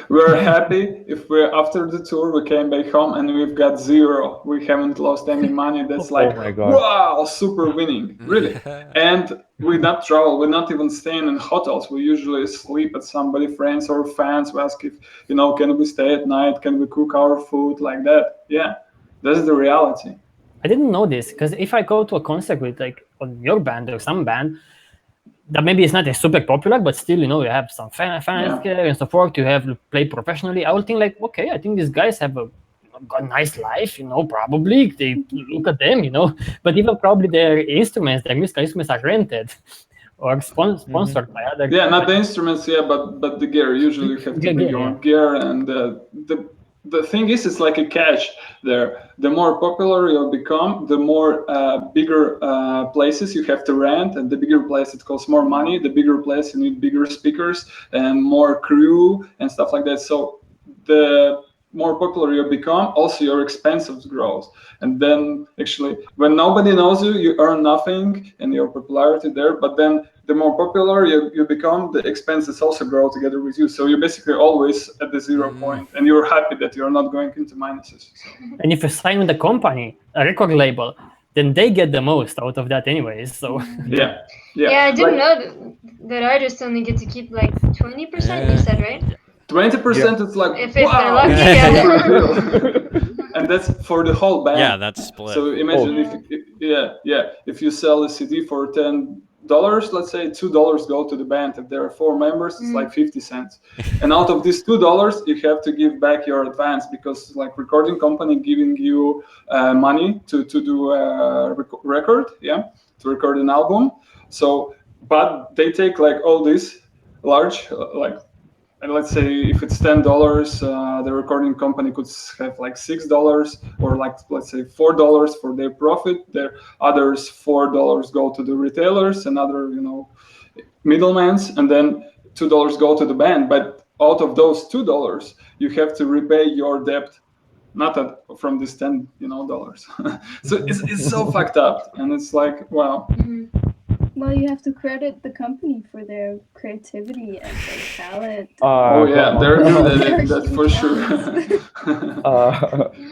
[SPEAKER 4] We're happy if after the tour we came back home and we've got zero. We haven't lost any money. That's like,
[SPEAKER 5] my God.
[SPEAKER 4] wow, super winning, really. And we not travel. We're not even staying in hotels. We usually sleep at somebody, friends or fans. We ask if can we stay at night? Can we cook our food like that? Yeah, that's the reality.
[SPEAKER 2] I didn't know this, because if I go to a concert with like on your band or some band that maybe it's not a super popular, but still, you have some fans there and so forth, you have to play professionally, I will think like, okay, I think these guys have got a nice life, probably they look at them, but even probably their musical instruments are rented or sponsored by other.
[SPEAKER 4] Yeah, not the instruments, but the gear. Usually you have to bring your gear, and the thing is, it's like a catch there. The more popular you become, the more bigger places you have to rent, and the bigger place it costs more money. The bigger place you need bigger speakers and more crew and stuff like that. So the more popular you become, also your expenses grows. And then actually, when nobody knows you, you earn nothing and your popularity there. But then the more popular you become, the expenses also grow together with you. So you're basically always at the 0 point, and you're happy that you're not going into minuses. So.
[SPEAKER 2] And if you sign with a company, a record label, then they get the most out of that anyways. So
[SPEAKER 4] Yeah.
[SPEAKER 1] Yeah, I didn't
[SPEAKER 4] Like,
[SPEAKER 1] know that artists only get to keep like 20%. You said, right?
[SPEAKER 4] 20% is like,
[SPEAKER 1] If they're
[SPEAKER 4] wow,
[SPEAKER 1] lucky,
[SPEAKER 4] super
[SPEAKER 1] yeah.
[SPEAKER 4] deal. And that's for the whole band.
[SPEAKER 3] Yeah, that's split.
[SPEAKER 4] So imagine if you sell a CD for $10, let's say $2 go to the band. If there are 4 members, it's like 50 cents. And out of these $2, you have to give back your advance, because like recording company giving you money to do a record, to record an album. So, but they take like all this large, like, and let's say if it's $10, the recording company could have like $6, or like, let's say $4 for their profit. Their others $4 go to the retailers and other, middlemans, and then $2 go to the band. But out of those $2, you have to repay your debt, not from this $10 so it's so fucked up, and it's like, wow.
[SPEAKER 6] Well, you have to credit the company for their creativity and their talent.
[SPEAKER 4] Oh yeah, they're good at
[SPEAKER 6] They're
[SPEAKER 4] it, that's for
[SPEAKER 6] huge
[SPEAKER 4] sure.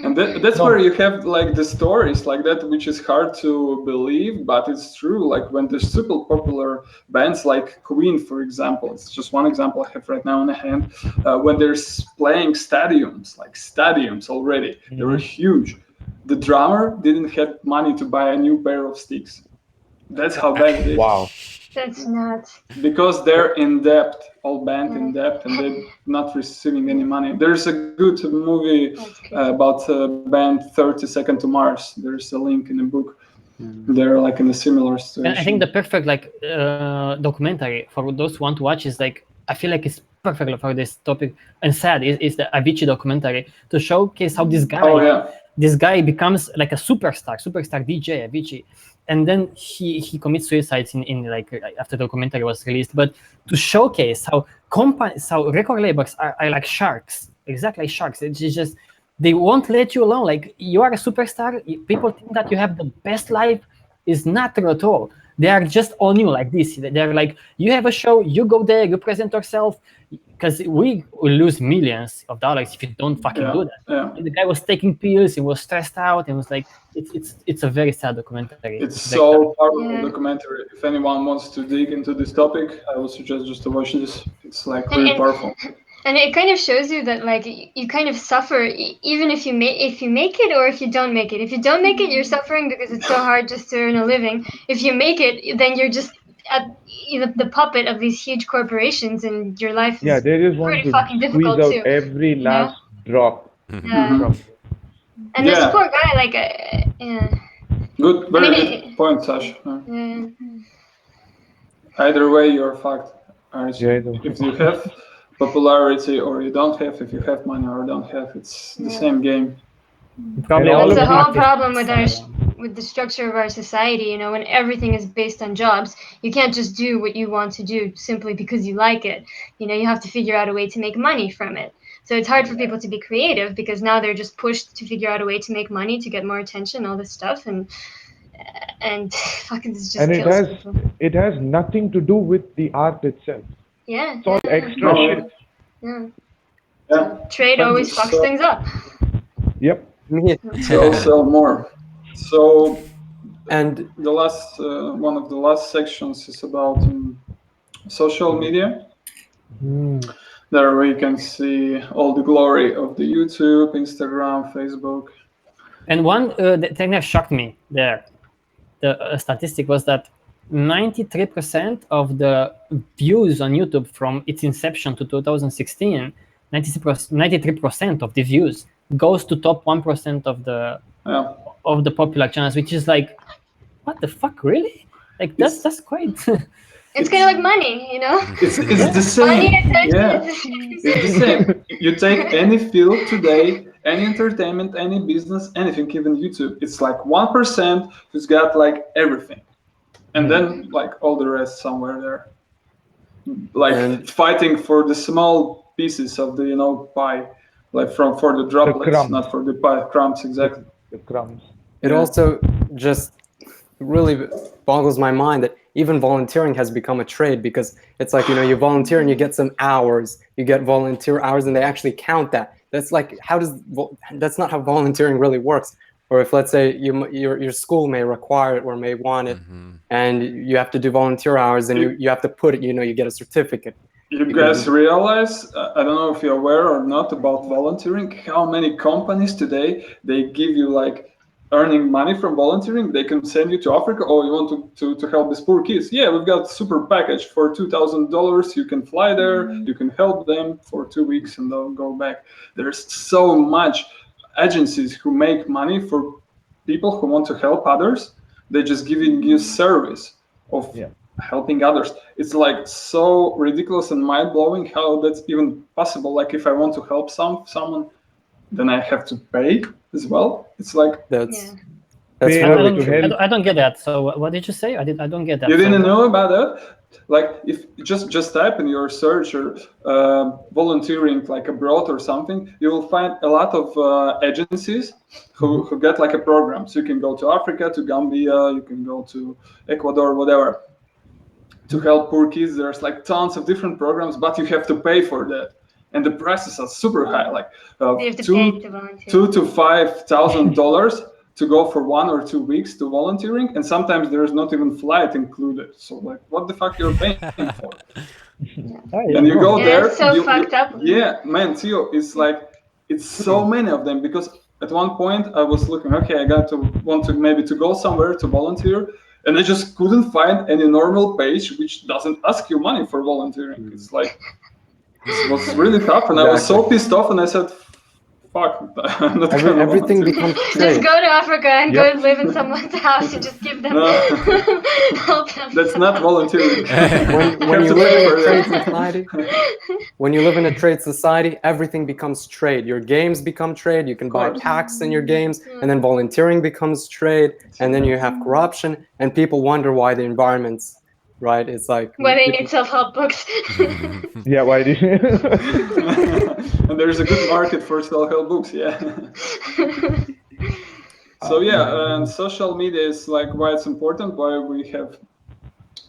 [SPEAKER 4] And that's
[SPEAKER 5] No.
[SPEAKER 4] where you have like the stories like that, which is hard to believe, but it's true. Like when there's super popular bands like Queen, for example, it's just one example I have right now in the hand. When they're playing stadiums already, they were huge. The drummer didn't have money to buy a new pair of sticks. That's how bad it is.
[SPEAKER 5] Wow.
[SPEAKER 1] That's nuts.
[SPEAKER 4] Because they're in debt, all band in debt, and they're not receiving any money. There's a good movie about band 30 Seconds to Mars. There's a link in the book. They're like in a similar situation.
[SPEAKER 2] And I think the perfect documentary for those who want to watch is like, I feel like it's perfect for this topic, and sad is the Avicii documentary, to showcase how this guy becomes like a superstar DJ Avicii, and then he commits suicide in like after the documentary was released. But to showcase how record labels are like sharks, exactly like sharks. It's just, they won't let you alone. Like, you are a superstar, people think that you have the best life. Is not true at all. They are just on you like this. They're like, you have a show, you go there, you present yourself, because we will lose millions of dollars if you don't fucking do that. And the guy was taking pills, he was stressed out, and was like, it's a very sad documentary.
[SPEAKER 4] It's so powerful documentary. If anyone wants to dig into this topic, I would suggest just to watch this. It's like very powerful.
[SPEAKER 1] And it kind of shows you that like you kind of suffer even if you make it or if you don't make it. If you don't make it, you're suffering because it's so hard just to earn a living. If you make it, then you're just the puppet of these huge corporations, and your life is
[SPEAKER 5] they just want
[SPEAKER 1] pretty
[SPEAKER 5] to
[SPEAKER 1] fucking difficult
[SPEAKER 5] squeeze out
[SPEAKER 1] too.
[SPEAKER 5] every last drop.
[SPEAKER 1] Yeah. And this poor guy, like,
[SPEAKER 4] Good, very good point, Sash. Either way, you're fucked. If you have popularity or you don't have, if you have money or don't have, it's the same game.
[SPEAKER 2] Probably
[SPEAKER 1] that's the whole problem with the structure of our society. When everything is based on jobs, you can't just do what you want to do simply because you like it. You have to figure out a way to make money from it. So it's hard for people to be creative because now they're just pushed to figure out a way to make money, to get more attention, all this stuff, and fucking this just kills people.
[SPEAKER 5] It has nothing to do with the art itself.
[SPEAKER 1] Yeah.
[SPEAKER 5] It's all extra shit.
[SPEAKER 1] Yeah. So trade always fucks things up.
[SPEAKER 5] Yep.
[SPEAKER 4] Sell more. So,
[SPEAKER 8] and
[SPEAKER 4] the last one of the last sections is about social media. There we can see all the glory of the YouTube, Instagram, Facebook.
[SPEAKER 2] And one thing that shocked me there, the statistic was that 93% of the views on YouTube from its inception to 2016, 93% of the views goes to top 1% of the popular channels, which is like, what the fuck, really? Like that's quite.
[SPEAKER 1] It's kind of like money,
[SPEAKER 4] It's the same.
[SPEAKER 1] Money, attention,
[SPEAKER 4] it's the same. You take any field today, any entertainment, any business, anything, even YouTube. It's like 1% who's got like everything, and then like all the rest somewhere there, like fighting for the small pieces of the pie, like for the droplets, not for the pie crumbs. Exactly.
[SPEAKER 5] The crumbs.
[SPEAKER 8] It also just really boggles my mind that even volunteering has become a trade, because it's like, you volunteer and you get some hours, you get volunteer hours, and they actually count that. That's like, that's not how volunteering really works. or if let's say your school may require it or may want it, and you have to do volunteer hours, and you have to put it, you get a certificate.
[SPEAKER 4] You guys realize, I don't know if you're aware or not about volunteering, how many companies today, they give you like earning money from volunteering. They can send you to Africa. Oh, you want to help these poor kids? Yeah, we've got super package for $2,000. You can fly there, you can help them for 2 weeks and they'll go back. There's so much agencies who make money for people who want to help others. They're just giving you service of helping others. It's like so ridiculous and mind-blowing how that's even possible. Like if I want to help someone, then I have to pay as well. It's like
[SPEAKER 8] that's
[SPEAKER 2] I don't get that. So what did you say? I don't get that.
[SPEAKER 4] You didn't know about that? Like if just type in your search or volunteering like abroad or something, you will find a lot of agencies who get like a program. So you can go to Africa, to Gambia, you can go to Ecuador, whatever, to help poor kids. There's like tons of different programs, but you have to pay for that, and the prices are super high, like $2,000 to $5,000 to go for 1 or 2 weeks to volunteering, and sometimes there's not even flight included. So like, what the fuck you're paying for? And you go there.
[SPEAKER 1] It's so fucked up.
[SPEAKER 4] Yeah, man, Theo, it's like it's so many of them, because at one point I was looking, okay, I want to maybe to go somewhere to volunteer, and I just couldn't find any normal page which doesn't ask you money for volunteering. It's like, it was really tough, and I was so pissed off, and I said, fuck, I'm not
[SPEAKER 8] everything becomes trade.
[SPEAKER 1] Just go to Africa and go live in someone's house and just give them help them.
[SPEAKER 4] That's not volunteering.
[SPEAKER 8] When you live in a trade society, when you live in a trade society, everything becomes trade. Your games become trade. You can buy packs in your games, and then volunteering becomes trade, and then you have corruption, and people wonder why the environment's right. It's like
[SPEAKER 1] why they need self-help books.
[SPEAKER 5] Yeah, why do you?
[SPEAKER 4] And there's a good market for self-help books, yeah. So yeah, and social media is like why it's important, why we have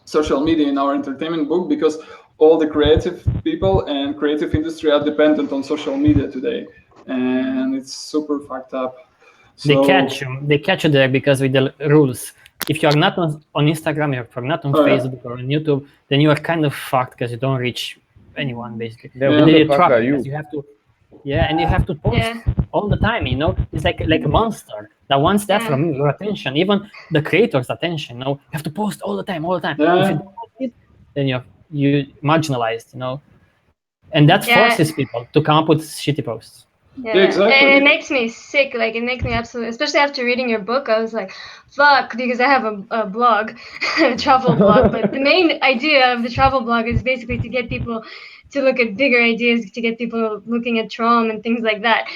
[SPEAKER 4] social media in our entertainment book, because all the creative people and creative industry are dependent on social media today, and it's super fucked up. So,
[SPEAKER 2] they catch you there because with the rules. If you are not on Instagram, if you're not on Facebook or on YouTube, then you are kind of fucked because you don't reach anyone basically. You have to, and you have to post all the time. It's like a monster that wants that from your attention, even the creator's attention. You have to post all the time. If you don't post it, then you marginalized. And that forces people to come up with shitty posts.
[SPEAKER 1] Yeah, exactly. And it makes me sick. Like, it makes me absolutely, especially after reading your book, I was like, fuck, because I have a blog, a travel blog. But the main idea of the travel blog is basically to get people to look at bigger ideas, to get people looking at TROM and things like that.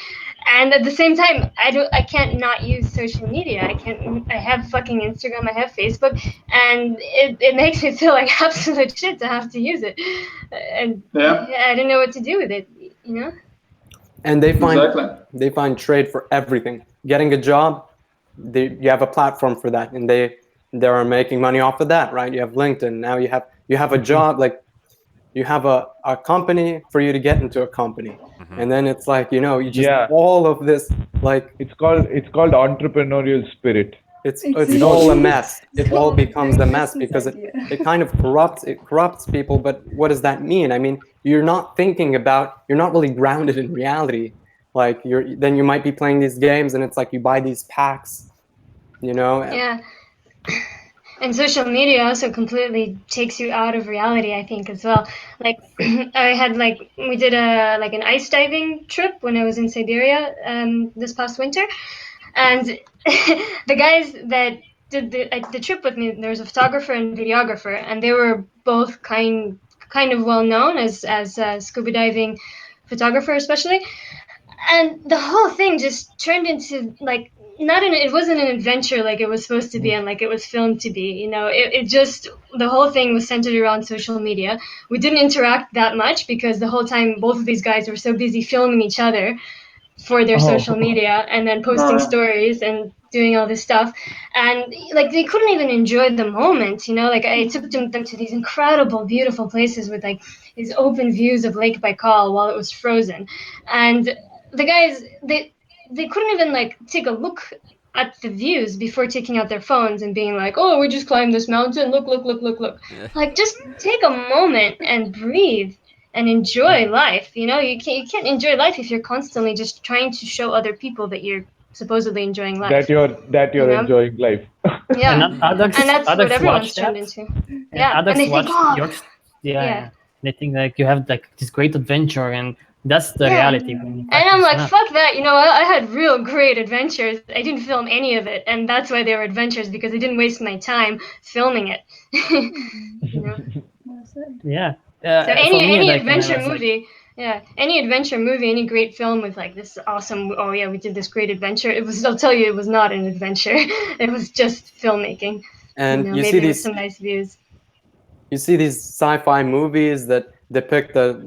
[SPEAKER 1] And at the same time, I can't not use social media. I have fucking Instagram, I have Facebook, and it makes me feel like absolute shit to have to use it. And I don't know what to do with it,
[SPEAKER 8] And they find trade for everything. Getting a job, you have a platform for that, and they are making money off of that, right? You have LinkedIn. Now you have a job, like you have a company for you to get into a company, and then it's like you just all of this, like
[SPEAKER 5] it's called entrepreneurial spirit.
[SPEAKER 8] It's all a mess. It all becomes a mess because it kind of corrupts people. But what does that mean? I mean, you're not really grounded in reality. Like then you might be playing these games, and it's like you buy these packs,
[SPEAKER 1] Yeah. And social media also completely takes you out of reality, I think, as well. Like, we did an ice diving trip when I was in Siberia this past winter. And the guys that did the trip with me, there was a photographer and videographer, and they were both kind of well known as scuba diving photographer, especially. And the whole thing just turned into like it wasn't an adventure like it was supposed to be and like it was filmed to be. It just, the whole thing was centered around social media. We didn't interact that much because the whole time both of these guys were so busy filming each other for their social media and then posting stories and doing all this stuff, and like they couldn't even enjoy the moment. Like I took them to these incredible, beautiful places with like these open views of Lake Baikal while it was frozen, and the guys they couldn't even like take a look at the views before taking out their phones and being like, "Oh, we just climbed this mountain. Look, look, look, look, look." Like, just take a moment and breathe and enjoy life. You know, you can't enjoy life if you're constantly just trying to show other people that you're supposedly enjoying life.
[SPEAKER 5] That you're
[SPEAKER 1] You know?
[SPEAKER 5] enjoying life.
[SPEAKER 1] Yeah,
[SPEAKER 2] And others
[SPEAKER 1] and that's what
[SPEAKER 2] others
[SPEAKER 1] everyone's
[SPEAKER 2] watch
[SPEAKER 1] turned
[SPEAKER 2] that.
[SPEAKER 1] into.
[SPEAKER 2] And
[SPEAKER 1] Yeah,
[SPEAKER 2] others
[SPEAKER 1] and they think,
[SPEAKER 2] watch
[SPEAKER 1] "Oh,
[SPEAKER 2] your
[SPEAKER 1] yeah."
[SPEAKER 2] they think like you have like this great adventure, and that's the
[SPEAKER 1] Yeah.
[SPEAKER 2] reality. When in
[SPEAKER 1] And
[SPEAKER 2] fact
[SPEAKER 1] I'm
[SPEAKER 2] it's
[SPEAKER 1] like,
[SPEAKER 2] not.
[SPEAKER 1] fuck that. You know, I had real great adventures. I didn't film any of it, and that's why they were adventures, because I didn't waste my time filming it. You know.
[SPEAKER 6] Well said.
[SPEAKER 2] Yeah.
[SPEAKER 1] So
[SPEAKER 2] For me,
[SPEAKER 1] any
[SPEAKER 2] like when I
[SPEAKER 1] adventure
[SPEAKER 2] was like,
[SPEAKER 1] movie, yeah, any adventure movie, any great film with like this awesome, oh yeah, we did this great adventure. It was, I'll tell you, it was not an adventure. It was just filmmaking.
[SPEAKER 8] And
[SPEAKER 1] You know,
[SPEAKER 8] you see
[SPEAKER 1] maybe with
[SPEAKER 8] these
[SPEAKER 1] some nice views.
[SPEAKER 8] sci-fi movies that depict a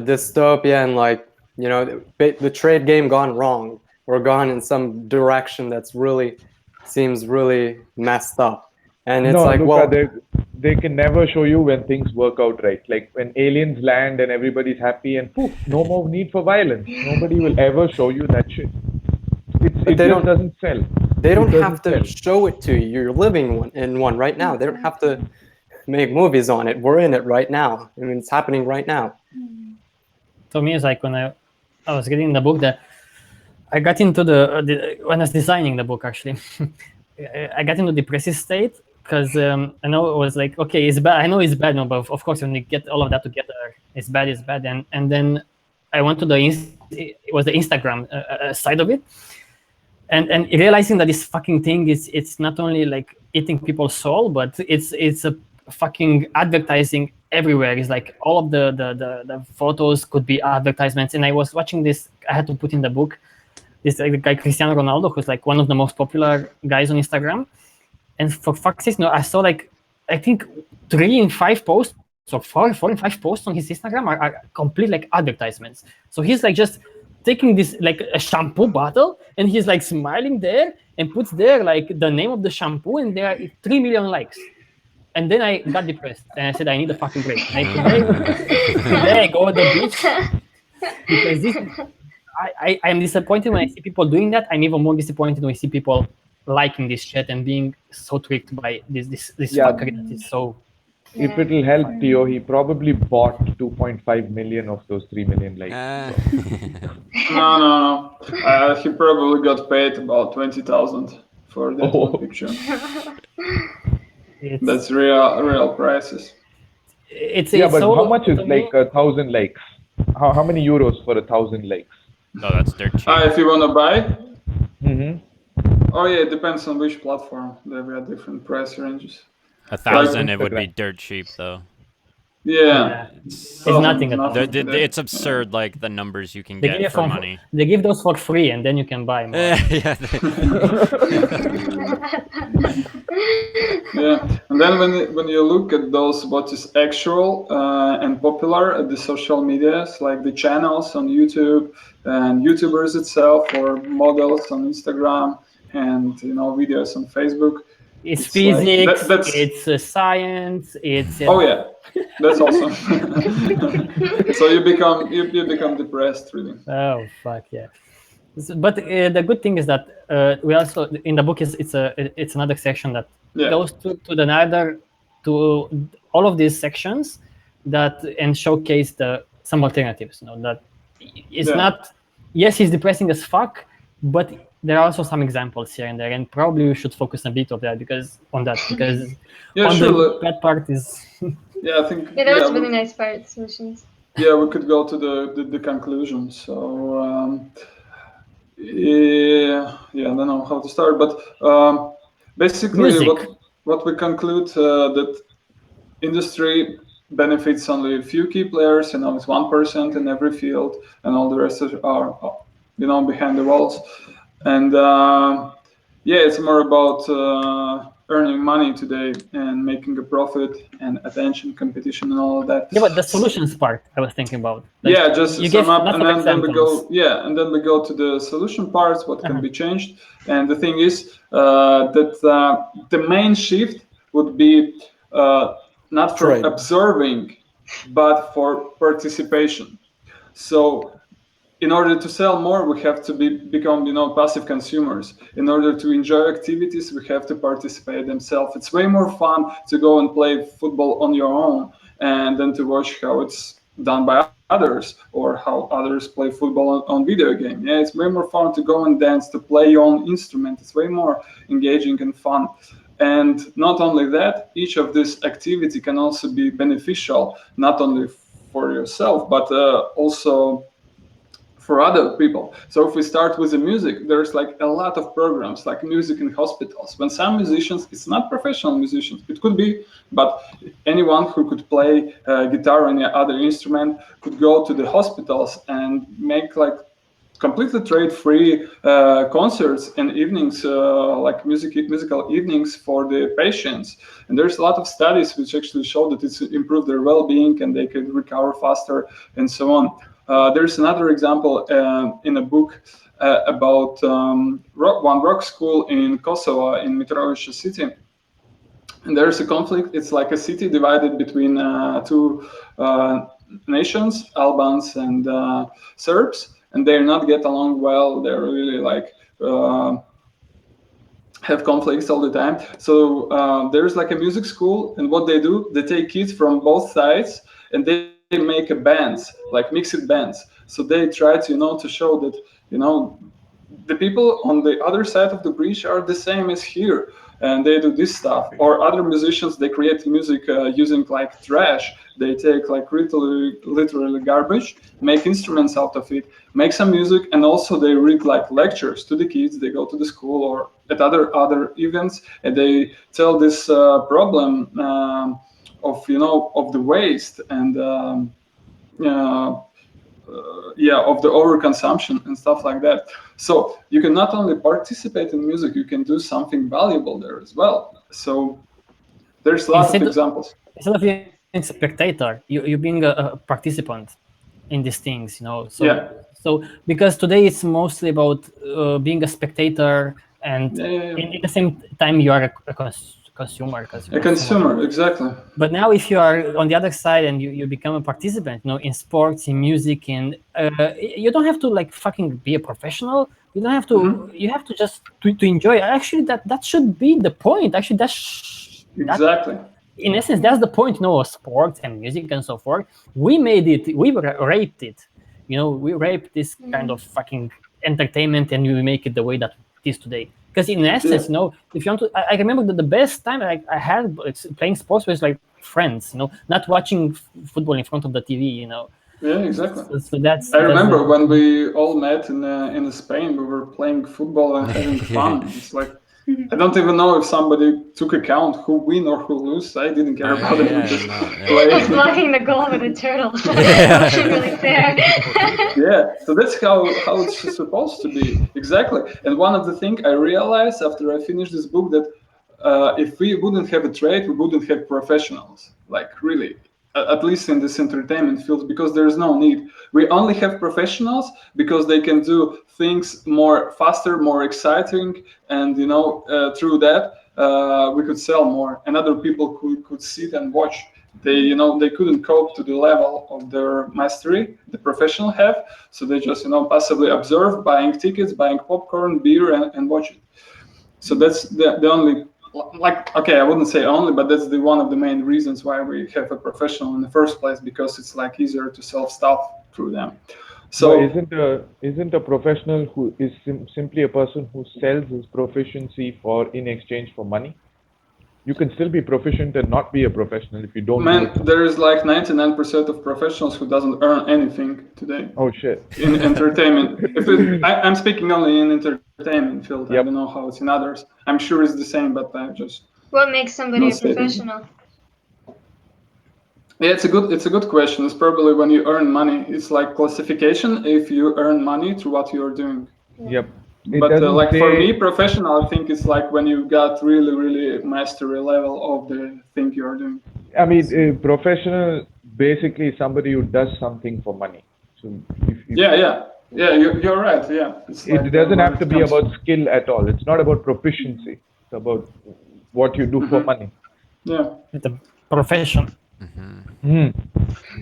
[SPEAKER 8] dystopia, and like, you know, the trade game gone wrong or gone in some direction that's really seems really messed up. And it's
[SPEAKER 5] No,
[SPEAKER 8] like,
[SPEAKER 5] Luca,
[SPEAKER 8] well,
[SPEAKER 5] they can never show you when things work out right. Like when aliens land and everybody's happy and poof, no more need for violence. Nobody will ever show you that shit.
[SPEAKER 8] but
[SPEAKER 5] It just doesn't sell.
[SPEAKER 8] they don't
[SPEAKER 5] It
[SPEAKER 8] have
[SPEAKER 5] doesn't
[SPEAKER 8] to
[SPEAKER 5] sell.
[SPEAKER 8] show it to you. You're living in one right now. They don't have to make movies on it. We're in it right now. I mean, it's happening right now.
[SPEAKER 2] for me, it's like when I was reading the book, that I got into the when I was designing the book, actually. I got into depressive state because I know it was like, okay, it's bad. I know it's bad, no, but of course when you get all of that together, it's bad, and then I went to it was the Instagram side of it, and realizing that this fucking thing is, it's not only like eating people's soul, but it's a fucking advertising everywhere. It's like all of the photos could be advertisements. And I was watching this, I had to put in the book, this like the guy Cristiano Ronaldo, who's like one of the most popular guys on Instagram. And for fuck's sake, no, I saw like, I think 3 in 5 posts, or 4 in 5 posts on his Instagram are complete like advertisements. So he's like just taking this like a shampoo bottle, and he's like smiling there and puts there like the name of the shampoo, and there are 3 million likes. And then I got depressed and I said, I need a fucking break. And today I go to the beach, because this I am disappointed when I see people doing that. I'm even more disappointed when I see people liking this shit and being so tricked by this
[SPEAKER 5] Yeah.
[SPEAKER 2] fuckery that is so.
[SPEAKER 5] If it'll help Theo, he probably bought 2.5 million of those 3 million likes.
[SPEAKER 4] No. He probably got paid about 20,000 for that one picture. That's real prices.
[SPEAKER 2] It's
[SPEAKER 5] but
[SPEAKER 2] so,
[SPEAKER 5] how much is
[SPEAKER 2] to me,
[SPEAKER 5] like 1,000 likes? How many euros for 1,000 likes?
[SPEAKER 3] Oh, that's dirt cheap.
[SPEAKER 4] If you wanna buy?
[SPEAKER 5] Mm-hmm.
[SPEAKER 4] Oh yeah, it depends on which platform. There are different price ranges.
[SPEAKER 3] 1,000, it would be dirt cheap though.
[SPEAKER 4] Yeah.
[SPEAKER 2] It's nothing at all.
[SPEAKER 3] It's absurd, like the numbers you can
[SPEAKER 2] They
[SPEAKER 3] get for money.
[SPEAKER 2] They give those for free, and then you can buy more.
[SPEAKER 3] Yeah.
[SPEAKER 4] Yeah, and then when you look at those, what is actual and popular at the social medias, like the channels on YouTube and YouTubers itself, or models on Instagram, and videos on Facebook.
[SPEAKER 2] It's physics.
[SPEAKER 4] Like,
[SPEAKER 2] it's science. It's
[SPEAKER 4] oh yeah, that's awesome. So you become depressed, really.
[SPEAKER 2] Oh fuck yeah! But the good thing is that we also in the book it's another section that goes to the neither to all of these sections that and showcase some alternatives. That it's not. Yes, he's depressing as fuck, but there are also some examples here and there, and probably we should focus a bit of that because the bad part is.
[SPEAKER 4] Yeah, I think.
[SPEAKER 1] Yeah, that was really nice part. Solutions.
[SPEAKER 4] Yeah, we could go to the conclusion. So yeah, I don't know how to start, but basically what we conclude that industry benefits only a few key players, it's 1% in every field, and all the rest are behind the walls. And it's more about earning money today and making a profit and attention, competition, and all of that.
[SPEAKER 2] Yeah, but the solutions part I was thinking about.
[SPEAKER 4] Like, just
[SPEAKER 2] you
[SPEAKER 4] sum up, and then we go.
[SPEAKER 2] Yeah,
[SPEAKER 4] and then we go to the solution parts. What can be changed? And the thing is that the main shift would be not for observing, but for participation. So in order to sell more, we have to become, passive consumers. In order to enjoy activities, we have to participate themselves. It's way more fun to go and play football on your own and then to watch how it's done by others or how others play football on video game. Yeah, it's way more fun to go and dance, to play your own instrument. It's way more engaging and fun. And not only that, each of this activity can also be beneficial, not only for yourself, but also for other people. So if we start with the music, there's like a lot of programs like music in hospitals. When some musicians, it's not professional musicians, it could be, but anyone who could play guitar or any other instrument could go to the hospitals and make like completely trade-free concerts and evenings, like musical evenings for the patients. And there's a lot of studies which actually show that it's improved their well-being and they can recover faster and so on. There's another example in a book about one rock school in Kosovo, in Mitrovica city. And there's a conflict. It's like a city divided between two nations, Albans and Serbs, and they're not get along well. They're really like have conflicts all the time. So there's like a music school, and what they do, they take kids from both sides and they make a bands, like mixed bands. So they try to to show that the people on the other side of the bridge are the same as here, and they do this stuff. Or other musicians, they create music using like trash. They take like literally garbage, make instruments out of it, make some music, and also they read like lectures to the kids. They go to the school or at other events, and they tell this problem of of the waste and of the overconsumption and stuff like that. So you can not only participate in music, you can do something valuable there as well. So there's lots of examples.
[SPEAKER 2] Instead of being a spectator, you're being a participant in these things, So because today it's mostly about being a spectator, and in the same time you are a consumer.
[SPEAKER 4] A consumer, exactly.
[SPEAKER 2] But now if you are on the other side and you become a participant, in sports, in music, and you don't have to like fucking be a professional. You don't have to. You have to just to enjoy. Actually, that should be the point. Actually,
[SPEAKER 4] exactly.
[SPEAKER 2] In essence, that's the point, of sports and music and so forth. We made it. We raped it. We raped this kind of fucking entertainment, and we make it the way that it is today. Because in essence, if you want to, I remember that the best time I had playing sports was like friends, not watching football in front of the TV,
[SPEAKER 4] Yeah, exactly.
[SPEAKER 2] So that's.
[SPEAKER 4] I remember when we all met in Spain. We were playing football and having fun. It's like I don't even know if somebody took account who win or who lose. I didn't care about it.
[SPEAKER 1] I was blocking the goal with a turtle. That wasn't really fair.
[SPEAKER 4] Yeah, so that's how it's supposed to be. Exactly. And one of the things I realized after I finished this book that if we wouldn't have a trade, we wouldn't have professionals. Like really, at least in this entertainment field, because there's no need. We only have professionals because they can do things more faster, more exciting, and through that we could sell more, and other people could sit and watch. They they couldn't cope to the level of their mastery the professional have, so they just passively observe, buying tickets, buying popcorn, beer, and watch it. So that's the only. Like, okay, I wouldn't say only, but that's one of the main reasons why we have a professional in the first place, because it's like easier to sell stuff through them. So
[SPEAKER 5] isn't a professional who is simply a person who sells his proficiency in exchange for money? You can still be proficient and not be a professional if you don't.
[SPEAKER 4] There is like 99% of professionals who doesn't earn anything today.
[SPEAKER 5] Oh shit!
[SPEAKER 4] In entertainment, I'm speaking only in entertainment field. Yep. I don't know how it's in others. I'm sure it's the same, but I just.
[SPEAKER 1] What makes somebody a professional?
[SPEAKER 4] Yeah, it's a good question. It's probably when you earn money. It's like classification if you earn money through what you're doing.
[SPEAKER 5] Yep.
[SPEAKER 4] But like for me, professional, I think it's like when you got really mastery level of the thing you're doing.
[SPEAKER 5] I mean, professional basically somebody who does something for money. So
[SPEAKER 4] yeah, you're right. Yeah,
[SPEAKER 5] it doesn't have to be about skill at all. It's not about proficiency. It's about what you do for money.
[SPEAKER 4] Yeah,
[SPEAKER 2] it's a profession.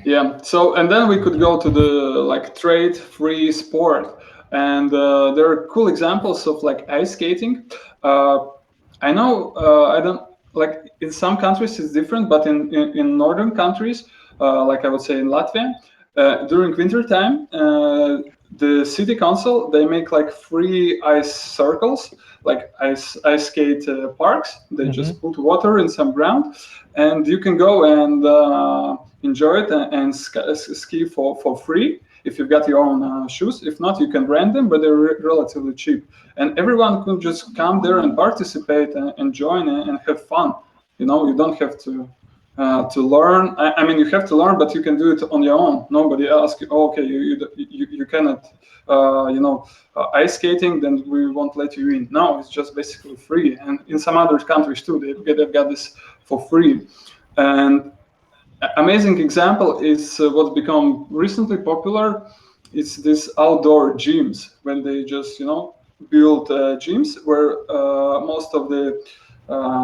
[SPEAKER 4] Yeah. So, and then we could go to the like trade-free sport, and there are cool examples of like ice skating. I know I don't like in some countries it's different, but in northern countries, like I would say in Latvia, during winter time, the city council they make like free ice circles, like ice skate parks. They just put water in some ground, and you can go and enjoy it and ski for free if you've got your own shoes. If not, you can rent them, but they're relatively cheap. And everyone could just come there and participate and join and have fun. You know, you don't have to learn. I mean, you have to learn, but you can do it on your own. Nobody asks you, oh, okay, you cannot, ice skating, then we won't let you in. No, it's just basically free. And in some other countries too, they've got this for free. And amazing example is what's become recently popular. It's this outdoor gyms when they just build gyms where most of the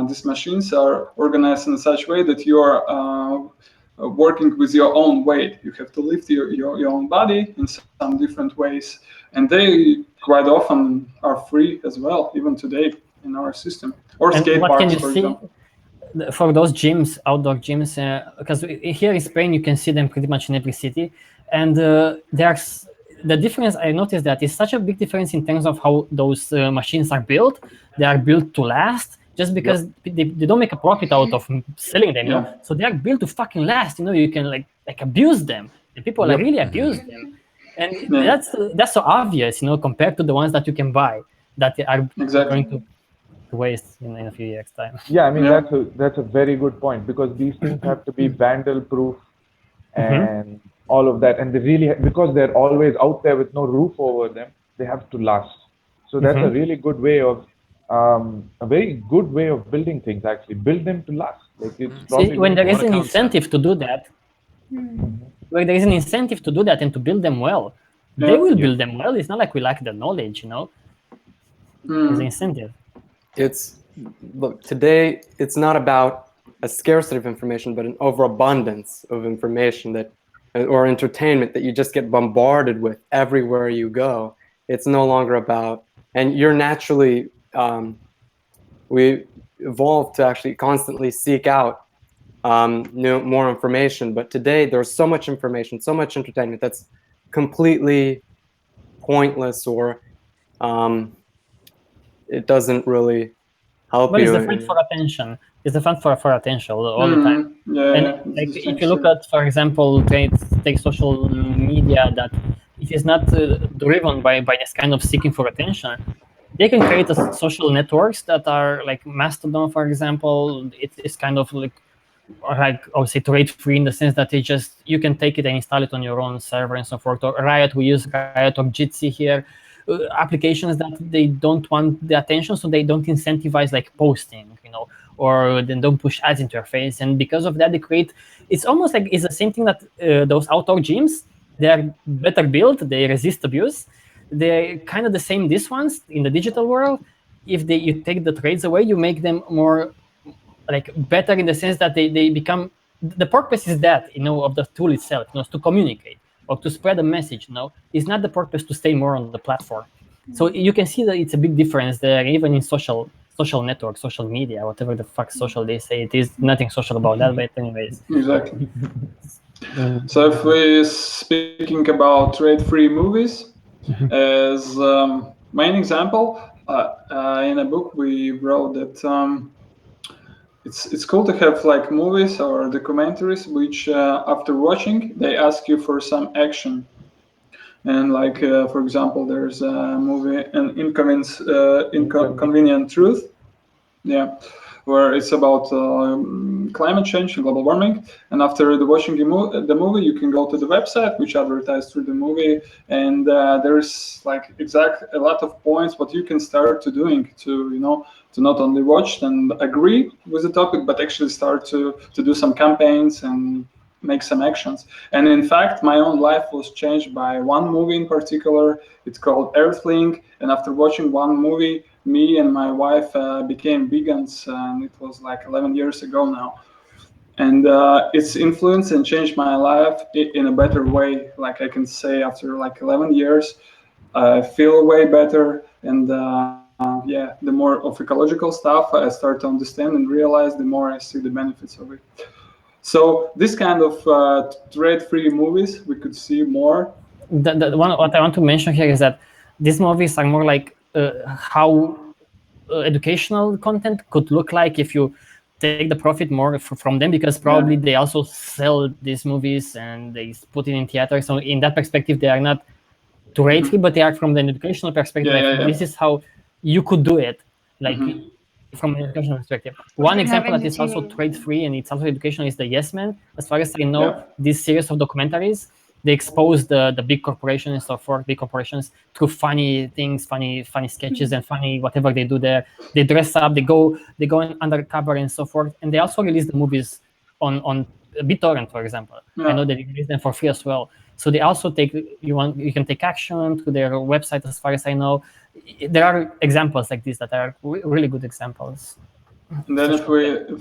[SPEAKER 4] these machines are organized in such way that you are working with your own weight. You have to lift your own body in some different ways, and they quite often are free as well, even today in our system. Or
[SPEAKER 2] And
[SPEAKER 4] skate
[SPEAKER 2] what can
[SPEAKER 4] parks,
[SPEAKER 2] you
[SPEAKER 4] for
[SPEAKER 2] see
[SPEAKER 4] example.
[SPEAKER 2] for those gyms, outdoor gyms? Because here in Spain, you can see them pretty much in every city, and there's the difference. I noticed that is such a big difference in terms of how those machines are built. They are built to last, just because they don't make a profit out of selling them,
[SPEAKER 4] Yeah.
[SPEAKER 2] So they are built to fucking last. You can like abuse them. The people are really abuse them, and
[SPEAKER 4] Yeah.
[SPEAKER 2] that's so obvious, compared to the ones that you can buy that are
[SPEAKER 4] Exactly.
[SPEAKER 2] going to waste in a few years time.
[SPEAKER 5] Yeah, I mean
[SPEAKER 4] Yeah.
[SPEAKER 5] that's a very good point because these things have to be vandal proof
[SPEAKER 2] Mhm.
[SPEAKER 5] and all of that, and they really because they're always out there with no roof over them, they have to last. So that's a
[SPEAKER 2] Mhm.
[SPEAKER 5] really good way of a very good way of building things. Actually, build them to last. Like it's
[SPEAKER 2] See,
[SPEAKER 5] probably
[SPEAKER 2] when
[SPEAKER 5] going
[SPEAKER 2] there
[SPEAKER 5] to
[SPEAKER 3] What
[SPEAKER 2] is
[SPEAKER 3] a
[SPEAKER 2] an
[SPEAKER 5] last.
[SPEAKER 3] concept.
[SPEAKER 2] incentive to do that, where there is an incentive to do that and to build them well, they
[SPEAKER 4] Yeah.
[SPEAKER 2] will
[SPEAKER 3] Yep.
[SPEAKER 2] build them well. It's not like we lack the knowledge, There's an incentive.
[SPEAKER 8] It's look, today it's not about a scarcity of information, but an overabundance of information that or entertainment that you just get bombarded with everywhere you go. It's no longer about, and you're naturally we evolved to actually constantly seek out more information. But today there's so much information, so much entertainment that's completely pointless, or it doesn't really help
[SPEAKER 2] Well, it's
[SPEAKER 8] you.
[SPEAKER 2] the fight for attention. It's the fight for attention all the time.
[SPEAKER 4] Yeah,
[SPEAKER 2] And
[SPEAKER 4] yeah. It's
[SPEAKER 2] like
[SPEAKER 4] the
[SPEAKER 2] if
[SPEAKER 4] same
[SPEAKER 2] you look
[SPEAKER 4] story.
[SPEAKER 2] at, for example, take social media, that if it's not driven by this kind of seeking for attention, they can create social networks that are like Mastodon, for example. It's kind of like I would say trade free in the sense that you can take it and install it on your own server and so forth. Or Riot, we use Riot or Jitsi here, applications that they don't want the attention, so they don't incentivize like posting, or then don't push ads into your face. And because of that, they create. It's almost like it's the same thing that those outdoor gyms. They are better built. They resist abuse. They're kind of the same. These ones in the digital world. If you take the trades away, you make them more like better in the sense that they become the purpose is that of the tool itself, is to communicate or to spread a message. It's not the purpose to stay more on the platform. So you can see that it's a big difference there, even in social networks, social media, whatever the fuck social they say. It is nothing social about that, but anyways.
[SPEAKER 4] Exactly. So if we're speaking about trade-free movies, as main example, in a book we wrote that it's cool to have like movies or documentaries which after watching they ask you for some action. And like for example, there's a movie, an inconvenient truth. Yeah, where it's about climate change and global warming. And after watching the movie, you can go to the website which advertised through the movie, and there's like a lot of points what you can start to doing to to not only watch and agree with the topic, but actually start to do some campaigns and make some actions. And in fact, my own life was changed by one movie in particular. It's called Earthling. And after watching one movie, me and my wife became vegans, and it was like 11 years ago now. and its influence and changed my life in a better way. Like I can say, after like 11 years, I feel way better, and yeah, the more of ecological stuff I start to understand and realize, the more I see the benefits of it. So this kind of trade-free movies we could see more.
[SPEAKER 2] The one what I want to mention here is that these movies are more like how educational content could look like if you take the profit more from them, because probably
[SPEAKER 4] Yeah.
[SPEAKER 2] they also sell these movies and they put it in theater. So in that perspective, they are not trade free, but they are from an educational perspective.
[SPEAKER 4] Yeah,
[SPEAKER 2] I think
[SPEAKER 4] yeah,
[SPEAKER 2] this
[SPEAKER 4] yeah.
[SPEAKER 2] is how you could do it, like from an educational perspective.
[SPEAKER 1] You
[SPEAKER 2] One
[SPEAKER 1] could have
[SPEAKER 2] example that is also
[SPEAKER 1] entertaining.
[SPEAKER 2] trade free and it's also educational is the Yes Man. As far as I know,
[SPEAKER 4] Yeah.
[SPEAKER 2] this series of documentaries, they expose the big corporations and so forth, big corporations, through funny things, funny sketches and funny whatever they do there. They dress up, they go undercover and so forth, and they also release the movies on BitTorrent, for example. I
[SPEAKER 4] Yeah.
[SPEAKER 2] know they release them for free as well. So they also you can take action to their website, as far as I know. There are examples like this that are really good examples.
[SPEAKER 4] And then if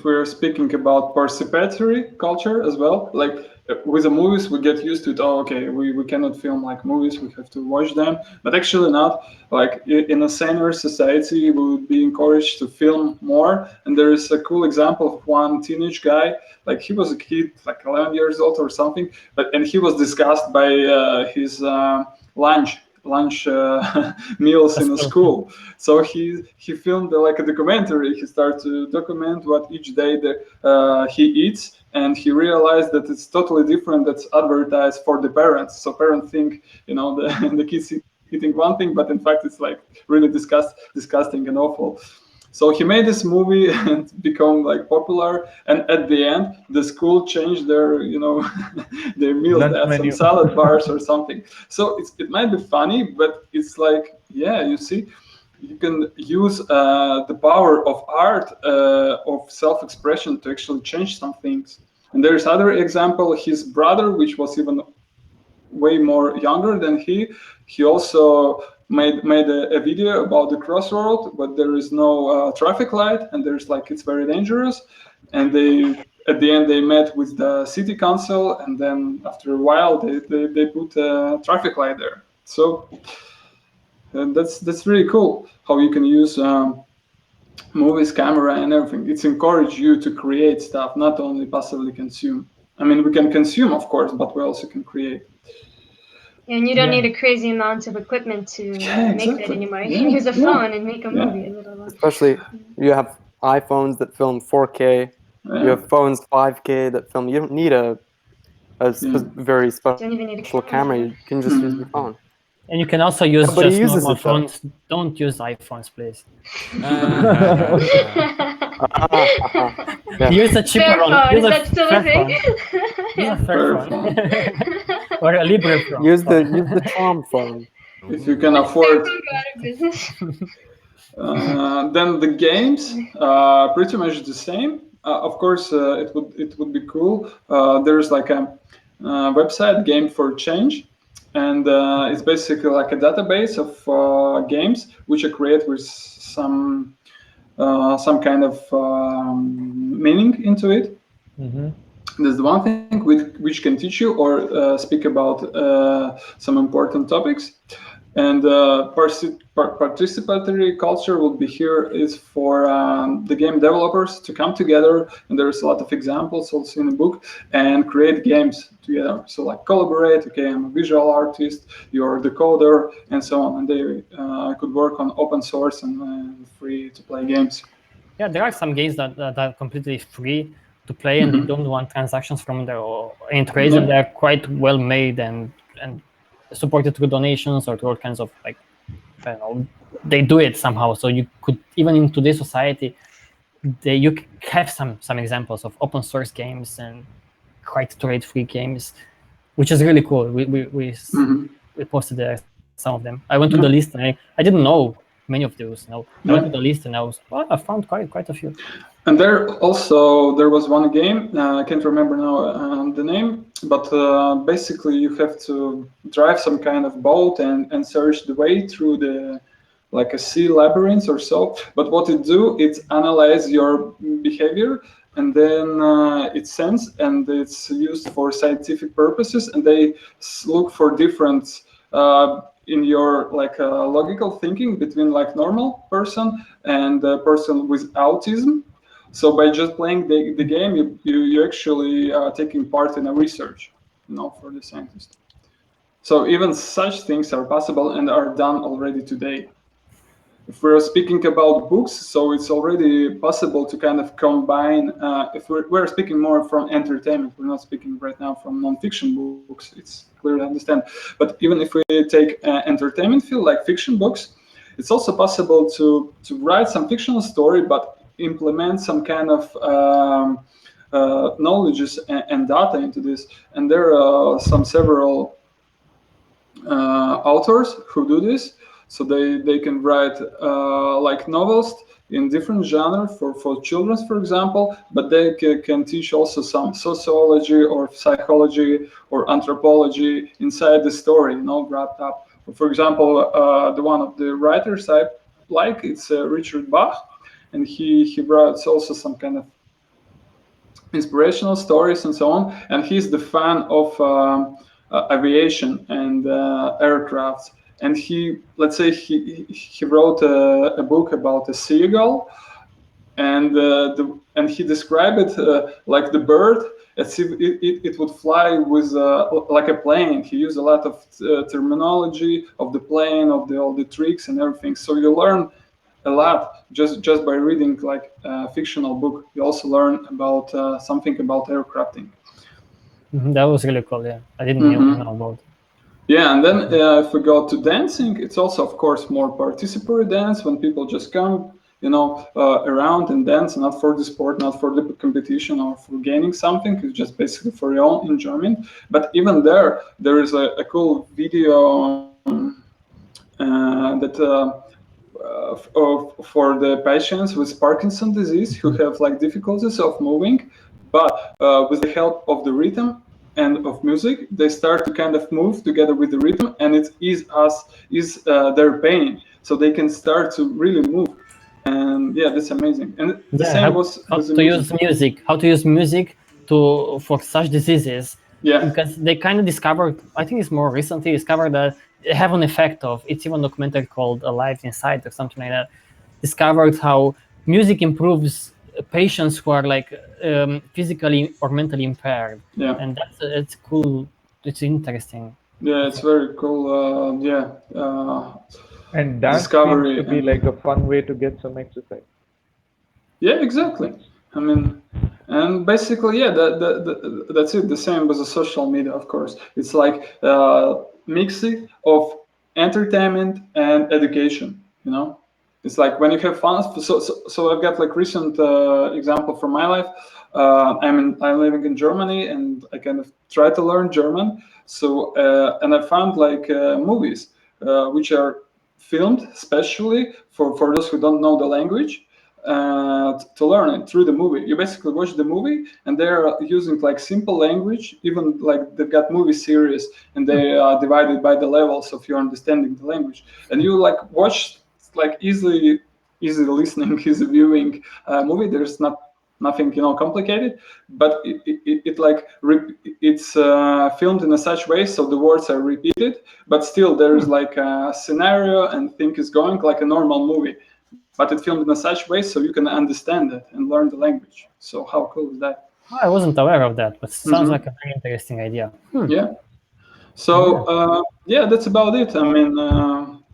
[SPEAKER 4] we're speaking about participatory culture as well, like with the movies we get used to it. Oh, okay, we cannot film like movies, we have to watch them. But actually not. Like in a saner society, we would be encouraged to film more. And there is a cool example of one teenage guy. Like he was a kid, like 11 years old or something, and he was disgusted by his lunch meals in a school. So he filmed like a documentary. He started to document what each day he eats, and he realized that it's totally different. That's advertised for the parents. So parents think the the kids eating one thing, but in fact it's like really disgusting and awful. So he made this movie and become like popular. And at the end, the school changed their, their meals. They
[SPEAKER 5] Lunch
[SPEAKER 4] had some
[SPEAKER 5] menu.
[SPEAKER 4] salad bars or something. So it might be funny, but it's like, yeah, you see, you can use the power of art, of self-expression to actually change some things. And there's other example, his brother, which was even way more younger than he also made a video about the crossroad, but there is no traffic light, and there's like it's very dangerous. And they at the end they met with the city council, and then after a while they put a traffic light there. So that's really cool how you can use movies, camera, and everything. It's encourage you to create stuff, not only passively consume. I mean, we can consume, of course, but we also can create.
[SPEAKER 1] And you don't need a crazy amount of equipment to
[SPEAKER 4] Yeah,
[SPEAKER 1] make that
[SPEAKER 4] exactly.
[SPEAKER 1] anymore. You
[SPEAKER 4] Yeah,
[SPEAKER 1] can use a
[SPEAKER 4] yeah,
[SPEAKER 1] phone and make a
[SPEAKER 4] yeah.
[SPEAKER 1] movie. A little.
[SPEAKER 8] Especially you have iPhones that film 4K. You
[SPEAKER 4] Yeah.
[SPEAKER 8] have phones 5K that film. You don't need a
[SPEAKER 4] Yeah.
[SPEAKER 8] very
[SPEAKER 1] Don't even need a
[SPEAKER 8] special camera.
[SPEAKER 1] camera.
[SPEAKER 8] You can just use your phone.
[SPEAKER 2] And you can also use
[SPEAKER 8] Nobody
[SPEAKER 2] just
[SPEAKER 8] uses
[SPEAKER 2] normal
[SPEAKER 8] it though.
[SPEAKER 2] phones. Don't use iPhones, please.
[SPEAKER 8] Yeah.
[SPEAKER 2] Use a cheaper
[SPEAKER 1] Fair
[SPEAKER 2] one.
[SPEAKER 1] phone.
[SPEAKER 2] Use
[SPEAKER 1] Is
[SPEAKER 2] a
[SPEAKER 1] that still a
[SPEAKER 2] fair
[SPEAKER 1] thing?
[SPEAKER 2] phone. Use a fair
[SPEAKER 4] Fair
[SPEAKER 2] phone.
[SPEAKER 4] phone.
[SPEAKER 2] Or a Libre phone.
[SPEAKER 8] Use the Trom phone.
[SPEAKER 4] If you can
[SPEAKER 1] Fair
[SPEAKER 4] afford.
[SPEAKER 1] phone go out of business.
[SPEAKER 4] Then the games pretty much the same. Of course, it would be cool. There's like a website, Game for Change, and it's basically like a database of games which are created with some kind of meaning into it. There's the one thing which can teach you or speak about some important topics. And participatory culture will be here is for the game developers to come together, and there's a lot of examples also in the book, and create games together. So like collaborate. Okay, I'm a visual artist, you're the coder, and so on. And they could work on open source and free to play games.
[SPEAKER 2] Yeah, there are some games that are completely free to play, and they don't want transactions from there or any trades, and they're quite well made and supported through donations or through all kinds of like, I don't know, they do it somehow. So you could, even in today's society, you have some examples of open source games and quite trade free games, which is really cool. We posted there some of them. I went to the list and I didn't know many of those. I went to the list and I found quite a few.
[SPEAKER 4] And there was one game, I can't remember now the name, but basically you have to drive some kind of boat and search the way through like a sea labyrinth or so. But what it do, it analyze your behavior and then it sends, and it's used for scientific purposes, and they look for difference in your like logical thinking between like normal person and a person with autism. So by just playing the game, you actually taking part in a research, for the scientist. So even such things are possible and are done already today. If we're speaking about books, so it's already possible to kind of combine. If we're speaking more from entertainment, we're not speaking right now from non-fiction books. It's clear to understand. But even if we take entertainment field like fiction books, it's also possible to write some fictional story, but implement some kind of knowledges and data into this. And there are several authors who do this. So they can write like novels in different genres for children, for example, but they can teach also some sociology or psychology or anthropology inside the story, wrapped up. For example, the one of the writers I like, it's Richard Bach, and he writes also some kind of inspirational stories and so on. And he's the fan of aviation and aircraft. And let's say he wrote a book about a seagull, and he described it like the bird as if it would fly with like a plane. He used a lot of terminology of the plane, of all the tricks and everything. So you learn a lot just by reading like a fictional book. You also learn about something about aircrafting.
[SPEAKER 2] That was really cool. Yeah, I didn't know about.
[SPEAKER 4] Yeah, and then if we go to dancing, it's also, of course, more participatory dance when people just come, around and dance, not for the sport, not for the competition or for gaining something. It's just basically for your own enjoyment. But even there is a cool video that for the patients with Parkinson's disease who have like difficulties of moving, but with the help of the rhythm and of music, they start to kind of move together with the rhythm, and it ease their pain, so they can start to really move. And yeah, that's amazing. And the same was with the music.
[SPEAKER 2] How to use music for such diseases.
[SPEAKER 4] Yeah.
[SPEAKER 2] Because they kind of discovered, I think it's more recently discovered that they have an effect of, it's even a documentary called Alive Inside or something like that, discovered how music improves patients who are like physically or mentally impaired.
[SPEAKER 4] Yeah.
[SPEAKER 2] And it's cool. It's interesting.
[SPEAKER 4] Yeah, it's very cool.
[SPEAKER 5] And dance
[SPEAKER 4] discovery
[SPEAKER 5] seems to be like a fun way to get some exercise.
[SPEAKER 4] Yeah, exactly. I mean, and basically, yeah, that's it. The same with the social media, of course. It's like mixing of entertainment and education. It's like when you have fun. So I've got like recent example from my life. I'm living in Germany, and I kind of try to learn German. So and I found like movies which are filmed especially for those who don't know the language. To learn it through the movie. You basically watch the movie, and they're using like simple language. Even like they've got movie series, and they are divided by the levels of your understanding the language. And you like watch like easy listening, easy viewing movie. There's nothing complicated, but it's filmed in a such way so the words are repeated, but still there's like a scenario and thing is going like a normal movie. But it's filmed in a such way so you can understand it and learn the language. So how cool is that?
[SPEAKER 2] I wasn't aware of that, but sounds like a very interesting idea.
[SPEAKER 4] Yeah. So yeah, that's about it. I mean,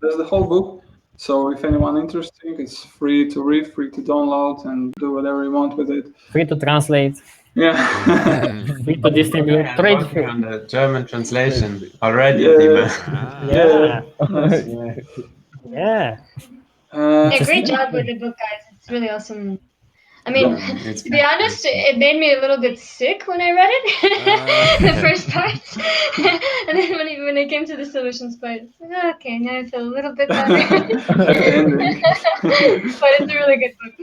[SPEAKER 4] that's the whole book. So if anyone interested, it's free to read, free to download, and do whatever you want with it.
[SPEAKER 2] Free to translate.
[SPEAKER 4] Yeah.
[SPEAKER 2] Free to distribute.
[SPEAKER 7] I'm
[SPEAKER 2] Trade
[SPEAKER 7] working
[SPEAKER 2] free.
[SPEAKER 7] on the German translation already,
[SPEAKER 4] Yeah.
[SPEAKER 7] Dima.
[SPEAKER 2] Yeah.
[SPEAKER 4] Nice.
[SPEAKER 2] Yeah.
[SPEAKER 1] Yeah, great job with the book, guys. It's really awesome. I mean, to be honest, it made me a little bit sick when I read it, the first parts. And then when it came to the solutions part, it's like, okay, now I feel a little bit better. But it's a really good book.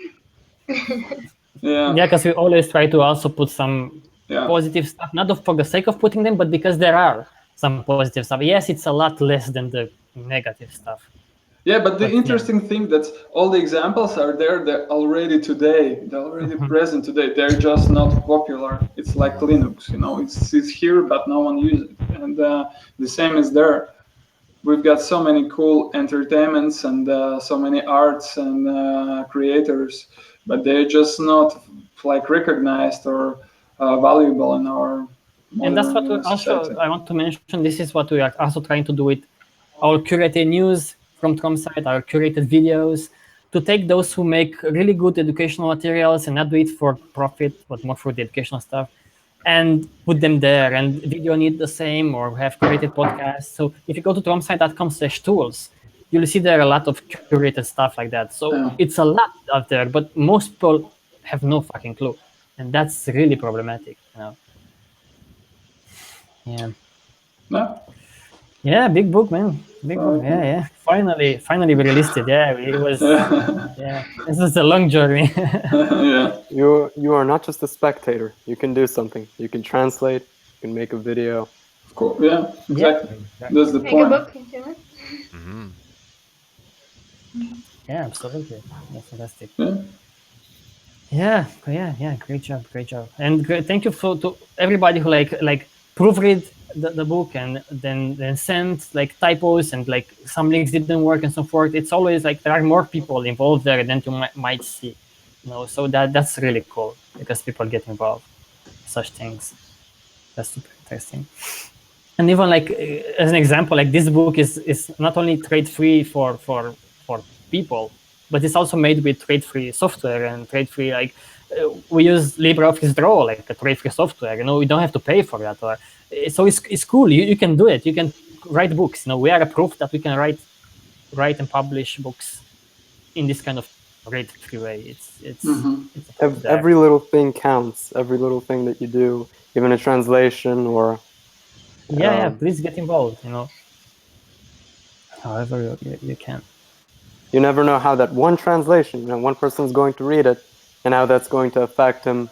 [SPEAKER 4] Yeah.
[SPEAKER 2] Yeah, because we always try to also put some positive stuff, not for the sake of putting them, but because there are some positive stuff. Yes, it's a lot less than the negative stuff.
[SPEAKER 4] Yeah, but the
[SPEAKER 2] But, yeah.
[SPEAKER 4] interesting thing that all the examples are there. They're already today. They're already present today. They're just not popular. It's like Linux, you know. It's here, but no one uses it. And the same is there. We've got so many cool entertainments and so many arts and creators, but they're just not like recognized or valuable in our
[SPEAKER 2] And that's what
[SPEAKER 4] modern society.
[SPEAKER 2] I want to mention. This is what we are also trying to do with our curated news from TROM site, our curated videos, to take those who make really good educational materials and not do it for profit, but more for the educational stuff, and put them there. And video need the same, or have curated podcasts. So if you go to tromsite.com/tools, you'll see there are a lot of curated stuff like that. So
[SPEAKER 4] Yeah.
[SPEAKER 2] it's a lot out there, but most people have no fucking clue. And that's really problematic, you know. Yeah.
[SPEAKER 4] No?
[SPEAKER 2] Yeah, big book, man. Big book.
[SPEAKER 4] Okay.
[SPEAKER 2] Yeah. Finally we released it. Yeah, it was.
[SPEAKER 4] Yeah.
[SPEAKER 2] Yeah, this is a long journey.
[SPEAKER 4] Yeah.
[SPEAKER 8] You are not just a spectator. You can do something. You can translate. You can make a video.
[SPEAKER 4] Cool. Yeah, exactly. That's the
[SPEAKER 1] Make a
[SPEAKER 4] point.
[SPEAKER 1] book if you want.
[SPEAKER 3] Hmm.
[SPEAKER 2] Yeah, absolutely. That's fantastic.
[SPEAKER 4] Yeah.
[SPEAKER 2] Yeah. Great job. And thank you to everybody who like proofread the book and then sent like typos and like some links didn't work and so forth. It's always like there are more people involved there than you might see, you know. So that's really cool because people get involved in such things. That's super interesting. And even like as an example, like this book is not only trade free for people, but it's also made with trade free software and trade free like we use LibreOffice Draw, like a trade free software. You know, we don't have to pay for that. Or so it's cool. You can do it. You can write books. You know, we are a proof that we can write and publish books in this kind of trade free way. It's a proof there.
[SPEAKER 8] Every little thing counts. Every little thing that you do, even a translation or
[SPEAKER 2] Yeah. Please get involved. You know, however you can.
[SPEAKER 8] you never know how that one translation, you know, one person's going to read it and how that's going to affect him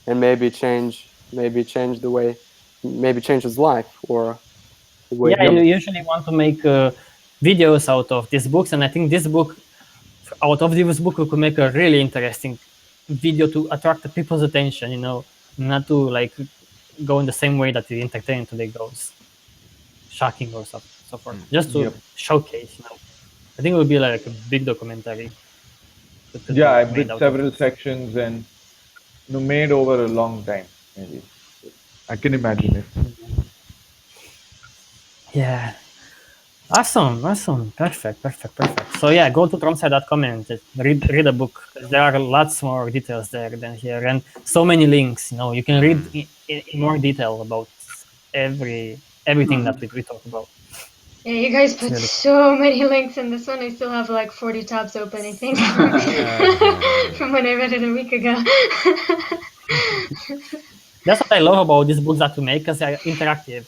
[SPEAKER 8] and maybe change the way, maybe change his life or the way
[SPEAKER 2] Yeah, you usually want to make videos out of these books, and I think this book, out of this book, we could make a really interesting video to attract the people's attention. You know, not to like go in the same way that the entertainment today goes, shocking or so forth. Just to showcase. You know, I think it would be like a big documentary.
[SPEAKER 5] Yeah, I
[SPEAKER 2] made
[SPEAKER 5] did
[SPEAKER 2] out of
[SPEAKER 5] several
[SPEAKER 2] it.
[SPEAKER 5] sections and made over a long time, maybe. I can imagine it.
[SPEAKER 2] Yeah. Awesome. Perfect. So yeah, go to tromsite.com and just read a book. There are lots more details there than here, and so many links. You know, you can read in more detail about everything that we talk about.
[SPEAKER 1] Yeah, you guys put
[SPEAKER 2] really
[SPEAKER 1] so many links in this one. I still have like 40 tabs open, I think, from when I read it a week ago.
[SPEAKER 2] That's what I love about these books that we make, because they're interactive.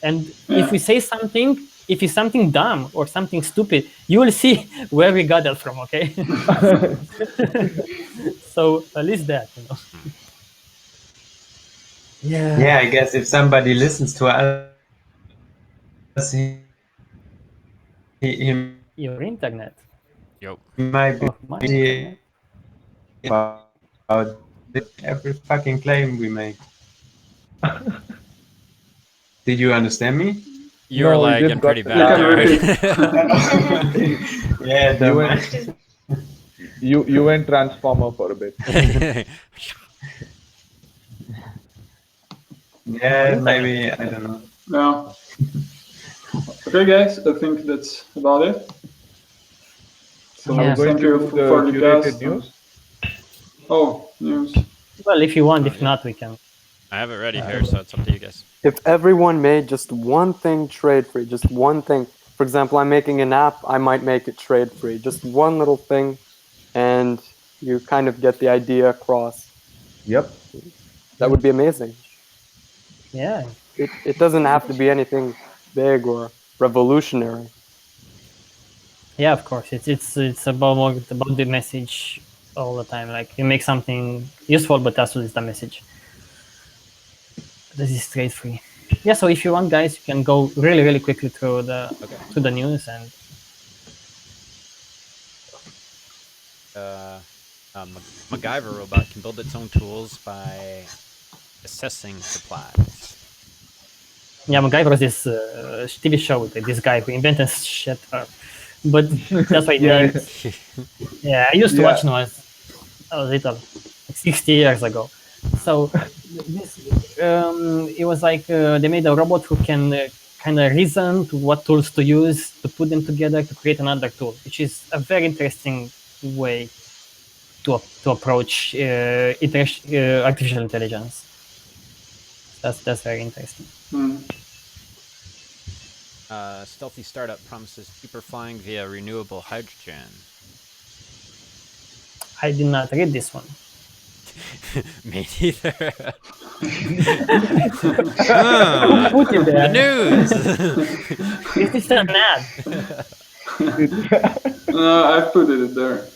[SPEAKER 2] And if we say something, if it's something dumb or something stupid, you will see where we got that from, okay? So at least that, you know.
[SPEAKER 7] Yeah, I guess if somebody listens to us, he
[SPEAKER 2] Your internet.
[SPEAKER 3] Yep.
[SPEAKER 7] might
[SPEAKER 2] Oh, my
[SPEAKER 7] be
[SPEAKER 2] internet.
[SPEAKER 7] about every fucking claim we make. Did you understand me?
[SPEAKER 3] You were
[SPEAKER 5] No, we
[SPEAKER 3] lagging
[SPEAKER 5] just
[SPEAKER 3] pretty
[SPEAKER 5] got
[SPEAKER 3] bad
[SPEAKER 4] repeat.
[SPEAKER 7] Yeah,
[SPEAKER 5] You
[SPEAKER 7] don't
[SPEAKER 5] went,
[SPEAKER 7] mind.
[SPEAKER 5] you went Transformer for a bit.
[SPEAKER 3] there.
[SPEAKER 7] Yeah, maybe, I don't know.
[SPEAKER 4] Yeah. Okay, guys, I think that's about it. So
[SPEAKER 2] Yeah.
[SPEAKER 5] Going
[SPEAKER 4] thank
[SPEAKER 5] to
[SPEAKER 4] you
[SPEAKER 5] do
[SPEAKER 4] for the
[SPEAKER 5] curated
[SPEAKER 4] cast.
[SPEAKER 5] news.
[SPEAKER 4] Oh, news.
[SPEAKER 2] Well, if you want, if not, we can.
[SPEAKER 3] I have it ready here, so it's up to you guys.
[SPEAKER 8] If everyone made just one thing trade free, just one thing. For example, I'm making an app, I might make it trade free. Just one little thing, and you kind of get the idea across.
[SPEAKER 5] Yep.
[SPEAKER 8] That would be amazing.
[SPEAKER 2] Yeah.
[SPEAKER 8] It doesn't have to be anything big or revolutionary.
[SPEAKER 2] Yeah, of course. It's about the message all the time. Like you make something useful, but also it's the message. This is straight free. Yeah. So if you want, guys, you can go really quickly through the news and
[SPEAKER 3] MacGyver robot can build its own tools by assessing supplies.
[SPEAKER 2] Yeah, MacGyver was this TV show with this guy who invented shit. But that's why it
[SPEAKER 5] Yeah,
[SPEAKER 2] names. Yeah, I used to watch
[SPEAKER 5] yeah.
[SPEAKER 2] when I was little, like 60 years ago. So this, it was like they made a robot who can kind of reason to what tools to use to put them together to create another tool, which is a very interesting way to approach artificial intelligence. That's very interesting.
[SPEAKER 3] Stealthy startup promises cheaper flying via renewable hydrogen.
[SPEAKER 2] I did not read this one.
[SPEAKER 3] Me neither.
[SPEAKER 2] Who put it
[SPEAKER 3] The
[SPEAKER 2] there?
[SPEAKER 3] news.
[SPEAKER 2] Is this an ad?
[SPEAKER 4] No, I've put it there.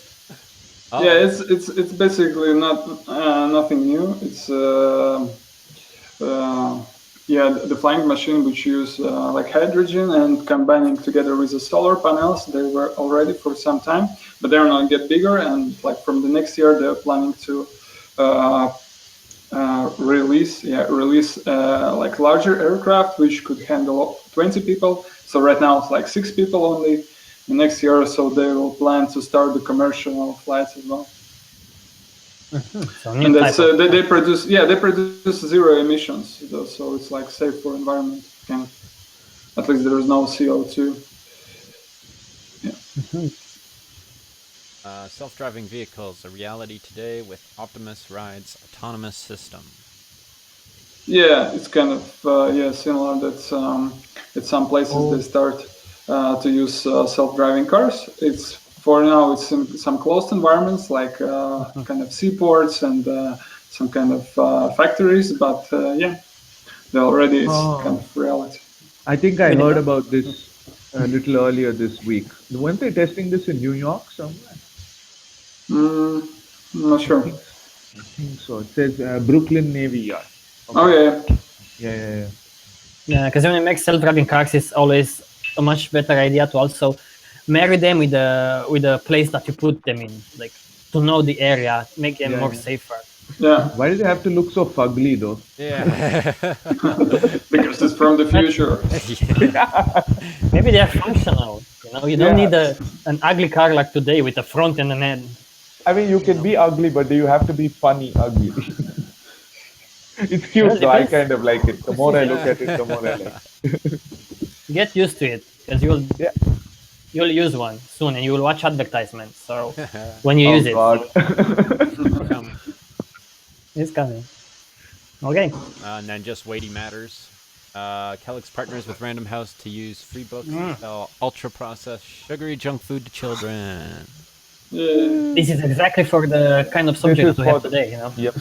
[SPEAKER 3] Oh.
[SPEAKER 4] Yeah, it's basically nothing new. It's the flying machine which use like hydrogen and combining together with the solar panels. They were already for some time, but they're not get bigger. And like from the next year, they're planning to release like larger aircraft which could handle 20 people. So right now it's like 6 people only. The next year or so they will plan to start the commercial flights as well.
[SPEAKER 2] So new
[SPEAKER 4] And that's
[SPEAKER 2] type of-
[SPEAKER 4] they produce zero emissions, so it's like safe for environment. Kind of. At least there is no CO2.
[SPEAKER 3] Self-driving vehicles, a reality today with Optimus Ride's autonomous system.
[SPEAKER 4] Yeah, it's kind of similar. That's at some places they start to use self-driving cars. It's for now it's in some closed environments like kind of seaports and some kind of factories, but they already it's kind of reality.
[SPEAKER 5] I think I heard about this a little earlier this week. Weren't they testing this in New York somewhere?
[SPEAKER 4] I'm not sure.
[SPEAKER 5] I think so. It says Brooklyn Navy Yard. Okay.
[SPEAKER 4] Oh yeah.
[SPEAKER 2] Yeah, because when you make self-driving cars, it's always a much better idea to also marry them with the place that you put them in, like to know the area, make them more safer.
[SPEAKER 4] Yeah.
[SPEAKER 5] Why do they have to look so fugly though?
[SPEAKER 3] Yeah.
[SPEAKER 4] Because it's from the future.
[SPEAKER 2] Maybe they're functional. You don't need an ugly car like today with a front and an end.
[SPEAKER 5] I mean, you can be ugly, but do you have to be funny ugly? It's cute, though. I kind of like it. The more I look at it, the more I like it.
[SPEAKER 2] Get used to it, because you'll use one soon, and you will watch advertisements. So when you use it, it's coming. Okay.
[SPEAKER 3] And then just weighty matters. Kellogg's partners with Random House to use free books to sell ultra-processed sugary junk food to children.
[SPEAKER 2] This is exactly for the kind of subject that we have today.
[SPEAKER 5] Yep.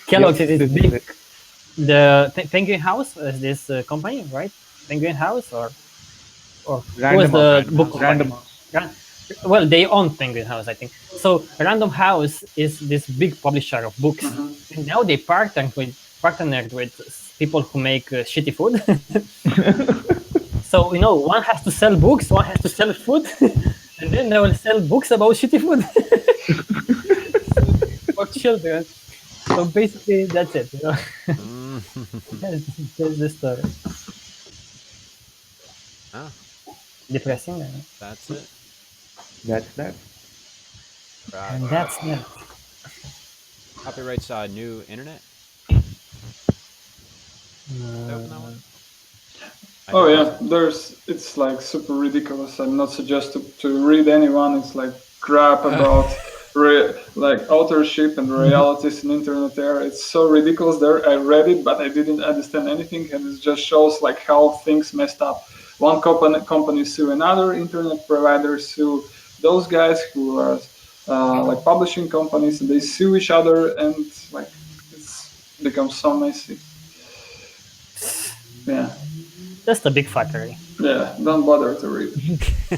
[SPEAKER 2] Kellogg's is big. The Penguin House is this company, right? Penguin House or who is the book company? Well, they own Penguin House, I think. So Random House is this big publisher of books, and now they partnered with people who make shitty food. So one has to sell books, one has to sell food, and then they will sell books about shitty food for children. So basically, that's it. That's the story. Depressing.
[SPEAKER 3] That's it.
[SPEAKER 5] That's that.
[SPEAKER 3] Right.
[SPEAKER 2] And that's that.
[SPEAKER 3] Copyrights new internet. Open that one?
[SPEAKER 4] Oh yeah, it's like super ridiculous. I'm not suggested to read anyone. It's like crap about like authorship and realities in internet era. It's so ridiculous there. I read it, but I didn't understand anything, and it just shows like how things messed up. One company sue another, internet providers sue those guys who are like publishing companies, and they sue each other, and like it's becomes so messy. Yeah.
[SPEAKER 2] Just a big factory.
[SPEAKER 4] Yeah, don't bother to read.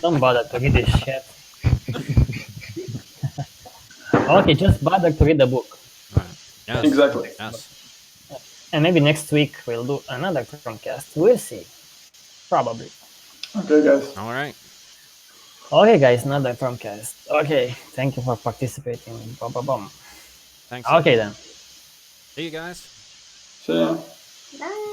[SPEAKER 2] Don't bother to read this shit. Okay, just bother to read the book.
[SPEAKER 3] Right. Yes.
[SPEAKER 4] Exactly.
[SPEAKER 3] Yes.
[SPEAKER 2] And maybe next week we'll do another TROM-Cast. We'll see. Probably.
[SPEAKER 4] Okay, guys.
[SPEAKER 3] All right.
[SPEAKER 2] Okay, guys, another TROM-Cast. Okay, thank you for participating. Boom, boom, boom.
[SPEAKER 3] Thanks.
[SPEAKER 2] Okay then.
[SPEAKER 3] See you guys.
[SPEAKER 4] So.
[SPEAKER 1] Bye.